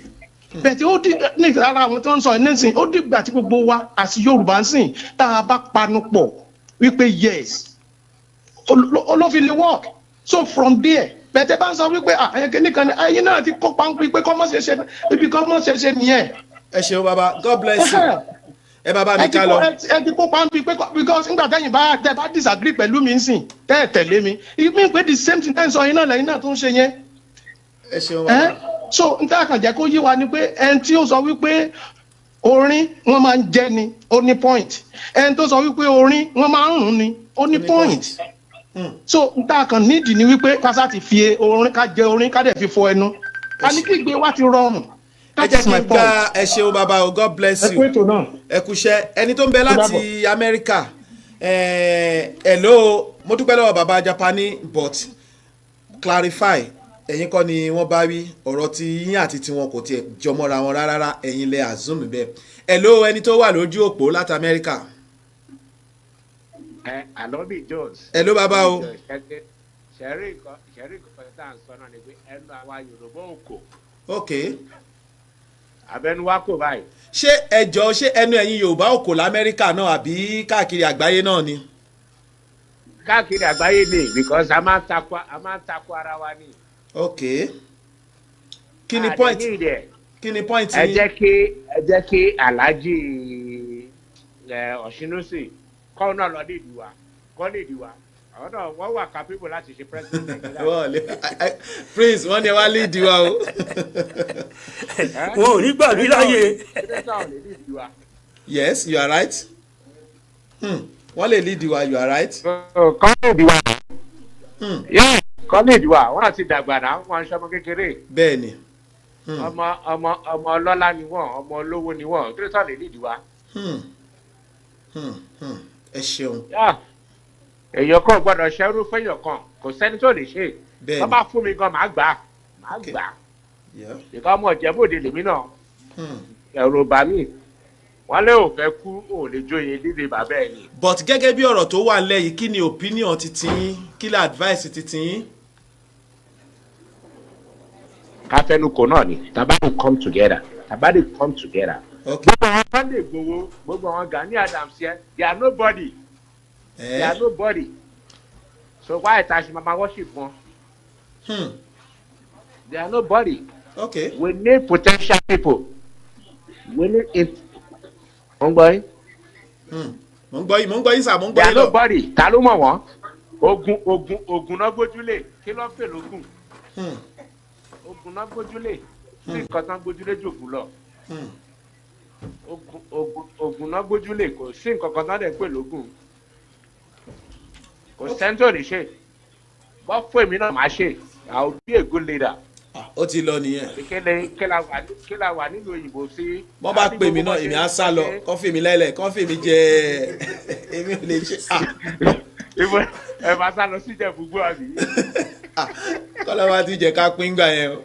bẹ́ẹ̀ tí ó di ní ara àwọn tó ń sọ ẹ̀ sìn ó dìgbà tí gbogbo wa àti Yorùbá ń sìn tá a bá panu pọ̀ wípé yes olófin lè work so from there bẹ̀tẹ̀ bá ń sọ wípé àyẹ̀kẹ́ nìkan ni ayé náà ti kó páńpẹ́ pé kọ́mọ́ ṣe ṣe ibi kọ́mọ́ ṣe ṣe nìyẹn. ẹ ṣeun baba God bless you ẹ bàbá mi ká lọ. ẹ ti kó páńpẹ́ pé because nígbà tẹ́yìn bá disagree pẹ̀lú mi sìn tẹ́ ẹ tẹ̀lé mi ìmí pé the same thing tẹ́ ń sọ yín náà lẹ́yìn náà tó ń ṣe yẹn. ẹ ṣeun baba. so n tẹ́ àkànjẹ́ kó yé wa ni pé ẹni tí ó sọ wípé orin wọ́n máa ń jẹ́ ni ó ní point ẹni tó sọ wípé orin wọ́n máa ń rùn ni ó ní point. So nta kan nídìí ni wípé kásá ti fi orin ká jẹ orin ká dẹ̀ fi fọ ẹnu a ní kí ìgbé wa ti rọrùn. ẹ jẹ́ kí n gba ẹ ṣeun bàbá o God bless you ẹ kúṣẹ́ ẹni tó ń bẹ láti Amẹ́ríkà hello mo dúpẹ́ lọ́wọ́ bàbá Japani but clarify ẹ̀yin kọ́ ni wọ́n bá wí ọ̀rọ̀ tí yín àti tiwọn kò tiẹ̀ jọmọ́ra wọn rárá ẹ̀yin lẹ assume bẹ́ẹ̀ hello ẹni tó wà lójú òpó láti Amẹ́ríkà. Àlọ́bì Jones. ẹ ló bàbá o. ṣẹ̀rí kan tá à ń sọ náà ni pé ẹnu àwa Yorùbá ò kò. ok. abẹnu wa kò báyìí. ṣé ẹjọ́ ṣé ẹnu ẹ̀yin Yorùbá ò kò l'Amẹ́ríkà náà àbí káàkiri àgbáyé náà ni. káàkiri àgbáyé ni because a máa ń takò ara wa ni. ok. kí ni point kí ni point yín. ẹ jẹ́ kí Alhaji Ọ̀ṣínúsì kọ́ náà lọ léèdì wa kọ́ léèdì wa àwọn náà wọ́n wà capable láti ṣe president Nàìjíríà. Prince wọ́n ní ẹ wá léèdì wa o. wọn ò ní gbà mí láyè. yes you are right. wọ́n lè léèdì wa you are right. kọ́ léèdì wa. kọ́ léèdì wa wọ́n àti dàgbà náà wọ́n ń ṣọmọ kékeré. bẹ́ẹ̀ni. ọmọ ọlọ́lá ni wọ́n ọmọ olówó ni wọ́n kí ló tọ́ lè léèdì wa. ẹ ṣeun. èèyàn kan gbọ́dọ̀ ṣẹrú fẹ́yàn kan kò sẹ́ni tó lè ṣe tó bá fún mi gan màá gbà ìkọ́ ọmọ ìjẹ́bòde lèmi náà ẹ̀rù bà mí wọ́n lé ò fẹ́ kú ò lè jóye líle bàbá ẹ̀ ni. but gẹ́gẹ́ bí ọ̀rọ̀ tó wà lẹ́yìn kí ni opinion titi yín kí ni advice titi yín. káfẹ́nukò náà ni tabadi come together gbogbo àwọn Sunday Igboho gbogbo àwọn Gani Adams yẹn they are nobody so why ta ṣe mama worship wọn they are nobody we need potential people we need it mo ń gbọ́ yín sà mo ń gbọ́ yín lọ. they are nobody ta ló mọ̀ wọ́n ogun náà gbójúlé kí ló ń pè lógún ogun náà gbójúlé sí nǹkan tán gbójúlé jògùn lọ ogun náà gbójúlé kò sí nǹkan kan tán dẹ̀ pè lógún kò sẹ́ńtò lè ṣe bọ́ fún èmi náà máa ṣe I will be a good leader. ó ti lọ nìyẹn. kí la wà nínú òyìnbó sí. wọ́n bá pè mí náà èmi á sá lọ kọ́fì mi lẹ́lẹ̀ kọ́fì mi jẹ èmi ò lè ṣe. ìbò ẹ máa sá lọ sí ìjẹ̀bùgbó àbí. kọ́lá wa ti jẹ́ ká pín gbà yẹn o.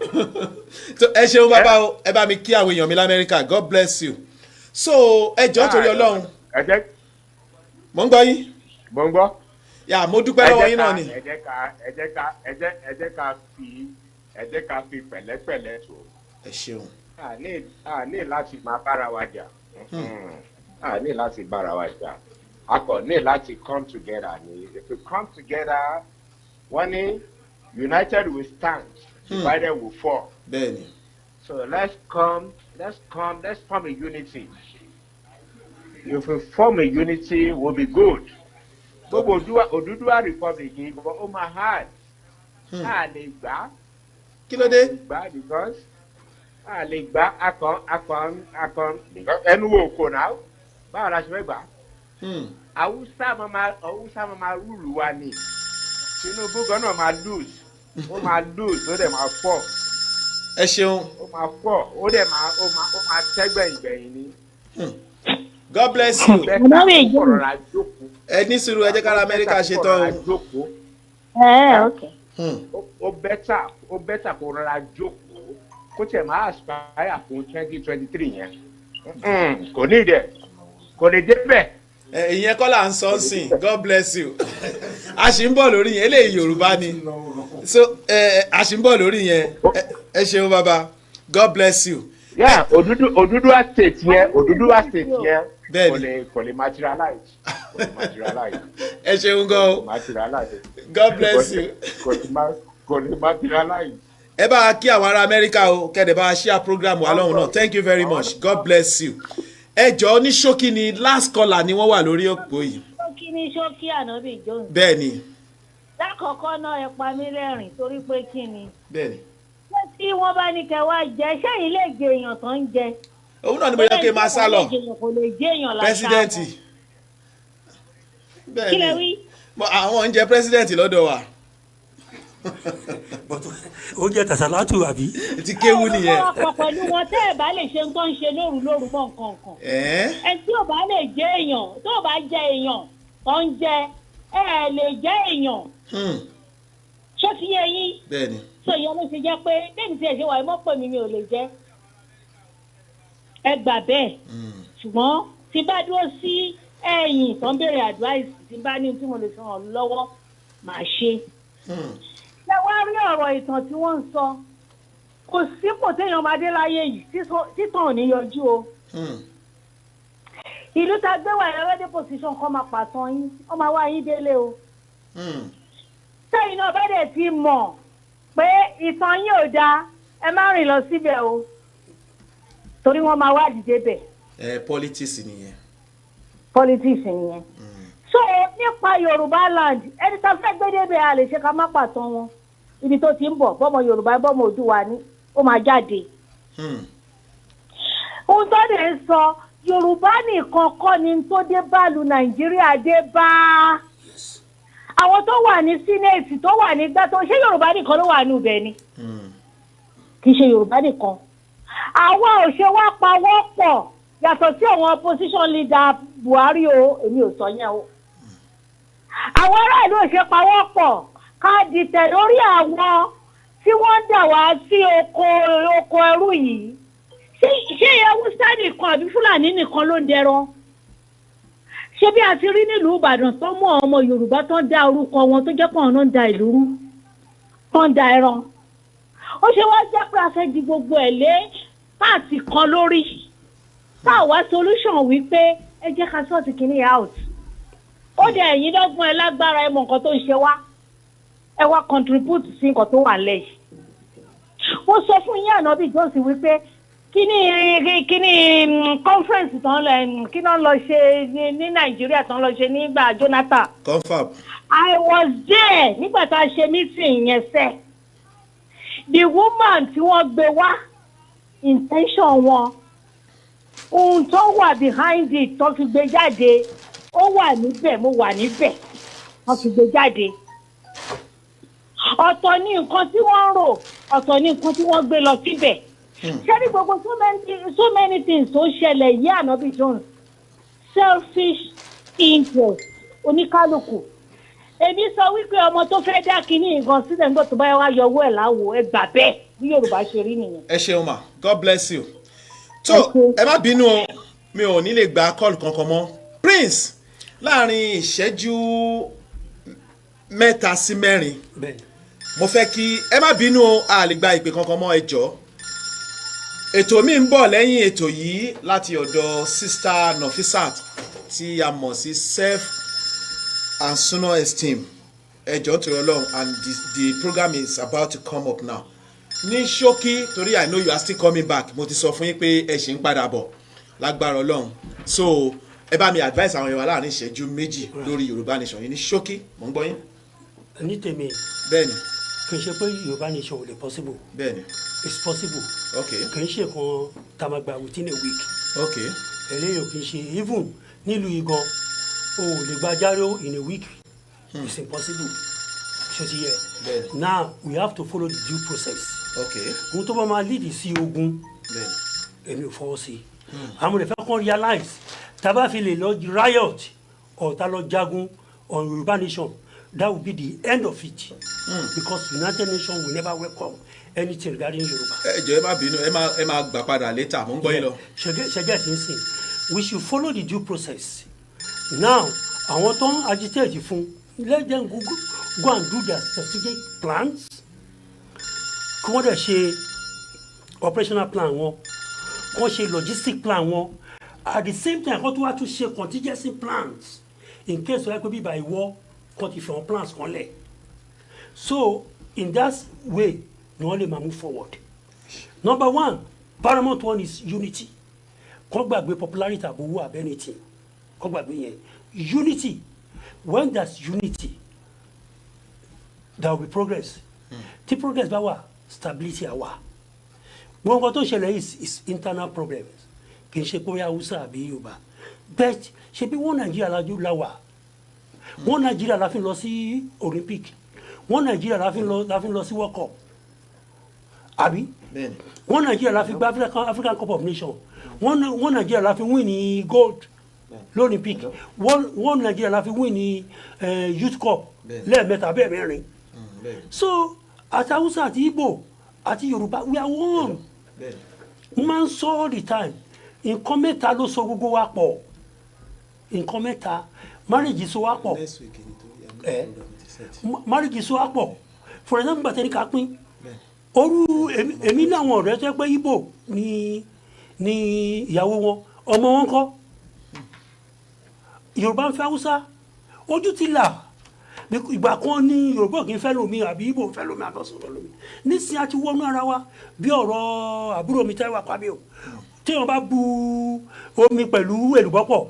ẹ ṣeun bàbá o ẹ bá mi kí àwọn èèyàn mi lamẹ́ríkà God bless you. so ẹ jọ̀ọ́ torí Ọlọ́run. mo ń gbọ́ yín. mo ń gbọ́. yà mo dúpẹ́ lọ́wọ́ yín náà ni. ẹ jẹ́ ká fi pẹ̀lẹ́pẹ̀lẹ́ tó. ẹ ṣeun. a ní láti máa bára wa jà. a ní láti bára wa jà. a kò ní láti come together ni. If we come together, wọ́n ní united we stand, divided we fall. bẹ́ẹ̀ni. So let's form a unity. If we form a unity, we'll be good. Gbogbo Odùduwà Republic yìí gbogbo ó máa hard. A lè gbà. Kí ló dé? Because a lè gbà akọ ẹnu wo kò náà báwo la ṣe fẹ́ gbà. Awúsá máa rúùlù wa ni. Tinubu gan náà máa lose. Ó máa lose ó dẹ̀ máa fall. Ẹ ṣeun. Ó máa fall ó dẹ̀ máa tẹ́gbẹ̀yìngbẹ̀yìn ni. God bless you. Ẹ ní sùúrù ẹ jẹ́ kára Amẹ́ríkà ṣe tán o. Ó bẹ́tà kó rọra jókòó kó tẹ̀ máa aspire fún 2023 yẹn. Kò ní ìdẹ̀ kò lè débẹ̀. Ìyẹn kọ́ là ń sọ sìn God bless you. A ṣì ń bọ̀ lórí yẹn eléyìí Yorùbá ni so a ṣì ń bọ̀ lórí yẹn ẹ ṣeun bàbá God bless you. Yeah, Odùduwà state yẹn kò lè materialize. Ẹ ṣeun gan o. God bless you. Kò lè materialize. Ẹ bá a kí àwọn ará Amẹ́ríkà o kẹ́dẹ̀ bá a share program wa lọ́hùn náà thank you very much God bless you. Ẹ jọ̀ọ́ ní ṣókí ni last caller ni wọ́n wà lórí òpó yìí. ṣókí ní ṣókí Ànábì Jones. Bẹ́ẹ̀ni. lákọ̀ọ́kọ́ náà ẹ pa mí lẹ́rìn torí pé kí ni. Bẹ́ẹ̀ni. ṣé tí wọ́n bá ní kẹ́ wá jẹ ṣẹ́yìn lè jẹ èèyàn tó ń jẹ. òun náà ni mo yẹ kí n máa sá lọ. kò lè jẹ èèyàn láṣà. pẹ́sidẹ́ǹtì. kí lẹ wí. àwọn ń jẹ pẹ́sidẹ́ǹtì lọ́dọ̀ wa. ó jẹ́ tàṣálátù àbí. ti kéwú nìyẹn. ọ̀pọ̀ pẹ̀lú wọn tẹ́ ẹ̀ bá lè ṣe tó ń ṣe lóru mọ́ nǹkan kan. ẹ tí ò bá lè jẹ èèyàn tó ò bá jẹ èèyàn tó ń jẹ ẹ lè jẹ èèyàn. ṣé ti yé yín. bẹ́ẹ̀ni. so ìyẹn ló ṣe jẹ́ pé bẹ́ẹ̀ni tí ẹ ṣe wà ẹ mọ́ pè mí mi ò lè jẹ́. ẹ gbà bẹ́ẹ̀. ṣùgbọ́n tí bá dúró sí ẹ̀yìn tó ń béèrè advice tí bá ní tí mo lè fi hàn lọ́wọ́ màá ṣe. ṣé wàá rí ọ̀rọ̀ ìtàn tí wọ́n ń sọ kò sípò téèyàn máa dé láyé yìí títàn ò ní yọjú o. ìlú tá a gbé wà ẹ̀rọ dé position kan máa pàtàn yín wọ́n máa wá yín délé o. sẹ́yìn náà bá dẹ̀ ti mọ̀ pé ìtàn yín ò dáa ẹ má rìn lọ síbẹ̀ o torí wọ́n máa wá dìde bẹ̀. politics nìyẹn. politics nìyẹn. so nípa Yorùbá land ẹni tá a fẹ́ gbé débẹ̀ a lè ṣe ká má pàtàn wọn ibi tó ti ń bọ̀ bọ́mọ Yorùbá bọ́mọ Oòduà ní ó máa jáde. ohun tó dẹ̀ ń sọ Yorùbá nìkan kọ́ ni tó dé báàlù Nàìjíríà dé bá àwọn tó wà ní sínẹ́ẹ̀tì tó wà nígbà tó ṣé Yorùbá nìkan ló wà ní ibẹ̀ ni kì í ṣe Yorùbá nìkan àwa ò ṣe wá pawọ́ pọ̀ yàtọ̀ sí àwọn opposition leader Buhari o èmi ò sọ yẹn o àwọn aráàlú ò ṣe pawọ́ pọ̀ ká dìtẹ̀ lórí àwọn tí wọ́n ń dà wá sí oko ẹrú yìí ṣé Haúsá nìkan àbí Fúlàní nìkan ló ń dẹran ṣé bí a ti rí nílùú Ìbàdàn tó mú ọmọ Yorùbá tó ń dá orúkọ wọn tó jẹ́ pọ̀ náà ń da ìlú rú tó ń da ẹran ó ṣe wá jẹ́ pé a fẹ́ di gbogbo ẹ̀ lé páàtì kan lórí tá a wá solution wípé ẹ jẹ́ ká sọ́ọ̀tì kìíní out ó dẹ̀ ẹ̀yin dọ́gbọ́n ẹ lágbára ẹ mọ nǹkan tó ń ṣe wá ẹ wá contribute sí nǹkan tó wà lẹ́yìn mo sọ fún yín ànábì Jones wípé kíní conference tán lọ kí náà lọ ṣe ní Nàìjíríà tán lọ ṣe nígbà Jonathan. confab. I was there nígbà tá a ṣe meeting yẹn sẹ́ the woman tí wọ́n gbé wá intention wọn ohun tó wà behind it tó fi gbé jáde ó wà níbẹ̀ mo wà níbẹ̀ wọ́n fi gbé jáde ọ̀tọ̀ ní nǹkan tí wọ́n rò ọ̀tọ̀ ní nǹkan tí wọ́n gbé lọ síbẹ̀ ṣé ní gbogbo so many things tó ṣẹlẹ̀ yí ànábì Jones selfish interest oníkálukú èmi sọ wípé ọmọ tó fẹ́ dá kínní nǹkan sílẹ̀ nígbà tó bá yẹ wá yọ owó ẹ̀ láwo ẹ gbà bẹ́ẹ̀ bí Yorùbá ṣe rí nìyẹn. ẹ ṣeun ma God bless you. tó ẹ má bínú o mi ò ní lè gba kọ́ọ̀lù kankan mọ́ Prince láàrin ìṣẹ́jú 3 sí 4 mo fẹ́ kí ẹ má bínú o a lè gba ìpè kankan mọ́ ẹ jọ̀ọ́ ètò mi ń bọ̀ lẹ́yìn ètò yìí láti ọ̀dọ̀ Sister Nofisat tí a mọ̀ sí self and Suno Esteem ẹjọ́ tó rọ lọ́hùn and the program is about to come up now ní ṣókí torí I know you are still coming back mo ti sọ fún yín pé ẹ ṣì ń padà bọ̀ lágbára Ọlọ́run so ẹ bá mi advice àwọn èèyàn láàrin ìṣẹ́jú 2 lórí Yorùbá Nation yìí ní ṣókí mo ń gbọ́ yín. ní tèmi bẹ́ẹ̀ni kì í ṣe pé Yorùbá Nation ò lè possible. bẹ́ẹ̀ni it's possible. okay kì í ṣe kan tá a máa gba within a week. okay eléyìí kì í ṣe even nílùú igan o ò lè gba járó in a week. It's impossible. ṣe ti yẹ. now we have to follow the due process. okay ohun tó bá máa lead sí ogun èmi ò fọwọ́ sí. àwọn èèyàn fẹ́ kàn realize tá a bá fi lè lọ riot or tá a lọ jagun on Yorùbá Nation that will be the end of it. Because United Nations will never welcome anything regarding Yorùbá. ẹ jọ̀ọ́ ẹ má bínú ẹ má gbà padà later mo ń gbọ́ yín lọ. ṣẹjẹ ti ń sìn we should follow the due process. now àwọn tó ń agitate fún let them go and do their strategic plans kí wọ́n dẹ̀ ṣe operational plan wọn kí wọ́n ṣe logistic plan wọn at the same time kí wọ́n tún ṣe contingency plans in case wọ́n yẹ pé bíbá ìwọ kí ti fi àwọn plans kan lẹ̀ so in that way ni wọ́n lè máa move forward. Number 1 paramount one is unity kọ́ gbàgbé popularity àbówó abẹ́nitì kọ́ gbàgbé yẹn unity when there's unity there will be progress tí progress bá wà stability á wà gbogbo nǹkan tó ṣẹlẹ̀ is internal problems kì í ṣe pé Hausa àbí Yorùbá but ṣe bí wọ́n Nàìjíríà lájú láwà wọ́n Nàìjíríà la fi lọ sí Olympic wọ́n Nàìjíríà la fi lọ sí World Cup àbí wọ́n Nàìjíríà la fi gba African Cup of Nations wọ́n Nàìjíríà la fi win ní gold l'Olympic wọ́n Nàìjíríà la fi win ní Youth Cup lẹ́ẹ̀mẹ́ta bẹ́ẹ̀ mẹ́rin so àti Hausa àti Igbo àti Yorùbá we are one mo máa ń sọ all the time nǹkan mẹ́ta ló so gbogbo wa pọ̀ nǹkan mẹ́ta marriage so wa pọ̀ marriage so wa pọ̀ for example gbàtẹ́ ní ká pín orú èmi láwọn ọ̀rẹ́ tó pé Igbo ní ìyàwó wọn ọmọ wọn kọ́ Yorùbá ń fẹ́ Hausa ojú ti là ìgbà kan ní Yorùbá kì í fẹ́ lómi àbí Igbo fẹ́ lómi àbọ̀sùn fẹ́ lómi nísìnyí a ti wọnú ara wa bí ọ̀rọ̀ àbúrò mi Táíwò Àkọ́bí o tí wọ́n bá bu omi pẹ̀lú èlùbọ́ pọ̀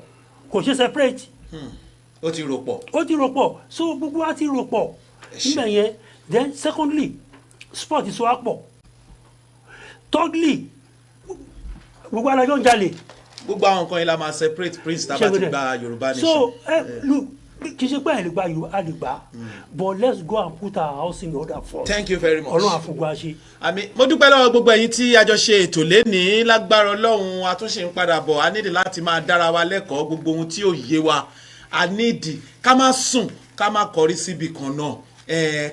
kò ṣe separate. ó ti rò pọ̀. ó ti rò pọ̀ so gbogbo wa ti rò pọ̀ nígbà yẹn then secondly sport so wá pọ̀ thirdly gbogbo alájọ ń jalè. gbogbo àwọn nǹkan yìí la máa separate Prince tá a bá ti gba Yorùbá Nation. so look kì í ṣe pé àlegbà Yorùbá àlegbà but let's go and put our house in order first. thank you very much. Ọlọ́run àfọwọ́ àṣẹ. àmì mo dúpẹ́ lọ́wọ́ gbogbo ẹ̀yin tí a jọ ṣe ètò lénìí lágbára Ọlọ́run àtúnṣe ń padà bọ̀ a nídìí láti máa dára wa lẹ́kọ̀ọ́ gbogbo ohun tí ò yé wa a nídìí ká má sùn ká má kọrí síbi kan náà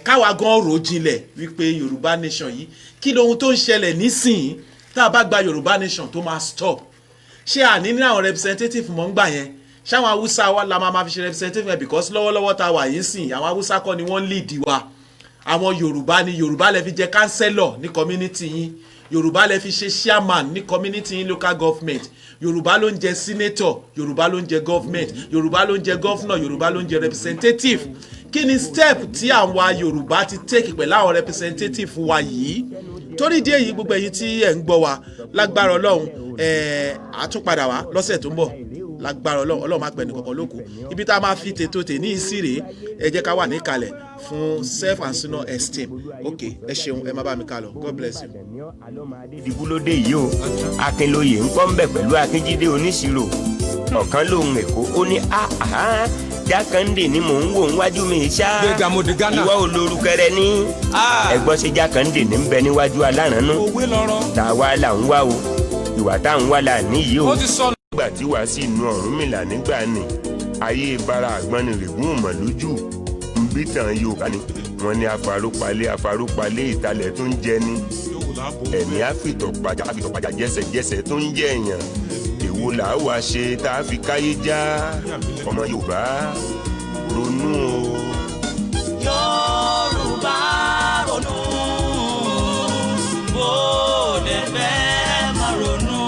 káwa gan rò jinlẹ̀ wípé Yorùbá Nation yìí kí lóhun tó ń ṣẹlẹ̀ nísìnyí tá a bá gba Yorùbá Nation tó máa stop ṣé àní ní àwọn representative mọ̀ ń gbà yẹn ṣáwọn Haúsá wa la máa fi ṣe representative because lọ́wọ́lọ́wọ́ tá a wà yìí sìn àwọn Haúsá kọ́ ni wọ́n lead wa àwọn Yorùbá ni Yorùbá lẹ fi jẹ kánsẹ́lọ̀ ní community yín Yorùbá lẹ fi ṣe chairman ní community yín local government Yorùbá ló ń jẹ senator Yorùbá ló ń jẹ government Yorùbá ló ń jẹ governor Yorùbá ló ń jẹ representative kí ni step tí àwọn Yorùbá ti take pẹ̀lú àwọn representative wa yìí torí ìdí èyí gbogbo èyí tí ẹ̀ ń gbọ́ wa lágbára Ọlọ́run àtúnpadà wá lọ́sẹ̀ tó ń bọ̀ lágbára Ọlọ́run máa pẹ̀ ní kọ̀ọ̀kan lóko ibi tá a máa fi tètò tè ní ìsírè ẹ jẹ́ ká wà níkàlẹ̀ fún self and senior esteem ok ẹ ṣeun ẹ má bá mi kà lọ God bless you. ìdìbúlódé yìí o Akínlóye ń kọ́ ń bẹ̀ pẹ̀lú Akínjídé oníṣirò ọ̀kan lòun èkó ó ní Jákàndé ni mò ń wò níwájú mi ṣá ìwọ olórúkẹrẹ ní ẹgbọ́n ṣe Jákàndé ní ń bẹ níwájú alárànú tàwa là ń wá o ìwà tá à ń wá là níyì o. nígbà tí wàá sí inú Ọ̀rúnmìlà nígbà ni ayé bara àgbọnnìrègún mọ̀ lójú ń bí tàn Yorùbá ni wọ́n ní afarópalẹ̀ ìtalẹ̀ tó ń jẹ ní ẹ̀mí àfìtọ̀pàjà jẹ́sẹ̀jẹ́sẹ̀ tó ń jẹ èèyàn èwo là á wá ṣe tá a fi káyé já ọmọ Yorùbá ronú o. Yorùbá ronú bó lè fẹ́ máa ronú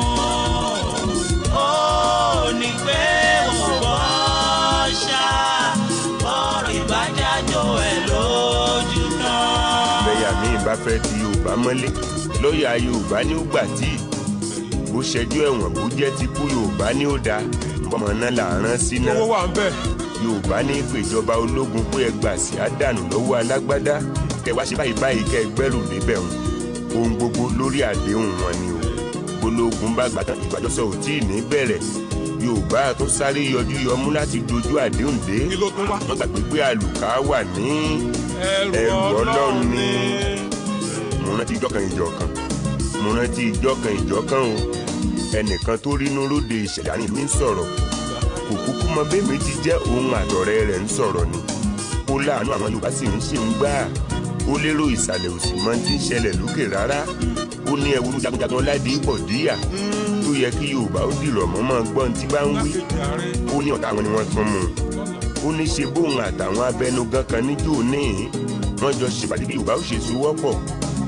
ó ní pé wọ́n bọ́ ṣá ọ̀rọ̀ ìbájájọ́ ẹ̀ lójú náà. bẹ́yà mi bá fẹ́ ti Yorùbá mọ́lé lọ́ọ̀yà Yorùbá ní ó gbà tí bó ṣẹjú ẹ̀wọ̀n bó jẹ́ ti kú Yorùbá ní ó da ọmọ náà là ń rán sí náà Yorùbá ní ìpèjọba ológun pé ẹ gbà sí àdànù lọ́wọ́ alágbádá kẹ wá ṣe báyìí kẹ gbẹ́rù níbẹ̀ wọn ohun gbogbo lórí àdéhùn wọn ni o gbólógun bá gbàtàn ìgbàjọsọ ò tí ì ní bẹ̀rẹ̀ Yorùbá tó sáré yọjú yọmú láti dojú àdéhùn dé wọ́n gbàgbé pé àlùkà wà ní ẹrù Ọlọ́run ni mo rántí ìjọkan o ẹnìkan tó rínú lóde ìṣẹ̀dá ni mi ń sọ̀rọ̀ kò kúkú mọ bẹ́ẹ̀mí ti jẹ́ òun àtọ̀rẹ́ rẹ̀ ń sọ̀rọ̀ ni ó láàánú àwọn Yorùbá sì ń ṣe ń gbà ó lérò ìsàlẹ̀ òsì mọ́ tí ń ṣẹlẹ̀ lókè rárá ó ní ẹwúrú jagunjagun Ládé Bọ̀díyà tó yẹ kí Yorùbá ó dìrọ̀ mọ́ gbọ́n tí bá ń wí ó ní ọ̀tá àwọn ni wọ́n tún mú ó ní ṣe bóun àtàwọn abẹnugan kan níjó ní wọ́n jọ ṣèpàdé bí Yorùbá ó ṣe sowọ́pọ̀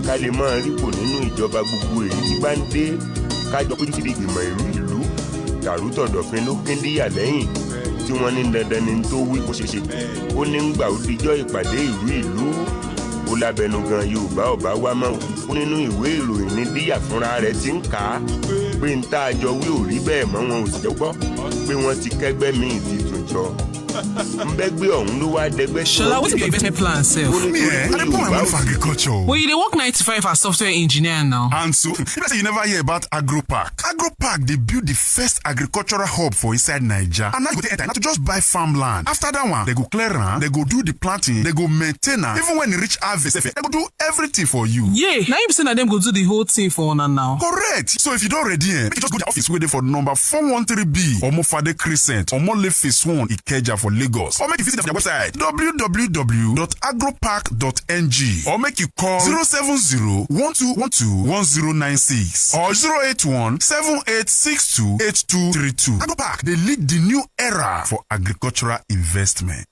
ká lè máa rípò nínú ìjọba gbogbo èyí tí bá ń dé kájọ péjú síbi ìgbìmọ̀ ìlú tàrútọ̀dọ̀fin ló kéndíyà lẹ́yìn tí wọ́n ní dandan ni tó wí kó ṣe ṣe ó ní ń gbà ó dijọ́ ìpàdé ìlú ó lábẹnugan Yorùbá ọba wá mọ́ ó nínú ìwé ìròyìn ní díyà fúnra rẹ̀ ti ń kà á pé ń tá àjọ wí ò rí bẹ́ẹ̀ mọ́ wọn ò sì jẹ́ gbọ́ pé wọ́n ti kẹ́gbẹ́ míì ti tún jọ mbẹ́gbẹ́ ọ̀hún ló wá dẹgbẹ́ tó. Shola, what's your investment plan sef? I dey put my money for agriculture. Well, you dey work 9 to 5 as software engineer now. And so, you know say you never hear about AgroPark. AgroPark dey build the first agricultural hub for inside Naija. And now you go take enter, not to just buy farmland. After that one, they go clear am, they go do the planting, they go maintain am. Even when e reach harvest, they go do everything for you. Yeah, now you be say na dem go do the whole thing for una now. Correct. So if you don ready, make you just go to the office wey dey for number 413B, Omofade Crescent, Omole Phase 1, Ikeja for Lagos. Or make you visit their website www.agropark.ng or make you call 070-1212-1096 or 081-7862-8232. AgroPark, they lead the new era for agricultural investment.